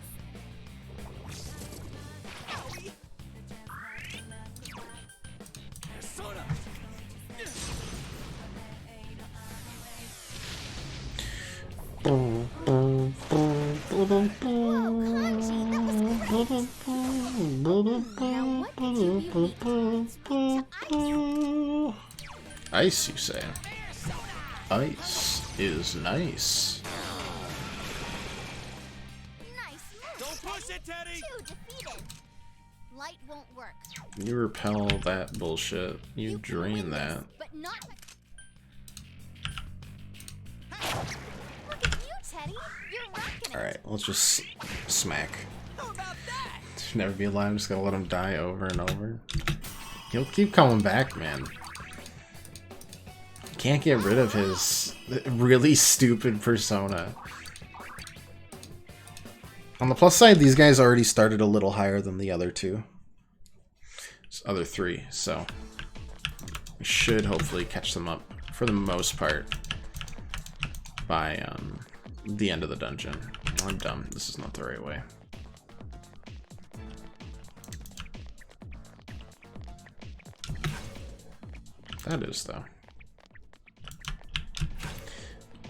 Ice, you say? Ice is nice. Don't push it, Teddy. Defeated. Light won't work. You repel that bullshit. You drain that. But not. Look at you, Teddy. You're rocking it. Alright, let's just smack. Never be alive, I'm just gonna let him die over and over. He'll keep coming back, man. Can't get rid of his really stupid persona. On the plus side, these guys already started a little higher than the other two. Other three, so we should hopefully catch them up for the most part by the end of the dungeon. I'm dumb. This is not the right way. That is, though.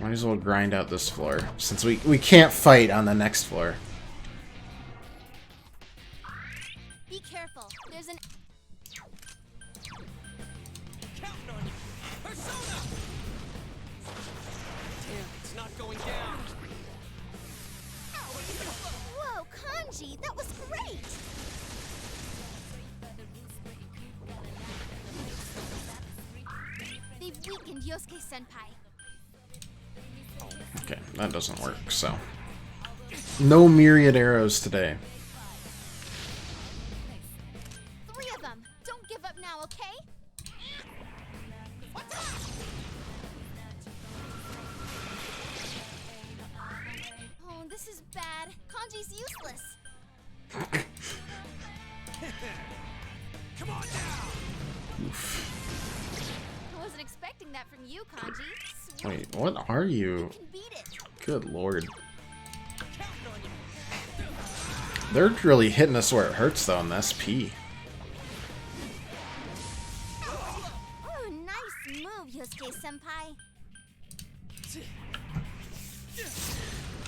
Might as well grind out this floor, since we can't fight on the next floor. Be careful. There's an. Damn, it's not going down. Whoa, Kanji, that was great. They've weakened Yosuke-senpai. Okay, that doesn't work, so. No myriad arrows today. 3 of them. Don't give up now, okay? Oh, this is bad. Kanji's useless. Come on now. Oof. I wasn't expecting that from you, Kanji. Wait, what are you? Good lord. They're really hitting us where it hurts, though, in the SP.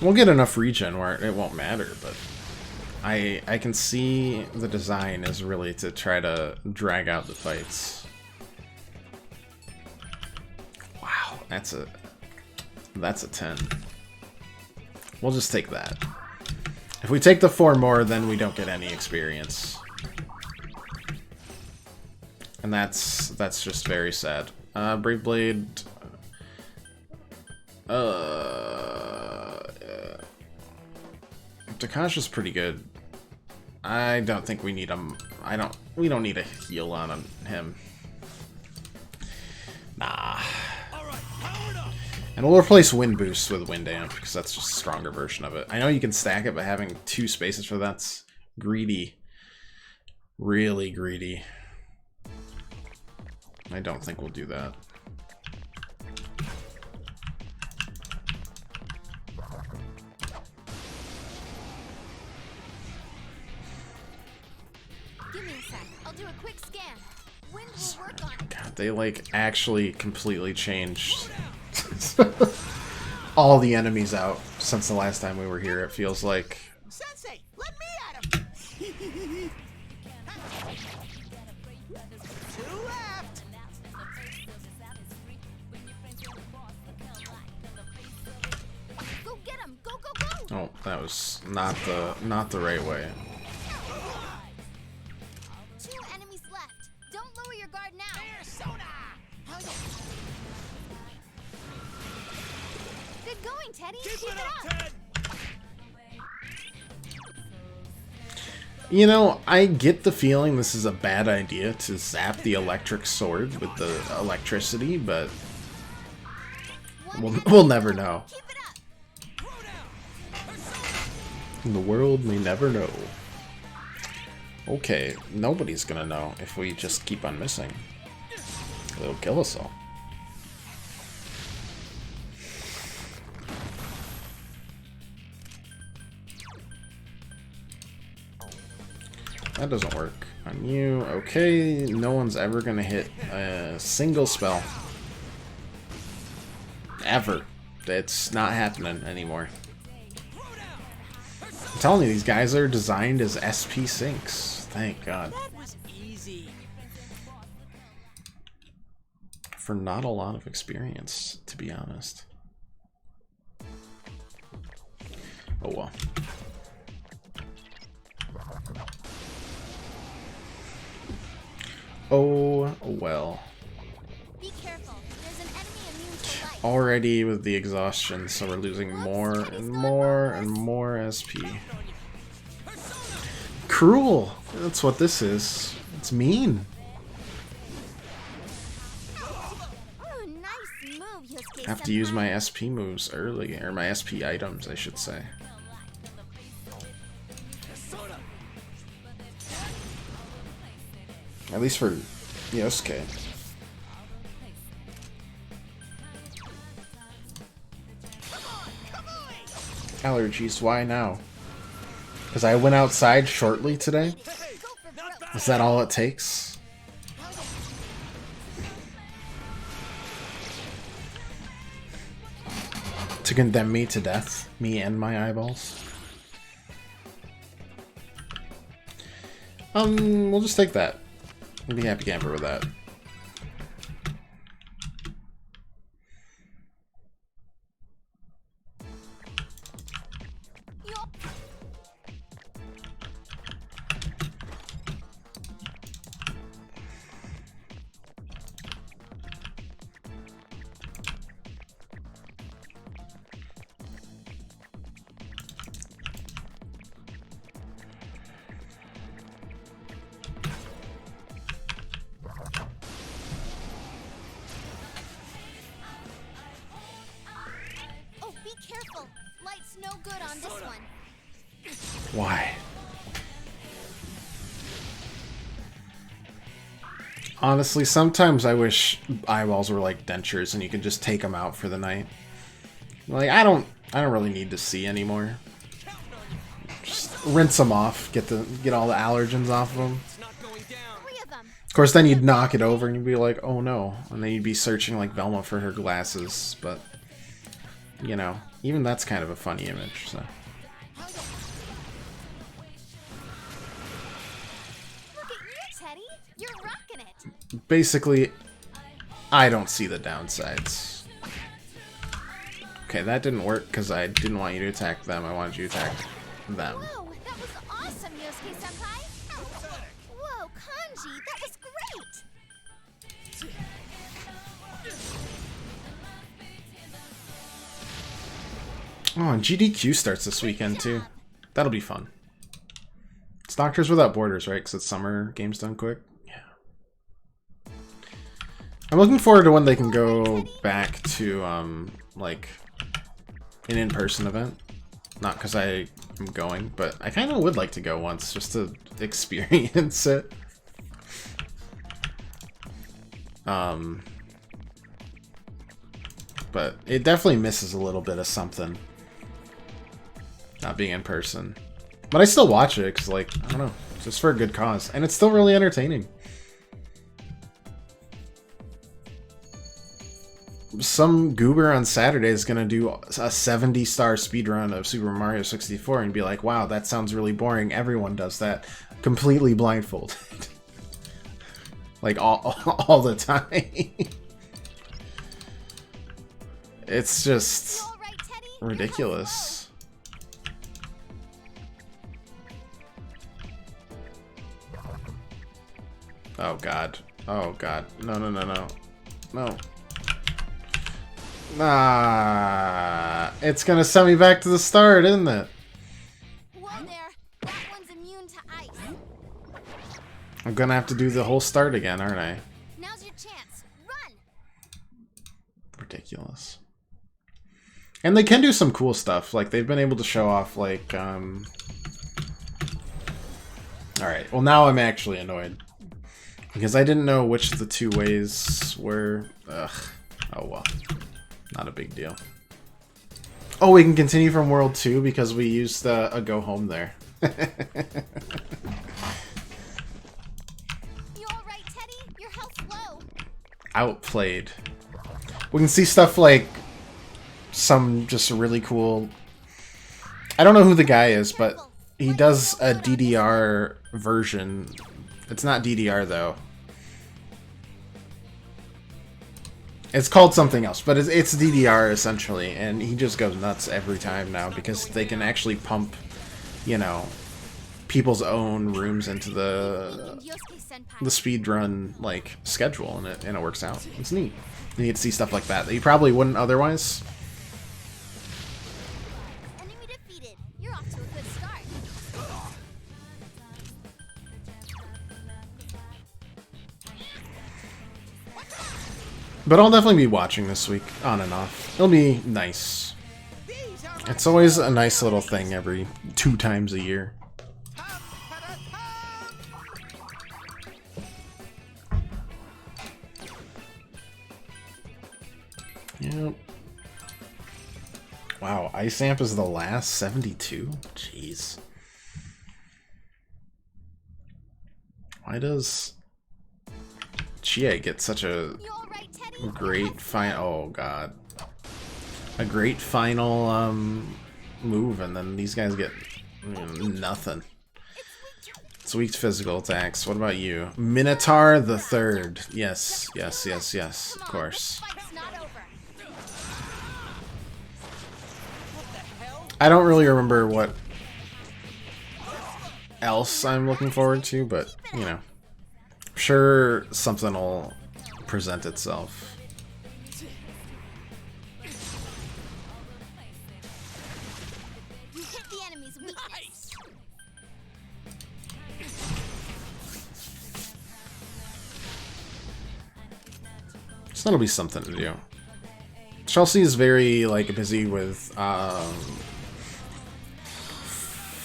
We'll get enough regen where it won't matter, but I can see the design is really to try to drag out the fights. Wow, that's a 10. We'll just take that. If we take the 4 more, then we don't get any experience. And that's just very sad. Brave Blade. Takasha's pretty good. I don't think we need him. We don't need a heal on him. Nah. And we'll replace Wind Boost with Wind Amp, because that's just a stronger version of it. I know you can stack it, but having 2 spaces for that's greedy. Really greedy. I don't think we'll do that. Give me a sec. I'll do a quick scan. Wind will work on it. God, they like actually completely changed all the enemies out since the last time we were here, it feels like. Sensei, let me at him. Two left. Go get him. Go, go, go. Oh, that was not the right way. 2 enemies left. Don't lower your guard now. Good going, Teddy. Keep it up. You know, I get the feeling this is a bad idea to zap the electric sword with the electricity, but we'll never know. The world may never know. Okay, nobody's gonna know if we just keep on missing. It'll kill us all. That doesn't work on you. Okay, no one's ever gonna hit a single spell. Ever. It's not happening anymore. I'm telling you, these guys are designed as SP sinks. Thank God. That was easy. For not a lot of experience, to be honest. Oh well. Oh well. Be careful. There's an enemy immune to light. Already with the exhaustion, so we're losing more and more and more SP. Cruel! That's what this is. It's mean. Oh, nice move, Yosuke. I have to use my SP moves early, or my SP items, I should say. At least for Yosuke. Allergies, why now? Because I went outside shortly today? Is that all it takes? To condemn me to death? Me and my eyeballs? We'll just take that. We'll be happy camper with that. Oh, be careful. Light's no good on this one. Why? Honestly, sometimes I wish eyeballs were like dentures and you could just take them out for the night. Like, I don't really need to see anymore. Just rinse them off, get all the allergens off of them. Of course, then you'd knock it over and you'd be like, oh no. And then you'd be searching like Velma for her glasses, but you know, even that's kind of a funny image, so. Look at you, Teddy. You're rocking it. Basically, I don't see the downsides. Okay, that didn't work because I didn't want you to attack them. I wanted you to attack them. Whoa, that was awesome, Yosuke-senpai. Whoa, Kanji, that was great. Oh, and GDQ starts this weekend too. That'll be fun. It's Doctors Without Borders, right? Because it's summer games done quick. Yeah. I'm looking forward to when they can go back to like an in-person event. Not because I am going, but I kind of would like to go once just to experience it. But it definitely misses a little bit of something. Not being in person. But I still watch it because, like, I don't know, just for a good cause. And it's still really entertaining. Some goober on Saturday is going to do a 70-star speedrun of Super Mario 64 and be like, wow, that sounds really boring. Everyone does that. Completely blindfolded. Like, all the time. It's just ridiculous. Oh god. Oh god. No, no, no, no. No. Ah, it's gonna send me back to the start, isn't it? Whoa there, that one's immune to ice. I'm gonna have to do the whole start again, aren't I? Now's your chance. Run! Ridiculous. And they can do some cool stuff. Like, they've been able to show off, like, Alright, well now I'm actually annoyed. Because I didn't know which of the two ways were... Ugh. Oh well. Not a big deal. Oh, we can continue from World 2 because we used a go home there. You alright, Teddy? Your health's low. Outplayed. We can see stuff like some just really cool... I don't know who the guy is, but he does a DDR version. It's not DDR though. It's called something else, but it's DDR essentially, and he just goes nuts every time now because they can actually pump, you know, people's own rooms into the speedrun like schedule, and it works out. It's neat. You get to see stuff like that you probably wouldn't otherwise. Enemy defeated. You're off to a good start. But I'll definitely be watching this week, on and off. It'll be nice. It's always a nice little thing every 2 times a year. Yep. Wow, Ice Amp is the last 72? Jeez. Why does Chie get such a great oh god, a great final move, and then these guys get nothing? It's weak to physical attacks. What about you? Minotaur the Third. Yes, yes, yes, yes, of course. I don't really remember what else I'm looking forward to, but you know, I'm sure something will present itself. You hit the enemy's weakness. So that'll be something to do. Chelsea is very like busy with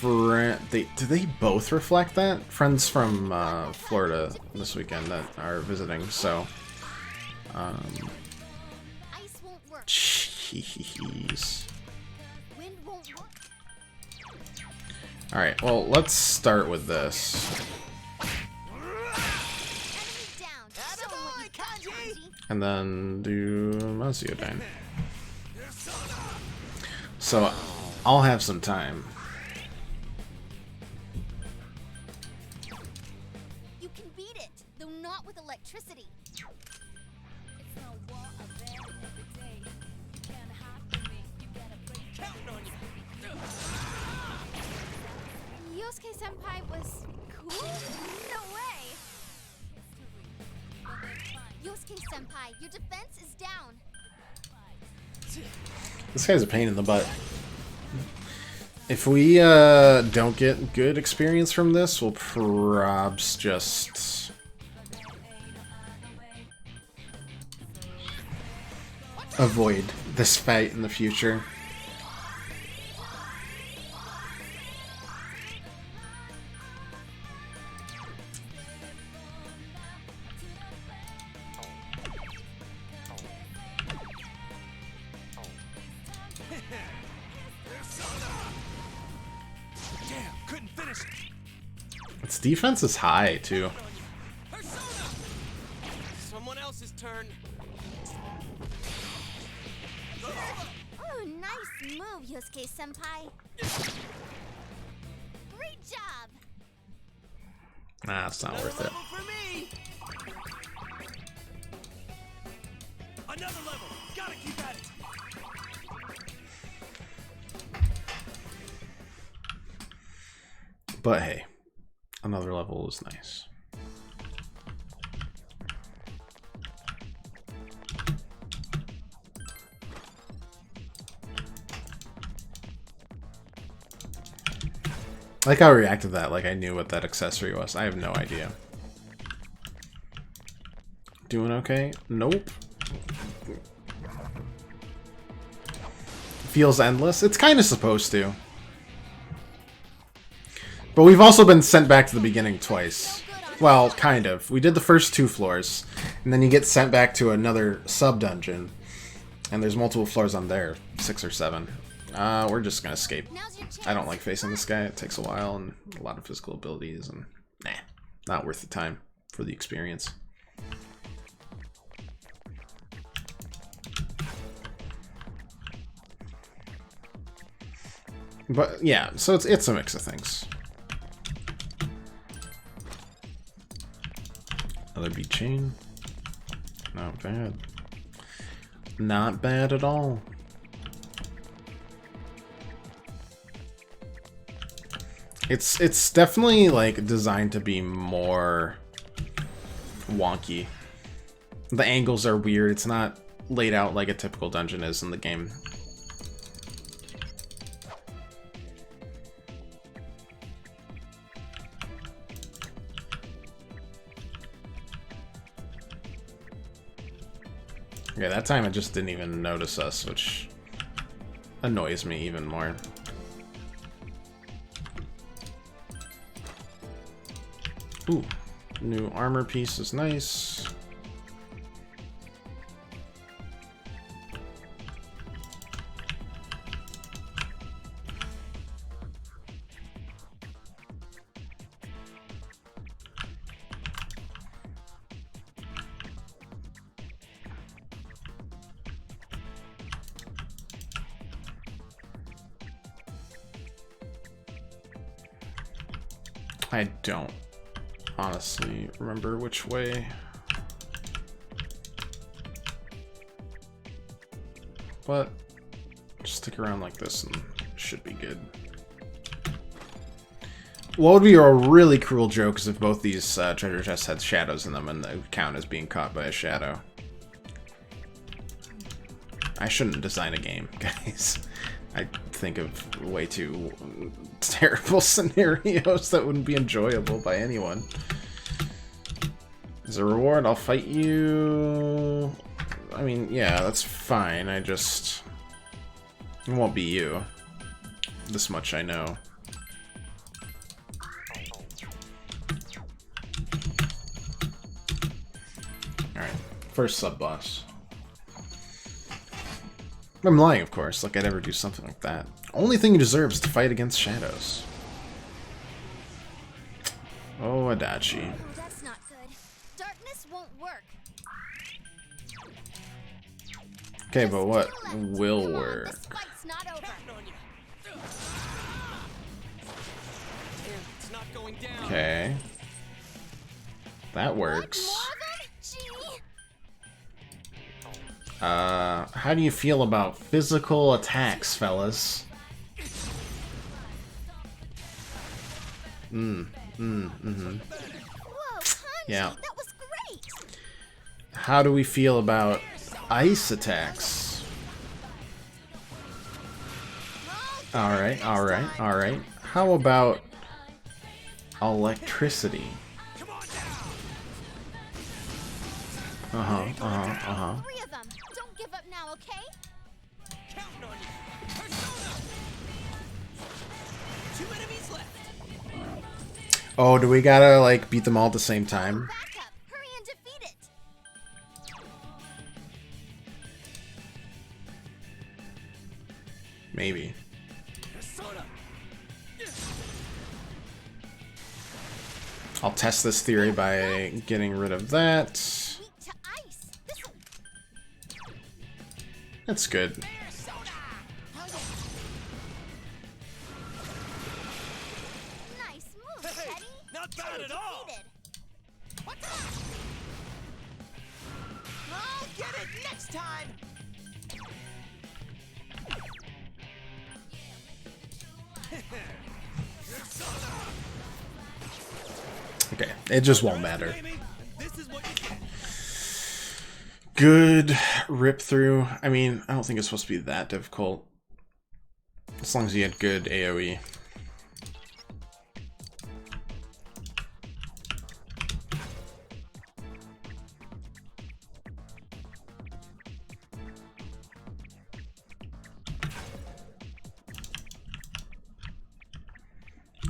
do they both reflect that? Friends from Florida this weekend that are visiting, so jeez. Alright, well, let's start with this. And then do Maziodine. So I'll have some time. You can beat it, though not with electricity. Yosuke Senpai was cool? No way! Yosuke Senpai, your defense is down. This guy's a pain in the butt. If we don't get good experience from this, we'll probs just avoid this fight in the future. Its defense is high, too. Someone else's turn. Oh, nice move, Yosuke Senpai. Great job. Nah, it's not worth it. Another level. Gotta keep at it. But hey, another level is nice. I like how I reacted to that, like I knew what that accessory was. I have no idea. Doing okay? Nope. Feels endless. It's kind of supposed to. But we've also been sent back to the beginning twice. Well, kind of. We did the first 2 floors, and then you get sent back to another sub-dungeon. And there's multiple floors on there, 6 or 7. We're just gonna escape. I don't like facing this guy. It takes a while and a lot of physical abilities, and nah, not worth the time for the experience. But yeah, so it's a mix of things. Another beat chain. Not bad. Not bad at all. It's definitely like designed to be more wonky. The angles are weird. It's not laid out like a typical dungeon is in the game. Okay, that time it just didn't even notice us, which annoys me even more. Ooh, new armor piece is nice. I don't honestly remember which way. But just stick around like this and should be good. What would be a really cruel joke is if both these treasure chests had shadows in them and they count as being caught by a shadow. I shouldn't design a game, guys. I think of way too terrible scenarios that wouldn't be enjoyable by anyone. As a reward, I'll fight you. I mean, yeah, that's fine. I just... It won't be you. This much I know. Alright, first sub-boss. I'm lying, of course, like I'd ever do something like that. Only thing you deserve is to fight against shadows. Oh, Adachi. Oh, that's not good. Darkness won't work. Okay, but what will work? Fight's not over. It's not going down. Okay. That works. How do you feel about physical attacks, fellas? Mm-hmm. Yeah. That was great. How do we feel about ice attacks? Alright. How about electricity? Three of them. Don't give up now, okay? Counting on you. Persona. 2 enemies left. Oh, do we gotta, like, beat them all at the same time? Back up. Hurry and defeat it. Maybe. Persona. I'll test this theory by getting rid of that. Weak to ice. That's good. Nice move, Hey, Teddy. not bad at all. What's up? I'll get it next time. Okay, it just won't matter. This is what you get. Good rip through. I mean, I don't think it's supposed to be that difficult. As long as you had good AoE.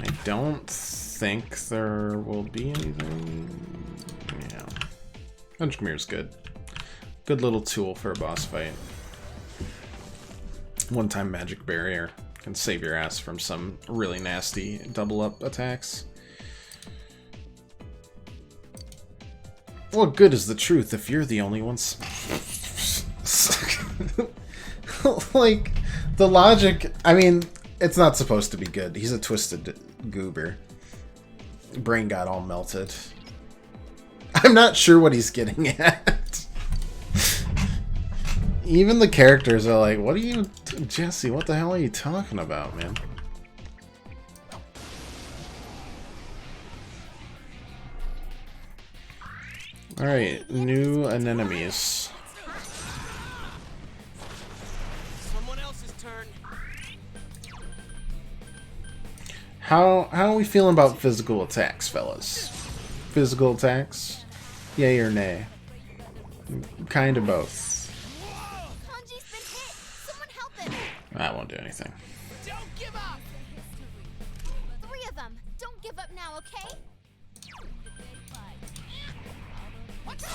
I don't think there will be anything. Yeah. Punchmir's good. Good little tool for a boss fight. One-time magic barrier can save your ass from some really nasty double-up attacks. What good is the truth if you're the only ones? Like, the logic... I mean, it's not supposed to be good. He's a twisted goober. Brain got all melted. I'm not sure what he's getting at. Even the characters are like, what are you... Jesse, what the hell are you talking about, man? Alright, new anemones. Someone else's turn. How are we feeling about physical attacks, fellas? Physical attacks? Yay or nay? Kind of both. Kanji's been hit. Someone help him. That won't do anything. Don't give up. 3 of them. Don't give up now, okay? What's up?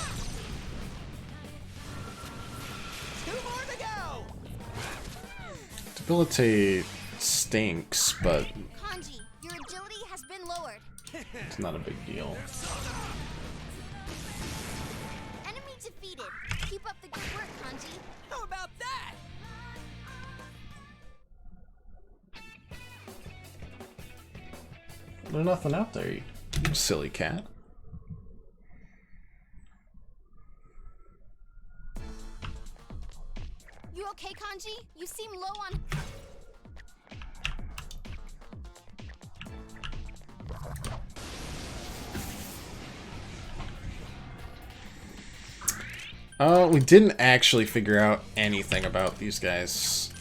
2 more to go. Debilitate stinks, but Kanji, your agility has been lowered. it's not a big deal. Enemy defeated. Keep up the good work, Kanji. How about that? There's nothing out there, you silly cat. You okay, Kanji? You seem low on... We didn't actually figure out anything about these guys.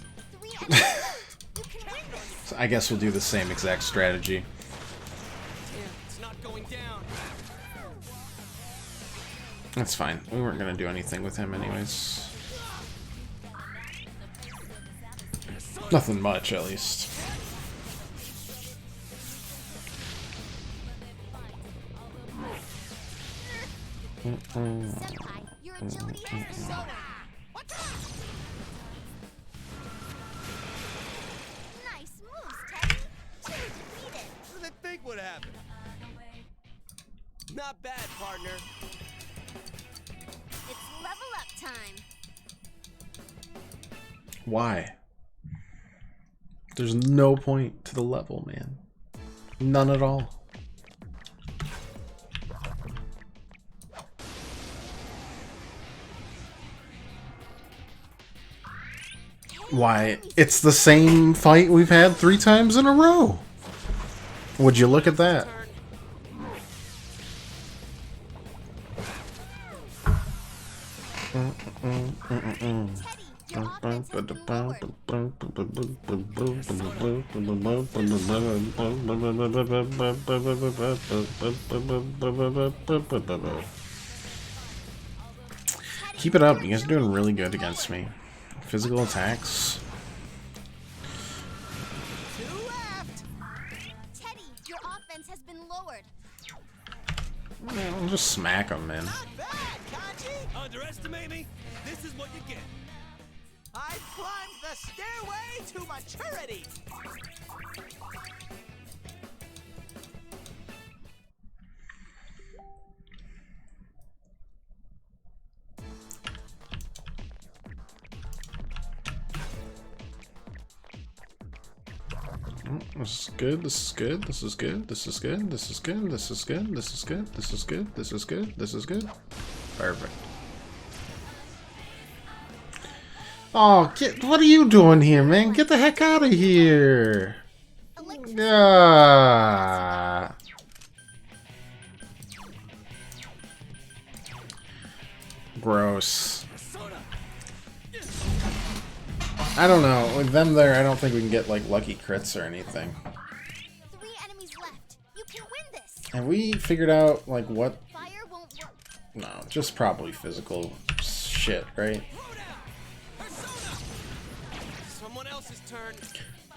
So I guess we'll do the same exact strategy. It's not going down. That's fine. We weren't gonna do anything with him anyways. Nothing much, at least. Senpai, your agility has been lowered. What's up? Nice moves, Teddy. 2 defeated. What do they think would happen? Not bad, partner. It's level up time. Why? There's no point to the level, man. None at all. Why? It's the same fight we've had 3 times in a row. Would you look at that? Keep it up. You guys are doing really good against me. Physical attacks. Teddy, your offense has been lowered. I'll just smack him, man. Underestimate me? This is what you get. I climbed the stairway to maturity. This is good, this is good, this is good, this is good, this is good, this is good, this is good, this is good, this is good, this is good. Perfect. Oh, what are you doing here, man? Get the heck out of here! Ah. Gross. I don't know. With them there, I don't think we can get like lucky crits or anything. 3 enemies left. You can win this. Have we figured out like what? Fire won't work. No, just probably physical shit, right? Someone else's turn.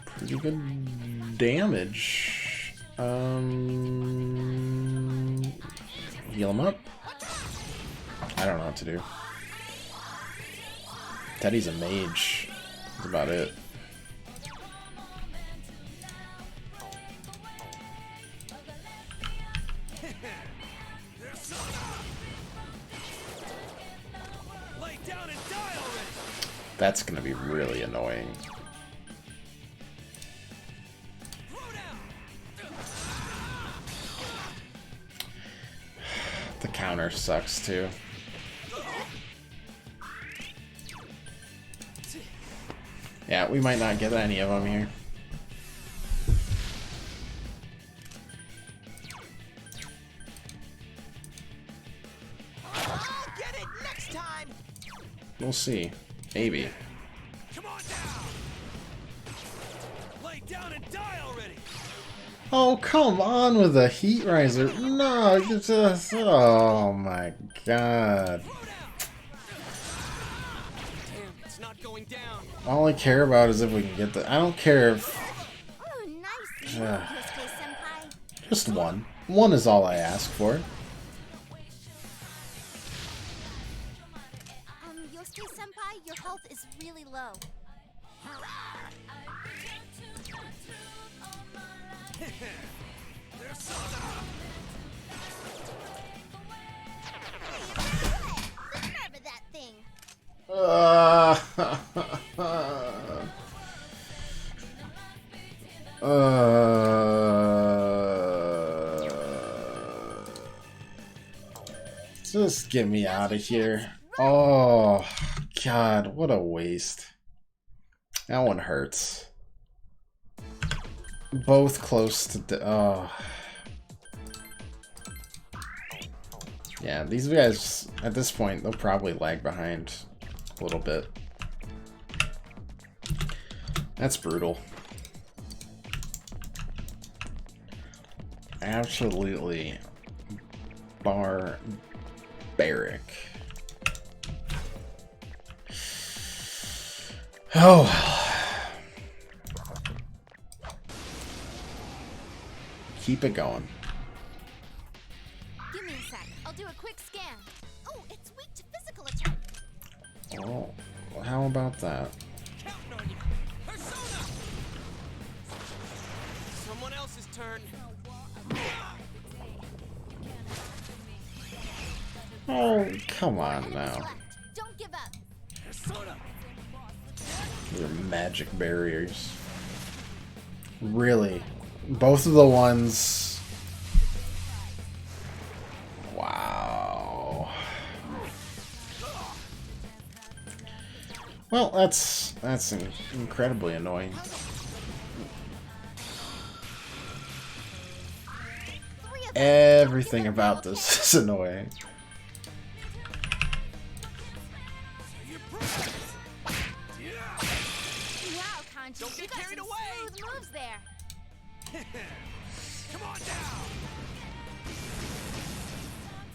Pretty good damage. Heal him up. I don't know what to do. Teddy's a mage. That's about it. That's gonna be really annoying. The counter sucks too. Yeah, we might not get any of them here. I'll get it next time. We'll see. Maybe. Come on down. Lay down and die already. Oh, come on with a heat riser. No, you just... Oh my god. Damn, it's not going down. All I care about is if we can get the... I don't care if... Oh, nice. Yosuke-senpai. Just one. One is all I ask for. Yosuke-senpai, your health is really low. Remember that thing. Just get me out of here. Oh, God, what a waste. That one hurts. Both close to... Oh. Yeah, these guys, at this point, they'll probably lag behind a little bit. That's brutal. Absolutely barbaric. Oh. Keep it going. Give me a sec. I'll do a quick scan. Oh, it's weak to physical attack. Oh, well, how about that? Someone else's turn. Oh, come on now. Don't give up. They're magic barriers. Really? Both of the ones... Wow. Well, that's incredibly annoying. Everything about this is annoying. Wow, Kanji, Don't you get got carried some away. smooth moves there. Come on down!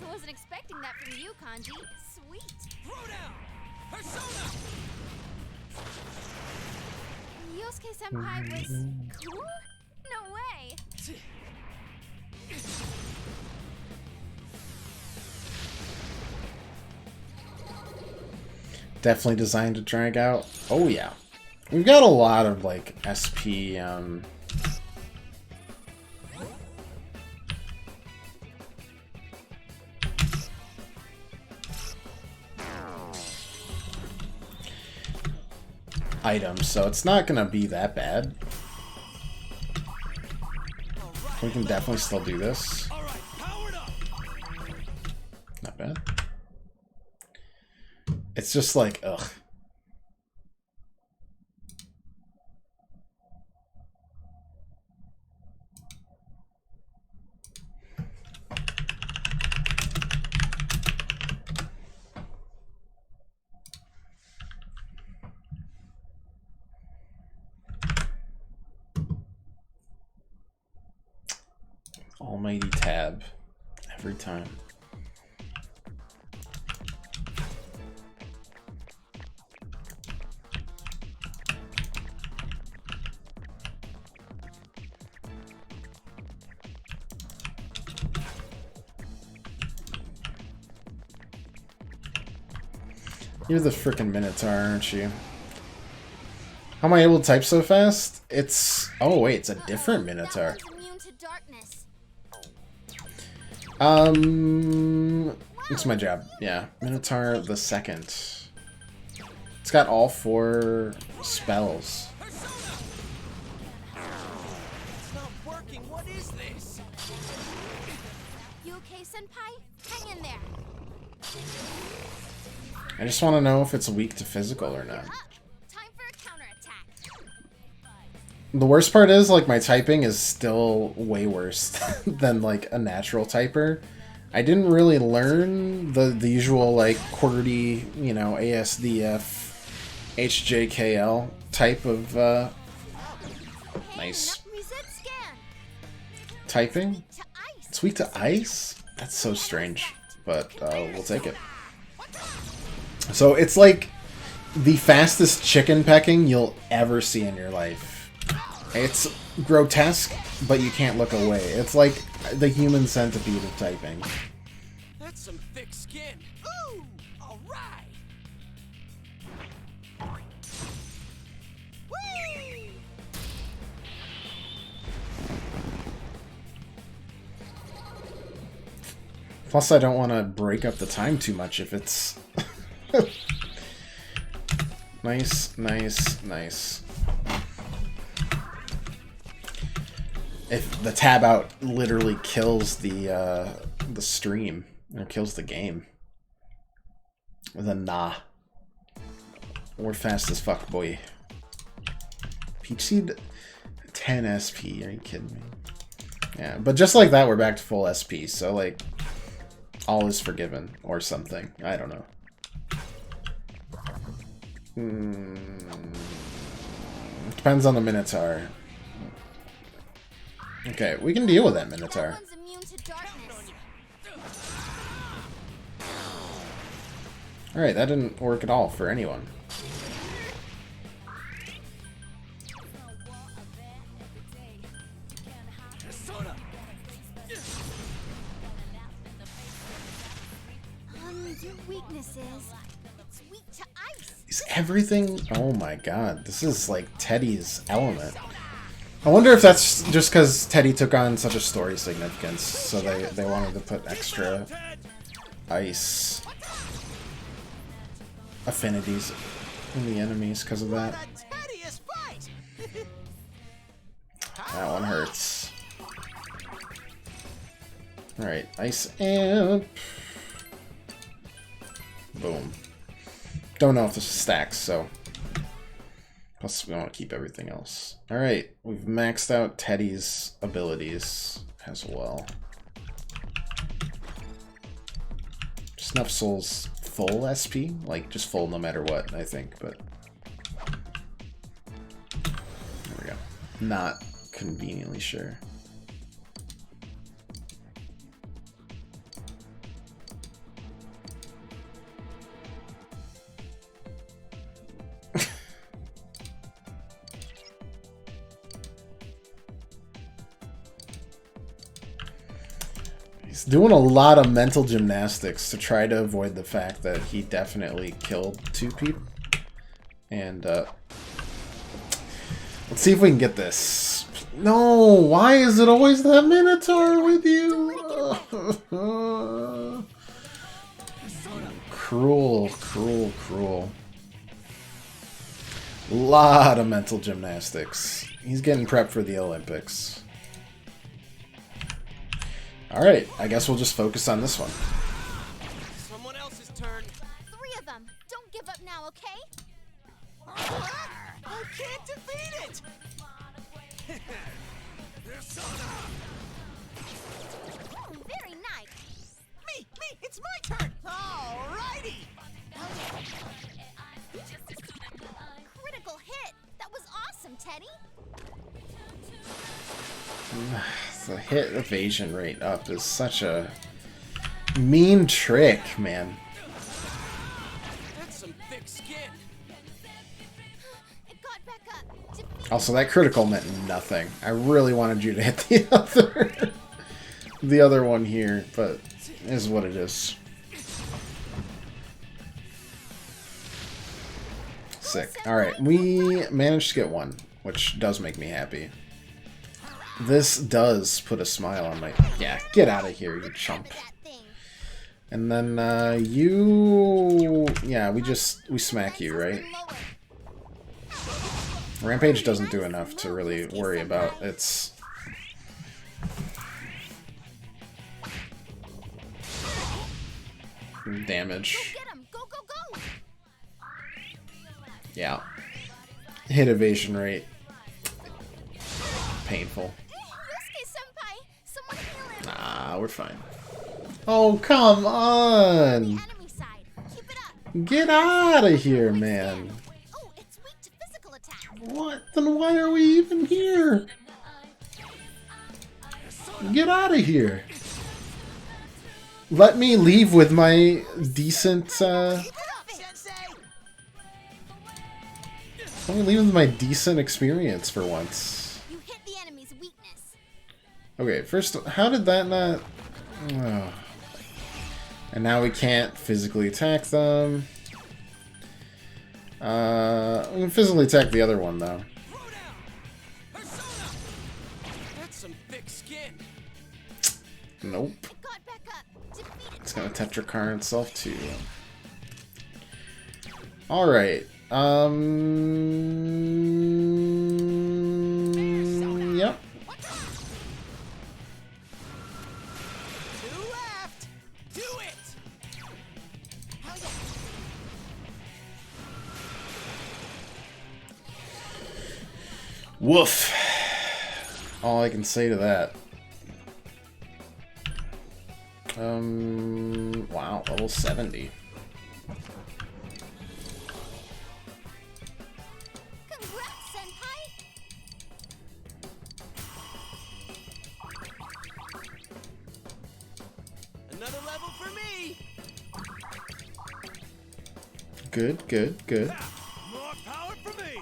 I wasn't expecting that from you, Kanji. Sweet. Throw down! Persona! Yosuke Senpai was cool? No way. Definitely designed to drag out. Oh yeah. We've got a lot of like SP items, so it's not gonna be that bad. We can definitely still do this. Not bad. It's just like, ugh. Almighty tab every time. You're the frickin' Minotaur, aren't you? How am I able to type so fast? It's... Oh, wait, it's a different Minotaur. Immune to darkness. It's my job. Yeah, Minotaur the Second. It's got all 4 spells. It's not working. What is this? You okay, Senpai? Hang in there. I just want to know if it's weak to physical or not. Time for a counterattack. The worst part is, like, my typing is still way worse than, like, a natural typer. I didn't really learn the usual, like, QWERTY, you know, ASDF, HJKL type of, nice typing. It's weak to ice? That's so strange, but we'll take it. So it's like the fastest chicken pecking you'll ever see in your life. It's grotesque, but you can't look away. It's like the human centipede of typing. That's some thick skin. Ooh, all right. Whee! Plus, I don't want to break up the time too much if it's... Nice, nice, nice. If the tab out literally kills the stream, or kills the game. Then nah. We're fast as fuck, boy. Peach Seed 10 SP, are you kidding me? Yeah, but just like that, we're back to full SP, so like, all is forgiven, or something. I don't know. Depends on the Minotaur. Okay, we can deal with that Minotaur. Alright, that didn't work at all for anyone. Your weakness is it's weak to ice. Is everything... Oh my god, this is like Teddy's element. I wonder if that's just because Teddy took on such a story significance, so they wanted to put extra ice affinities in the enemies because of that. That one hurts. Alright, Ice Amp. Boom. Don't know if this stacks, so... Plus, we want to keep everything else. Alright, we've maxed out Teddy's abilities as well. Snuffsoul's full SP? Like, just full no matter what, I think, but... There we go. Not conveniently sure. He's doing a lot of mental gymnastics to try to avoid the fact that he definitely killed 2 people. And, let's see if we can get this. No! Why is it always that Minotaur with you? Cruel, cruel, cruel. Lot of mental gymnastics. He's getting prepped for the Olympics. Alright, I guess we'll just focus on this one. Someone else's turn. 3 of them. Don't give up now, okay? I can't defeat it! Very nice. Me! It's my turn! Alrighty! Critical hit. That was awesome, Teddy. The hit evasion rate up is such a mean trick, man. That's some thick skin. It got back up. Defeat. Also, that critical meant nothing. I really wanted you to hit the other one here, but it is what it is. Sick. Alright, we managed to get one, which does make me happy. This does put a smile on my... Yeah, get out of here, you chump. And then, you... Yeah, we smack you, right? Rampage doesn't do enough to really worry about. It's... damage. Yeah. Hit evasion rate. Painful. Nah, we're fine. Oh, come on! Get out of here, man. What? Then why are we even here? Get out of here. Let me leave with my decent, Let me leave with my decent experience for once. Okay, first, how did that not... Oh. And now we can't physically attack them. We can physically attack the other one, though. That's some thick skin. Nope. It's gonna Tetrakarn itself, too. Alright. Yep. Woof. All I can say to that. Wow, level 70. Congrats, Senpai. Another level for me. Good, good, good. More power for me.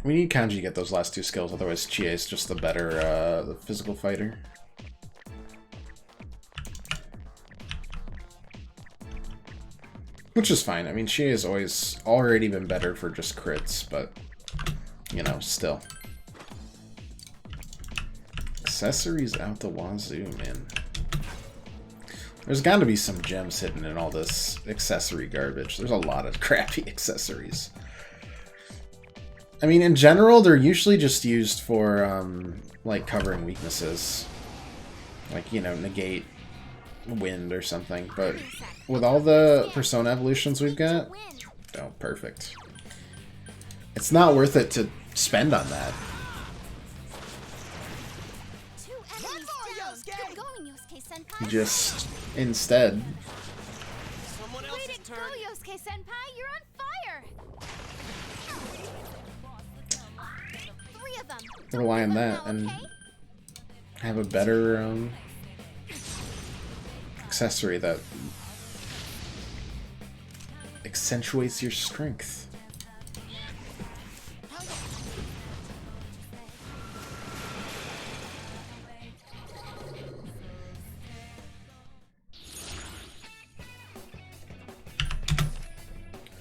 We need Kanji to get those last 2 skills, otherwise Chie is just the better the physical fighter. Which is fine. I mean, Chie has already been better for just crits, but, you know, still. Accessories out the wazoo, man. There's got to be some gems hidden in all this accessory garbage. There's a lot of crappy accessories. I mean, in general, they're usually just used for, like, covering weaknesses. Like, you know, negate wind or something. But with all the Persona evolutions we've got... Oh, perfect. It's not worth it to spend on that. You just, instead... Way to go, Yosuke-senpai! You're on fire! 3 of them! rely on that and have a better accessory that accentuates your strength.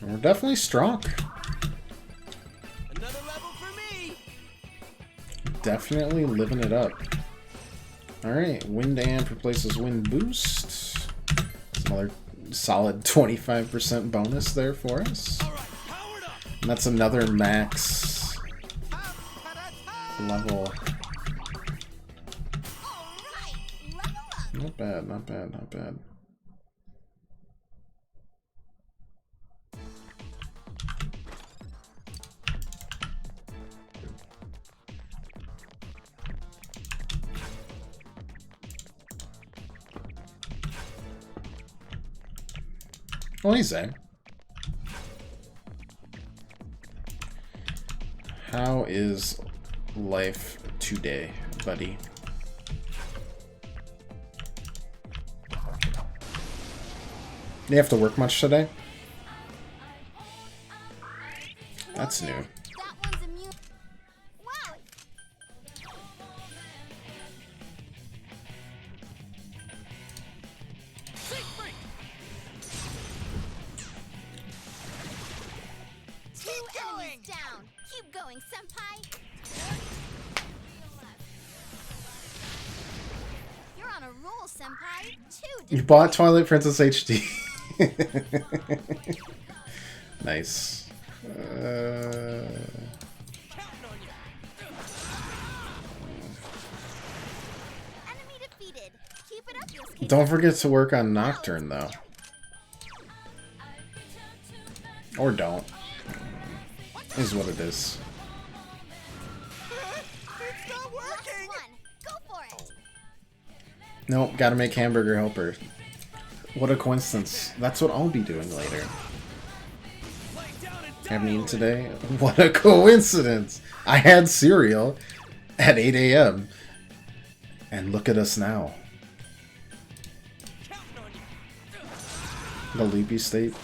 And we're definitely strong. Another level for me. Definitely living it up. Alright, Wind Amp replaces Wind Boost. That's another solid 25% bonus there for us. And that's another max level. Not bad, not bad, not bad. What do you say? How is life today, buddy? Do you have to work much today? That's new. You bought Twilight Princess HD. Nice. Don't forget to work on Nocturne, though. Or don't. Is what it is. Nope, gotta make Hamburger Helper. What a coincidence. That's what I'll be doing later. Haven't eaten today? What a coincidence! I had cereal at 8 AM. And look at us now. The loopy state?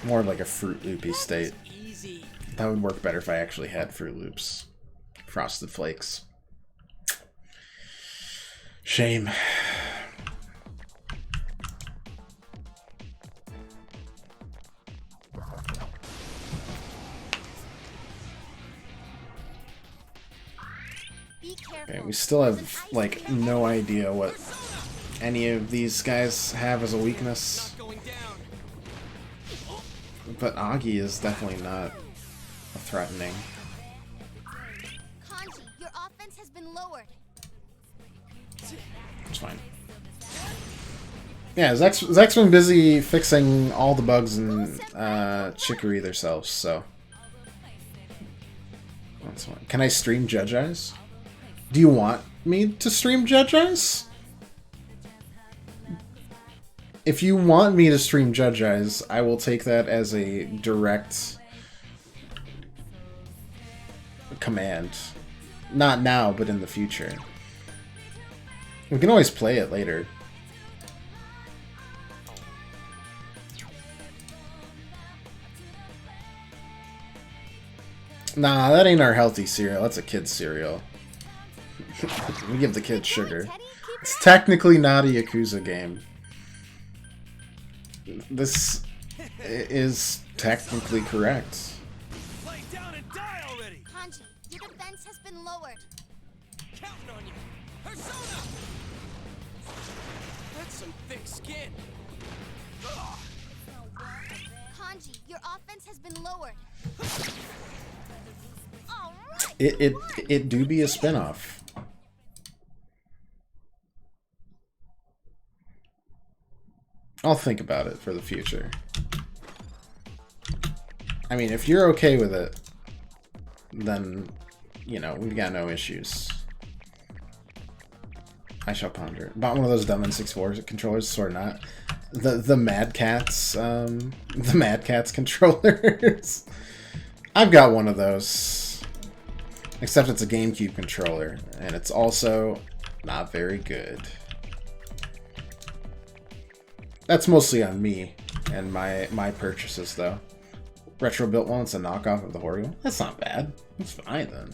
More like a Fruit Loopy state. That would work better if I actually had Fruit Loops. Frosted Flakes. Shame. Okay, we still have, like, no idea what any of these guys have as a weakness. But Agi is definitely not threatening. Kanji, your offense has been lowered. It's fine. Yeah, Zek's been busy fixing all the bugs in Chicory themselves, so that's fine. Can I stream Judge Eyes? Do you want me to stream Judge Eyes? If you want me to stream Judge Eyes, I will take that as a direct command. Not now, but in the future. We can always play it later. Nah, that ain't our healthy cereal. That's a kid's cereal. We give the kids sugar. It's technically not a Yakuza game. This is technically correct. Kanji, your defense has been lowered. Counting on you. Persona! That's some thick skin. Kanji, your offense has been lowered. All right. It do be a spinoff. I'll think about it for the future. I mean, if you're okay with it, then, you know, we've got no issues. I shall ponder. Bought one of those dumb N64 controllers, sort of not. The Mad Catz, the Mad Catz controllers. I've got one of those. Except it's a GameCube controller, and it's also not very good. That's mostly on me and my purchases, though. Retro built one, it's a knockoff of the Horrible. That's not bad. That's fine then.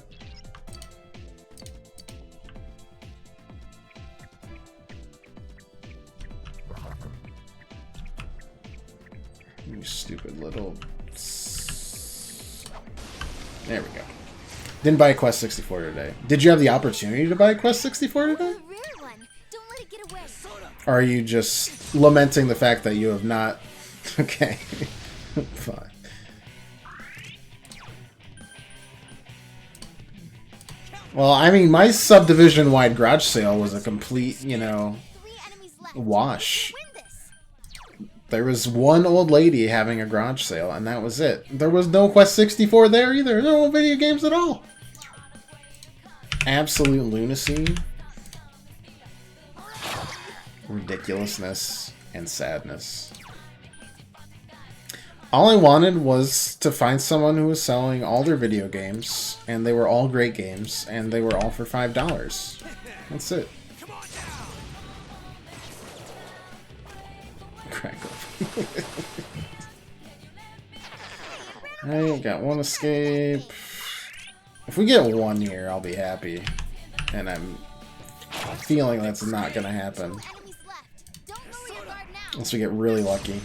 You stupid little. There we go. Didn't buy a Quest 64 today. Did you have the opportunity to buy a Quest 64 today? Or are you just lamenting the fact that you have not? Okay. Fine. Well, I mean, my subdivision-wide garage sale was a complete, you know, wash. There was one old lady having a garage sale, and that was it. There was no Quest 64 there either. No video games at all. Absolute lunacy. Ridiculousness and sadness. All I wanted was to find someone who was selling all their video games, and they were all great games, and they were all for $5. That's it. Crack open. I got one escape. If we get one here, I'll be happy. And I'm feeling that's not gonna happen. Unless we get really lucky.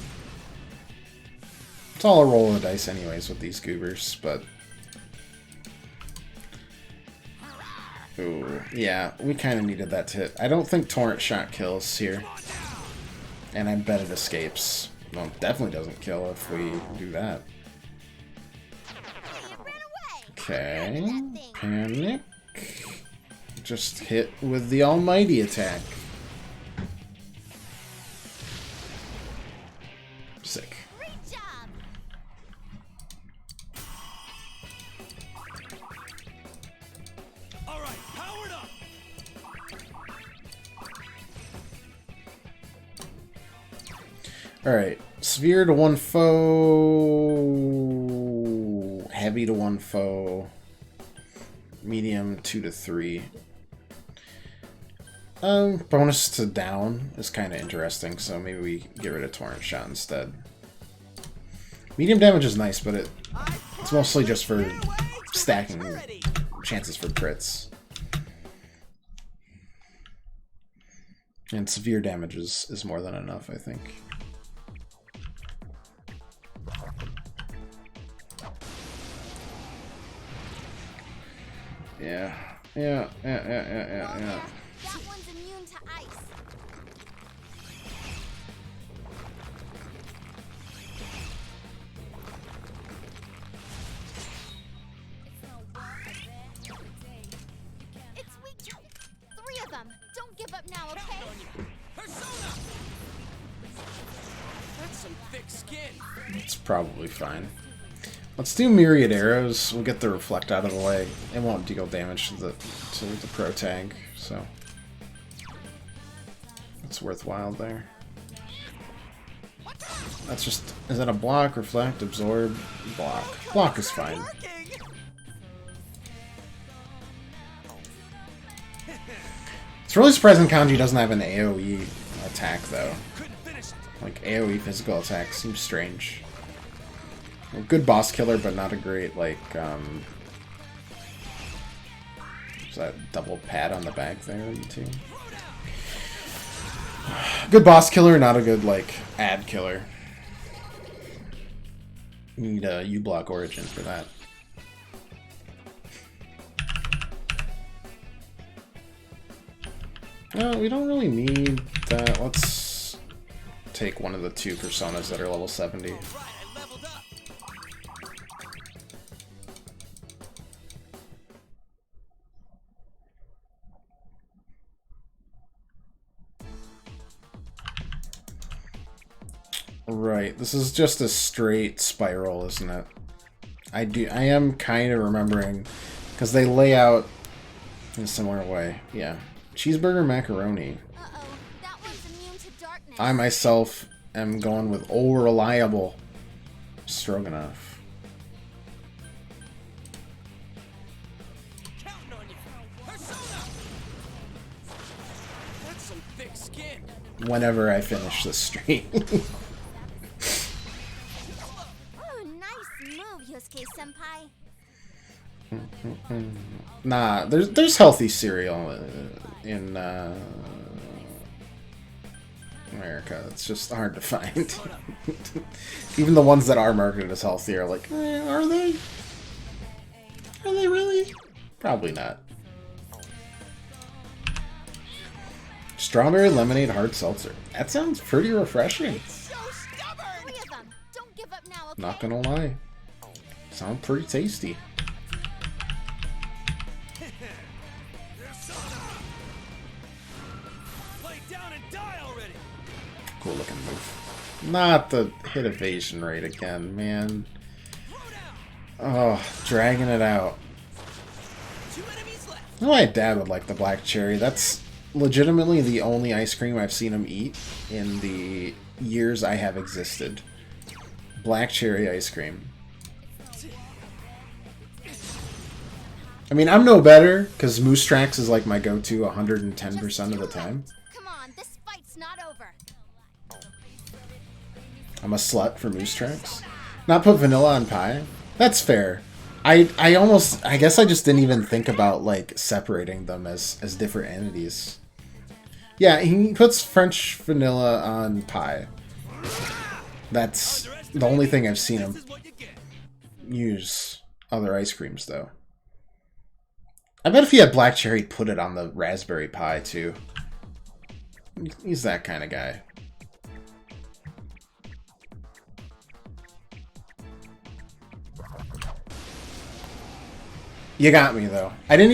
It's all a roll of the dice anyways with these goobers, but... Ooh, yeah, we kind of needed that to hit. I don't think Torrent Shot kills here. And I bet it escapes. Well, it definitely doesn't kill if we do that. Okay, panic. Just hit with the almighty attack. Sick. All right, powered up. All right, severe to one foe, heavy to one foe, medium 2 to 3. Bonus to down is kind of interesting, so maybe we get rid of Torrent Shot instead. Medium damage is nice, but it's mostly just for stacking chances for crits. And severe damage is more than enough, I think. Yeah. That one's immune to ice. It's weak. 3 of them. Don't give up now, okay? Persona! That's some thick skin. It's probably fine. Let's do Myriad Arrows. We'll get the Reflect out of the way. It won't deal damage to the pro tag, so it's worthwhile there. That's just... Is that a block, reflect, absorb, block? Block is fine. It's really surprising Kanji doesn't have an AoE attack, though. Like, AoE physical attack seems strange. A good boss killer, but not a great, like, is that double pat on the back there, too? Good boss killer, not a good, like, ad killer. You need a U-Block Origin for that. No, we don't really need that. Let's take one of the 2 personas that are level 70. Right, this is just a straight spiral, isn't it? I am kind of remembering, because they lay out in a similar way. Yeah. Cheeseburger macaroni. I myself am going with old reliable stroganoff. That's some thick skin. Whenever I finish this stream. Oh, nice move, Yosuke-senpai. Nah, there's healthy cereal in America. It's just hard to find. Even the ones that are marketed as healthy are like, are they? Are they really? Probably not. Strawberry lemonade hard seltzer. That sounds pretty refreshing. Don't give up now, okay? Not gonna lie. Sound pretty tasty. Cool looking move. Not the hit evasion rate again, man. Oh, dragging it out. My dad would like the black cherry. That's legitimately the only ice cream I've seen him eat in the years I have existed. Black cherry ice cream. I mean, I'm no better, because Moose Tracks is like my go-to 110% of the time. Come on, this fight's not over. I'm a slut for Moose Tracks. Not put vanilla on pie? That's fair. I guess I just didn't even think about, like, separating them as different entities. Yeah, he puts French vanilla on pie. That's the only thing I've seen him use other ice creams, though. I bet if he had black cherry, he'd put it on the raspberry pie, too. He's that kind of guy. You got me, though. I didn't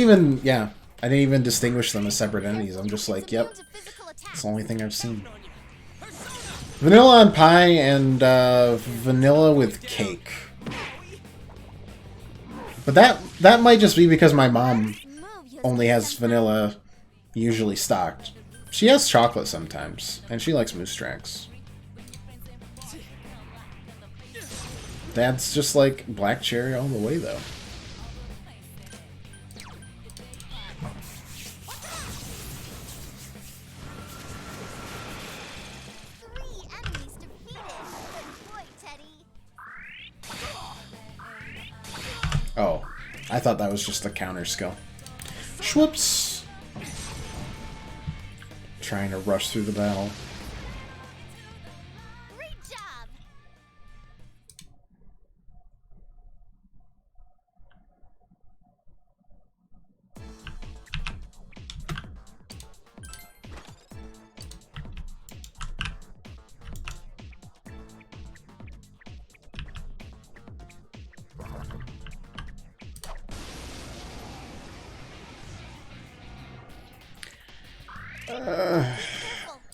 even distinguish them as separate entities. I'm just like, yep. It's the only thing I've seen. Vanilla on pie and vanilla with cake. But that might just be because my mom only has vanilla usually stocked. She has chocolate sometimes, and she likes Moose Tracks. Dad's just like black cherry all the way, though. Oh, I thought that was just a counter skill. Schwoops! Trying to rush through the battle. Great job.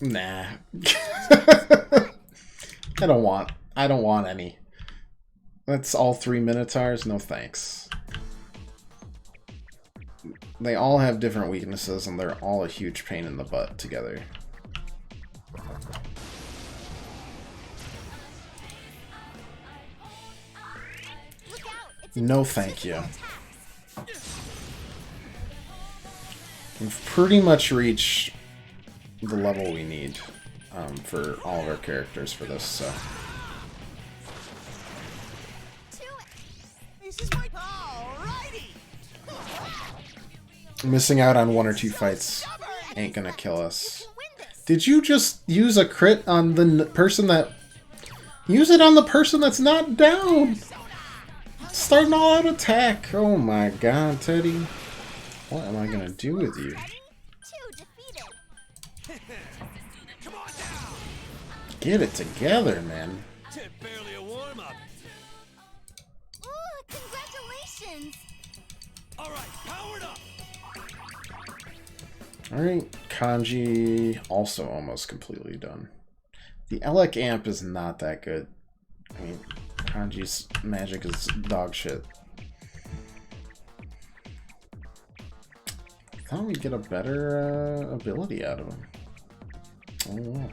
Nah. I don't want any. That's all 3 Minotaurs? No thanks. They all have different weaknesses and they're all a huge pain in the butt together. No thank you. We've pretty much reached the level we need for all of our characters for this, so. Missing out on 1 or 2 fights ain't gonna kill us. Did you just use a crit on the person that... Use it on the person that's not down! Start an all-out attack! Oh my god, Teddy. What am I gonna do with you? Get it together, man. Barely a warm-up. Ooh, congratulations! Alright, powered up! Alright, Kanji also almost completely done. The Elec amp is not that good. I mean, Kanji's magic is dog shit. I thought we'd get a better ability out of him. Oh.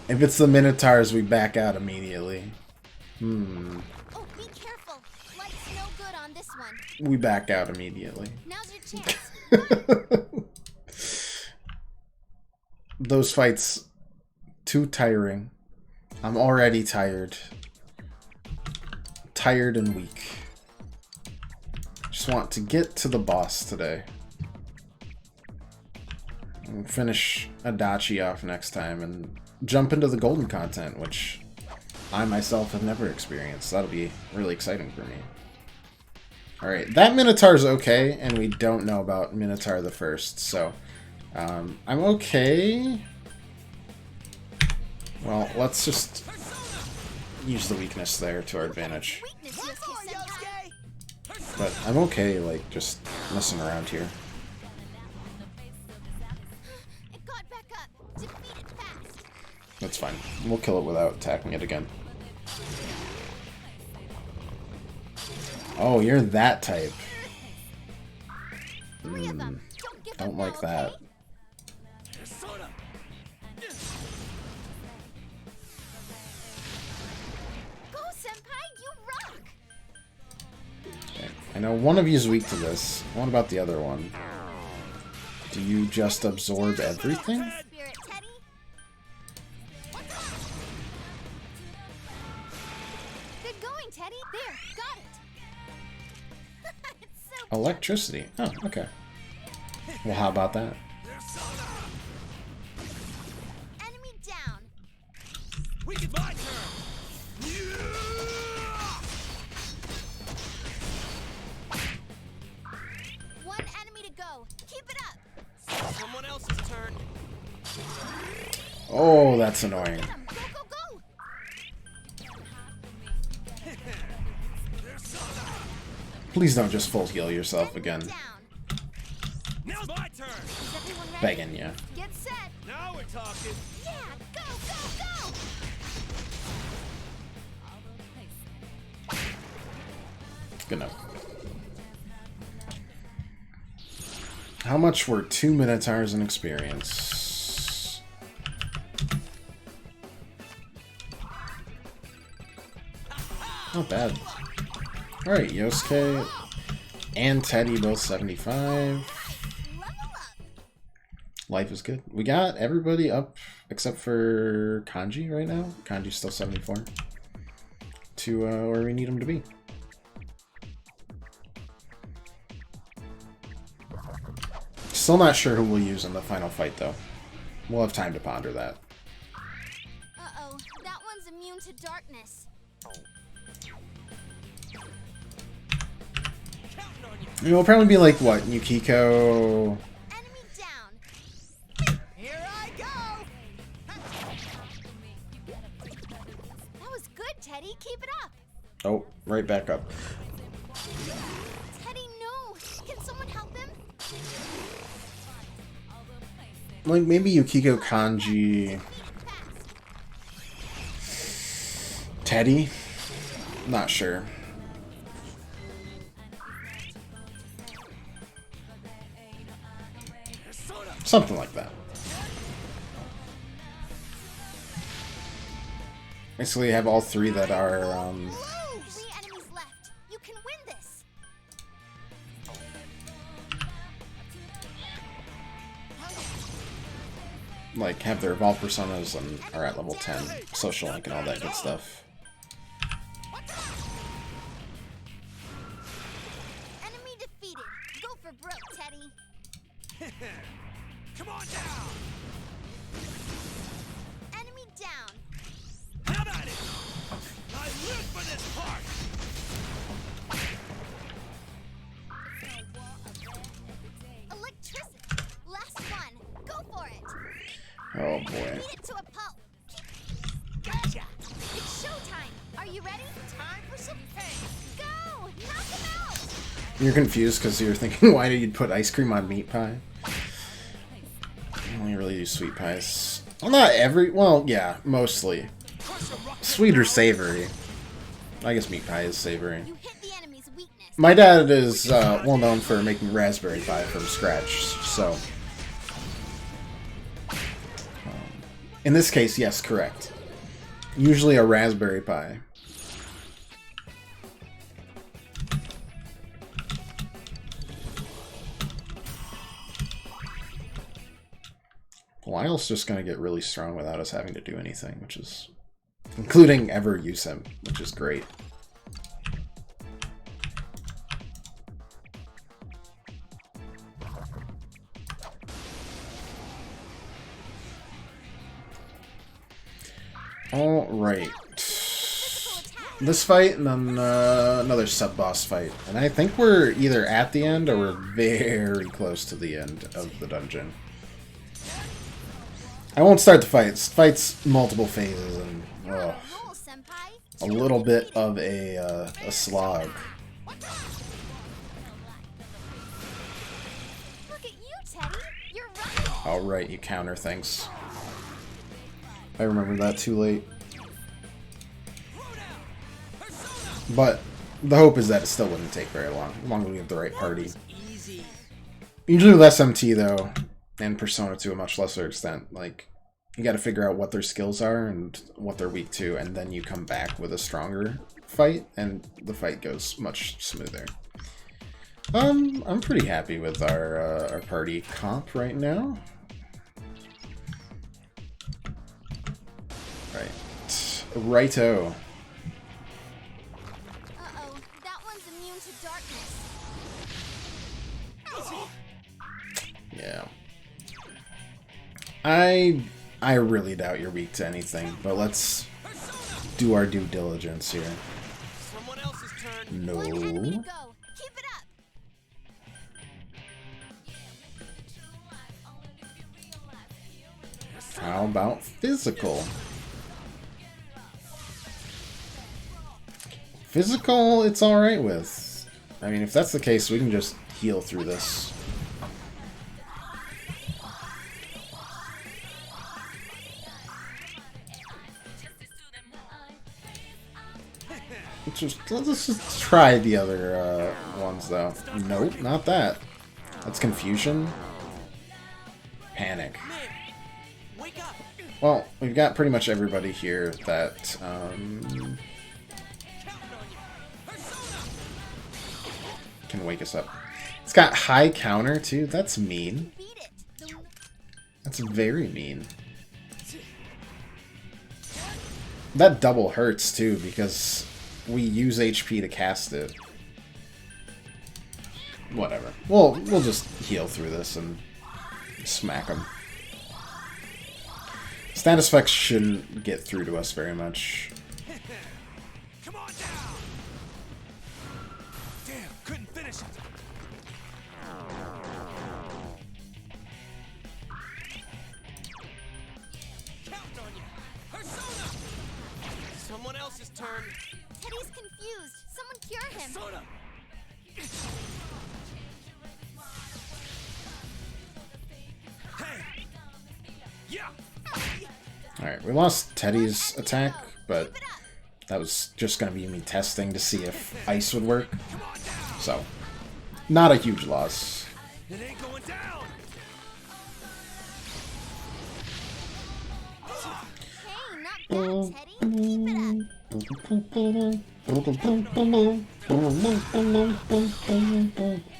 If it's the Minotaurs, we back out immediately. Oh, be careful. Light's no good on this one. We back out immediately. Now's your chance. Those fights, too tiring. I'm already tired. Tired and weak. Just want to get to the boss today. And finish Adachi off next time and jump into the golden content, which I myself have never experienced. That'll be really exciting for me. Alright, that Minotaur's okay, and we don't know about Minotaur the First, so I'm okay. Well, let's just use the weakness there to our advantage. But I'm okay, like, just messing around here. It got back up. Defeat it fast. That's fine. We'll kill it without attacking it again. Oh, you're that type. Don't like that. Go, Senpai, you rock! Okay. I know one of you is weak to this. What about the other one? Do you just absorb everything? Spirit, Teddy. Good going, Teddy. There, got it. It's so Electricity. Oh, okay. Well, how about that? enemy down. Weak is my turn! One enemy to go. Keep it up. Someone else's turn. Oh, that's annoying. Go, go, go! Please don't just full heal yourself again. Now's my turn! Is everyone ready? Begging you. Get set. Now we're talking. Yeah, go, go, go! Good enough. How much were 2 Minotaurs in experience? Not bad. Alright, Yosuke and Teddy both 75. Life is good. We got everybody up except for Kanji right now. Kanji's still 74. To where we need him to be. Still not sure who we'll use in the final fight, though. We'll have time to ponder that. Uh-oh, that one's immune to darkness. It'll probably be like, what, Yukiko? Enemy down. Here I go. That was good, Teddy. Keep it up. Oh, right back up. Teddy, no. Can someone help him? Like, maybe Yukiko, Kanji... Teddy? Not sure. Something like that. Basically, you have all three that are, 3 enemies left. You can win this. like, have their evolved personas and are at level 10. Social link and all that good stuff. Enemy defeated. Go for broke, Teddy. Come on down! Enemy down. How about it? I live for this part! Electricity. Last one. Go for it. Oh boy. Beat it to a pulp. Gotcha. It's showtime. Are you ready? Time for some pain. Go! Knock him out! You're confused because you're thinking, why did you put ice cream on meat pie? I only really do sweet pies. Well, not every. Well, yeah, mostly. Sweet or savory. I guess meat pie is savory. My dad is well known for making raspberry pie from scratch, so. In this case, yes, correct. Usually a raspberry pie. Lyle's just going to get really strong without us having to do anything, which is... including ever use him, which is great. Alright. This fight, and then another sub-boss fight. And I think we're either at the end, or we're very close to the end of the dungeon. I won't start the fights. Fight's multiple phases, and a little bit of a slog. Alright, you counter things. I remember that too late. But the hope is that it still wouldn't take very long, as long as we have the right party. Usually with SMT though, and Persona to a much lesser extent, like, you gotta figure out what their skills are and what they're weak to, and then you come back with a stronger fight, and the fight goes much smoother. I'm pretty happy with our party comp right now. Right. Righto. Uh-oh, that one's immune to darkness. Yeah. I really doubt you're weak to anything, but let's do our due diligence here. No. How about physical? Physical, it's alright with. I mean, if that's the case, we can just heal through this. Let's just try the other ones, though. Nope, not that. That's confusion. Panic. Well, we've got pretty much everybody here that can wake us up. It's got high counter, too. That's mean. That's very mean. That double hurts, too, because we use HP to cast it. Whatever. We'll just heal through this and smack them. Status effects shouldn't get through to us very much. Come on down. Damn, couldn't finish it. Counting on you. Persona. Someone else's turn. Teddy's confused. Someone cure him. Persona. Hey. Yeah. Alright, we lost Teddy's attack, but that was just going to be me testing to see if ice would work. So, not a huge loss. It ain't going down.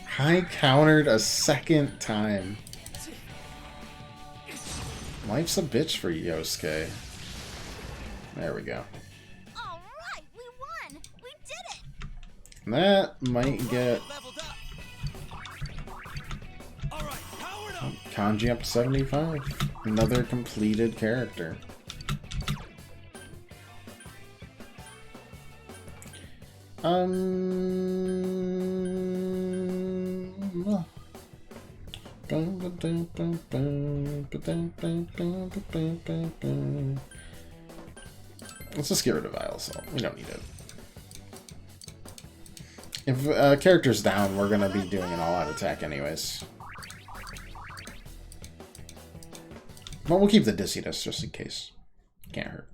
High countered a second time. Life's a bitch for Yosuke. There we go. Alright, we won! We did it! That might get Kanji up to 75. Another completed character. Let's just get rid of Islesol. We don't need it. If a character's down, we're gonna be doing an all-out attack anyways. But we'll keep the dizziness just in case. Can't hurt.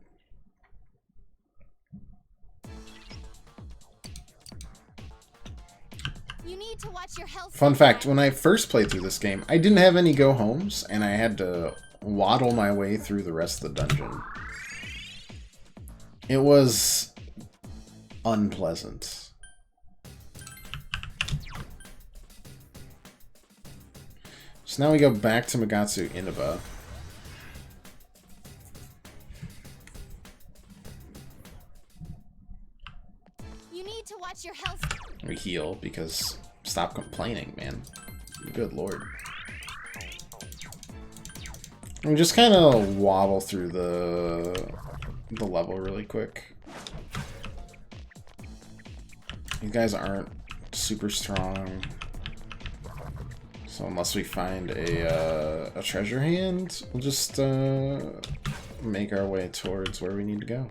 You need to watch your health. Fun fact, when I first played through this game, I didn't have any go-homes, and I had to waddle my way through the rest of the dungeon. It was unpleasant. So now we go back to Magatsu Inaba. You need to watch your health. We heal because stop complaining, man. Good lord. We just kind of waddle through the level really quick. These guys aren't super strong. So unless we find a treasure hand, we'll just make our way towards where we need to go.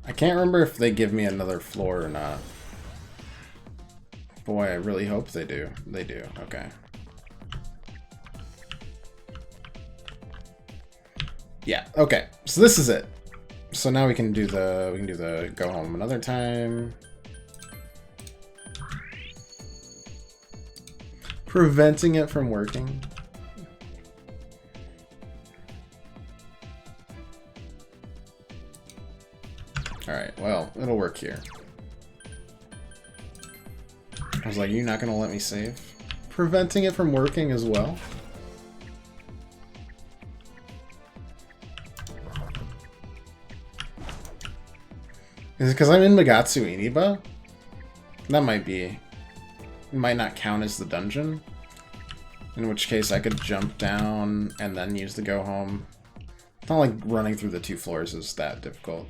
I can't remember if they give me another floor or not. Boy, I really hope they do. They do. Okay. Yeah, okay. So this is it. So now we can do the go home another time. Preventing it from working. Alright, well, it'll work here. I was like, you're not gonna let me save? Preventing it from working as well? Is it because I'm in Magatsu Inaba? That might be. It might not count as the dungeon. In which case I could jump down and then use the go home. It's not like running through the 2 floors is that difficult.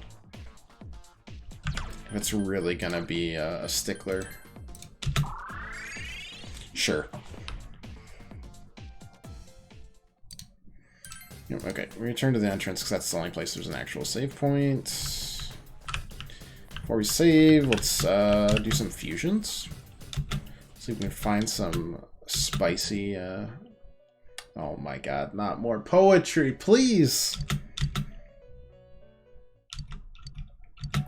If it's really gonna be a stickler. Sure. Yep, okay, we return to the entrance because that's the only place there's an actual save point. Before we save, let's do some fusions. See if we can find some spicy... Oh my god, not more poetry, please!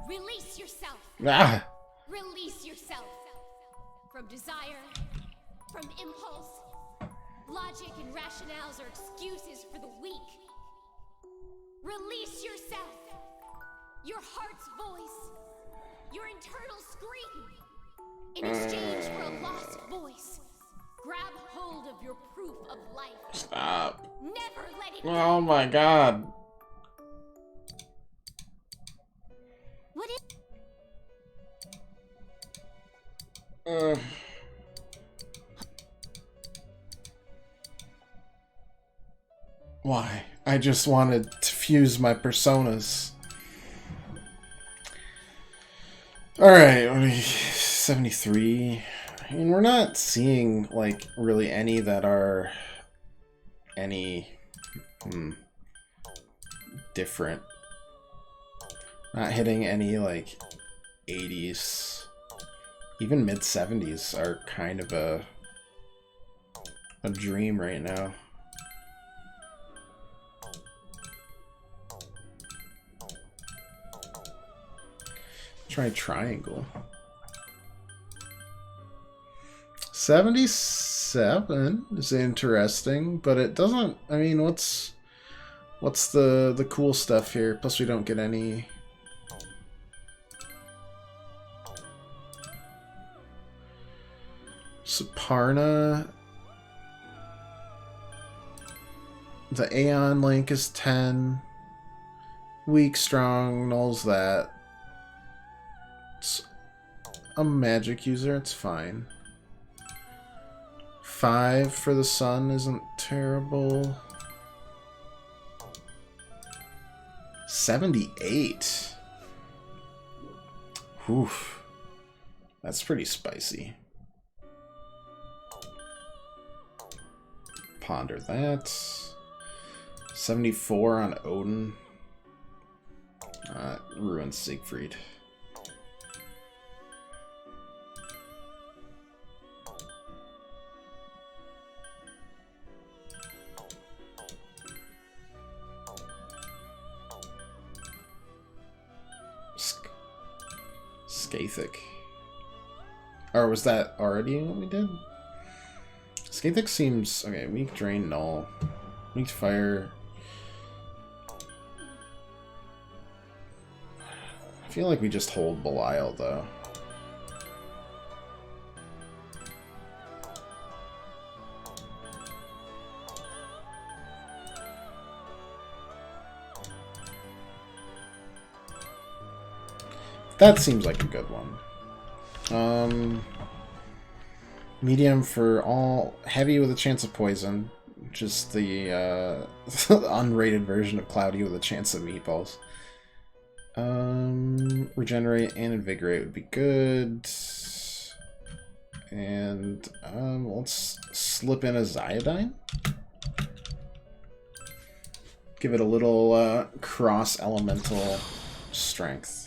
Release yourself! Ah! Release yourself! From desire, from impulse. Logic and rationales are excuses for the weak. Release yourself! Your heart's voice. Your internal scream. In exchange for a lost voice. Grab hold of your proof of life. Stop. Never let it go. Oh my god. What is... Why? I just wanted to fuse my personas. Alright, 73. I mean, we're not seeing, like, really any that are any different. Not hitting any, like, 80s. Even mid-70s are kind of a dream right now. Try triangle. 76. 7 is interesting, but it doesn't. I mean, what's the cool stuff here? Plus, we don't get any. Suparna. The Aeon link is 10. Weak, strong, nulls that. It's a magic user, it's fine. 5 for the sun isn't terrible. 78. Oof. That's pretty spicy. Ponder that. 74 on Odin. Ruin Siegfried. Skathic. Or was that already what we did? Skathic seems... Okay, weak, drain, null. Weak, fire. I feel like we just hold Belial, though. That seems like a good one. Medium for all, heavy with a chance of poison. Just the unrated version of Cloudy with a chance of meatballs. Regenerate and invigorate would be good. And let's slip in a Zyodine. Give it a little cross elemental strength.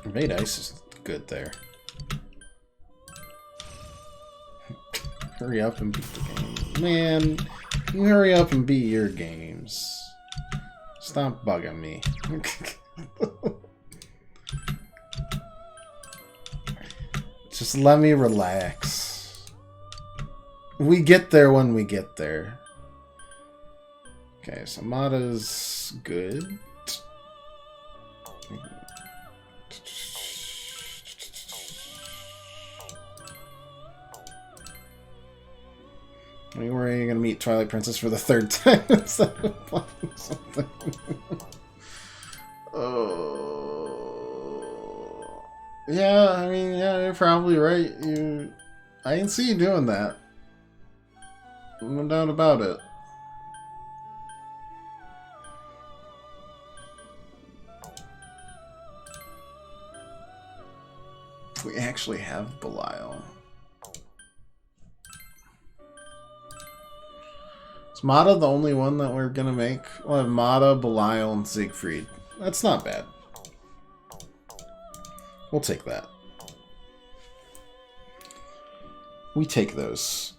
Invade Ice is good there. Hurry up and beat the game. Man, you hurry up and beat your games. Stop bugging me. Just let me relax. We get there when we get there. Okay, so Mata's good. Don't worry, you're gonna meet Twilight Princess for the 3rd time instead of playing something. Oh. Yeah, I mean, yeah, you're probably right. I can see you doing that. No doubt about it. We actually have Belial. Is Mata the only one that we're gonna make? We'll have Mata, Belial, and Siegfried. That's not bad. We'll take that. We take those.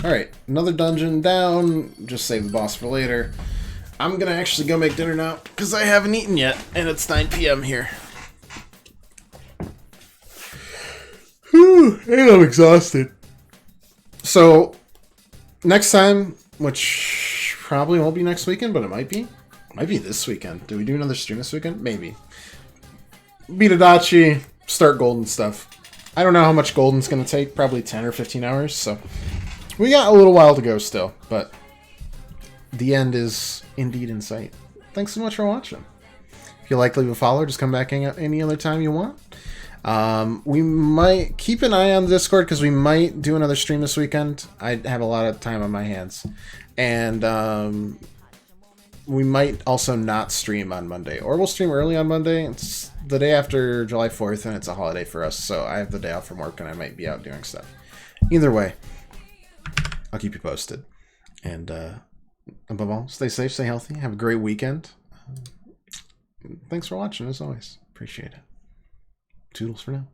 Alright, another dungeon down. Just save the boss for later. I'm gonna actually go make dinner now, because I haven't eaten yet, and it's 9 PM here. Whew, and I'm exhausted. So, next time, which probably won't be next weekend, but it might be. It might be this weekend. Do we do another stream this weekend? Maybe. Beat Adachi, start Golden stuff. I don't know how much Golden's going to take. Probably 10 or 15 hours, so we got a little while to go still, but the end is indeed in sight. Thanks so much for watching. If you like, leave a follow. Just come back any other time you want. We might keep an eye on the Discord because we might do another stream this weekend. I have a lot of time on my hands, and we might also not stream on Monday, or we'll stream early on Monday. It's the day after July 4th, and it's a holiday for us, so I have the day off from work, and I might be out doing stuff. Either way, I'll keep you posted. And above all, stay safe, stay healthy, have a great weekend. Thanks for watching, as always. Appreciate it. Toodles for now.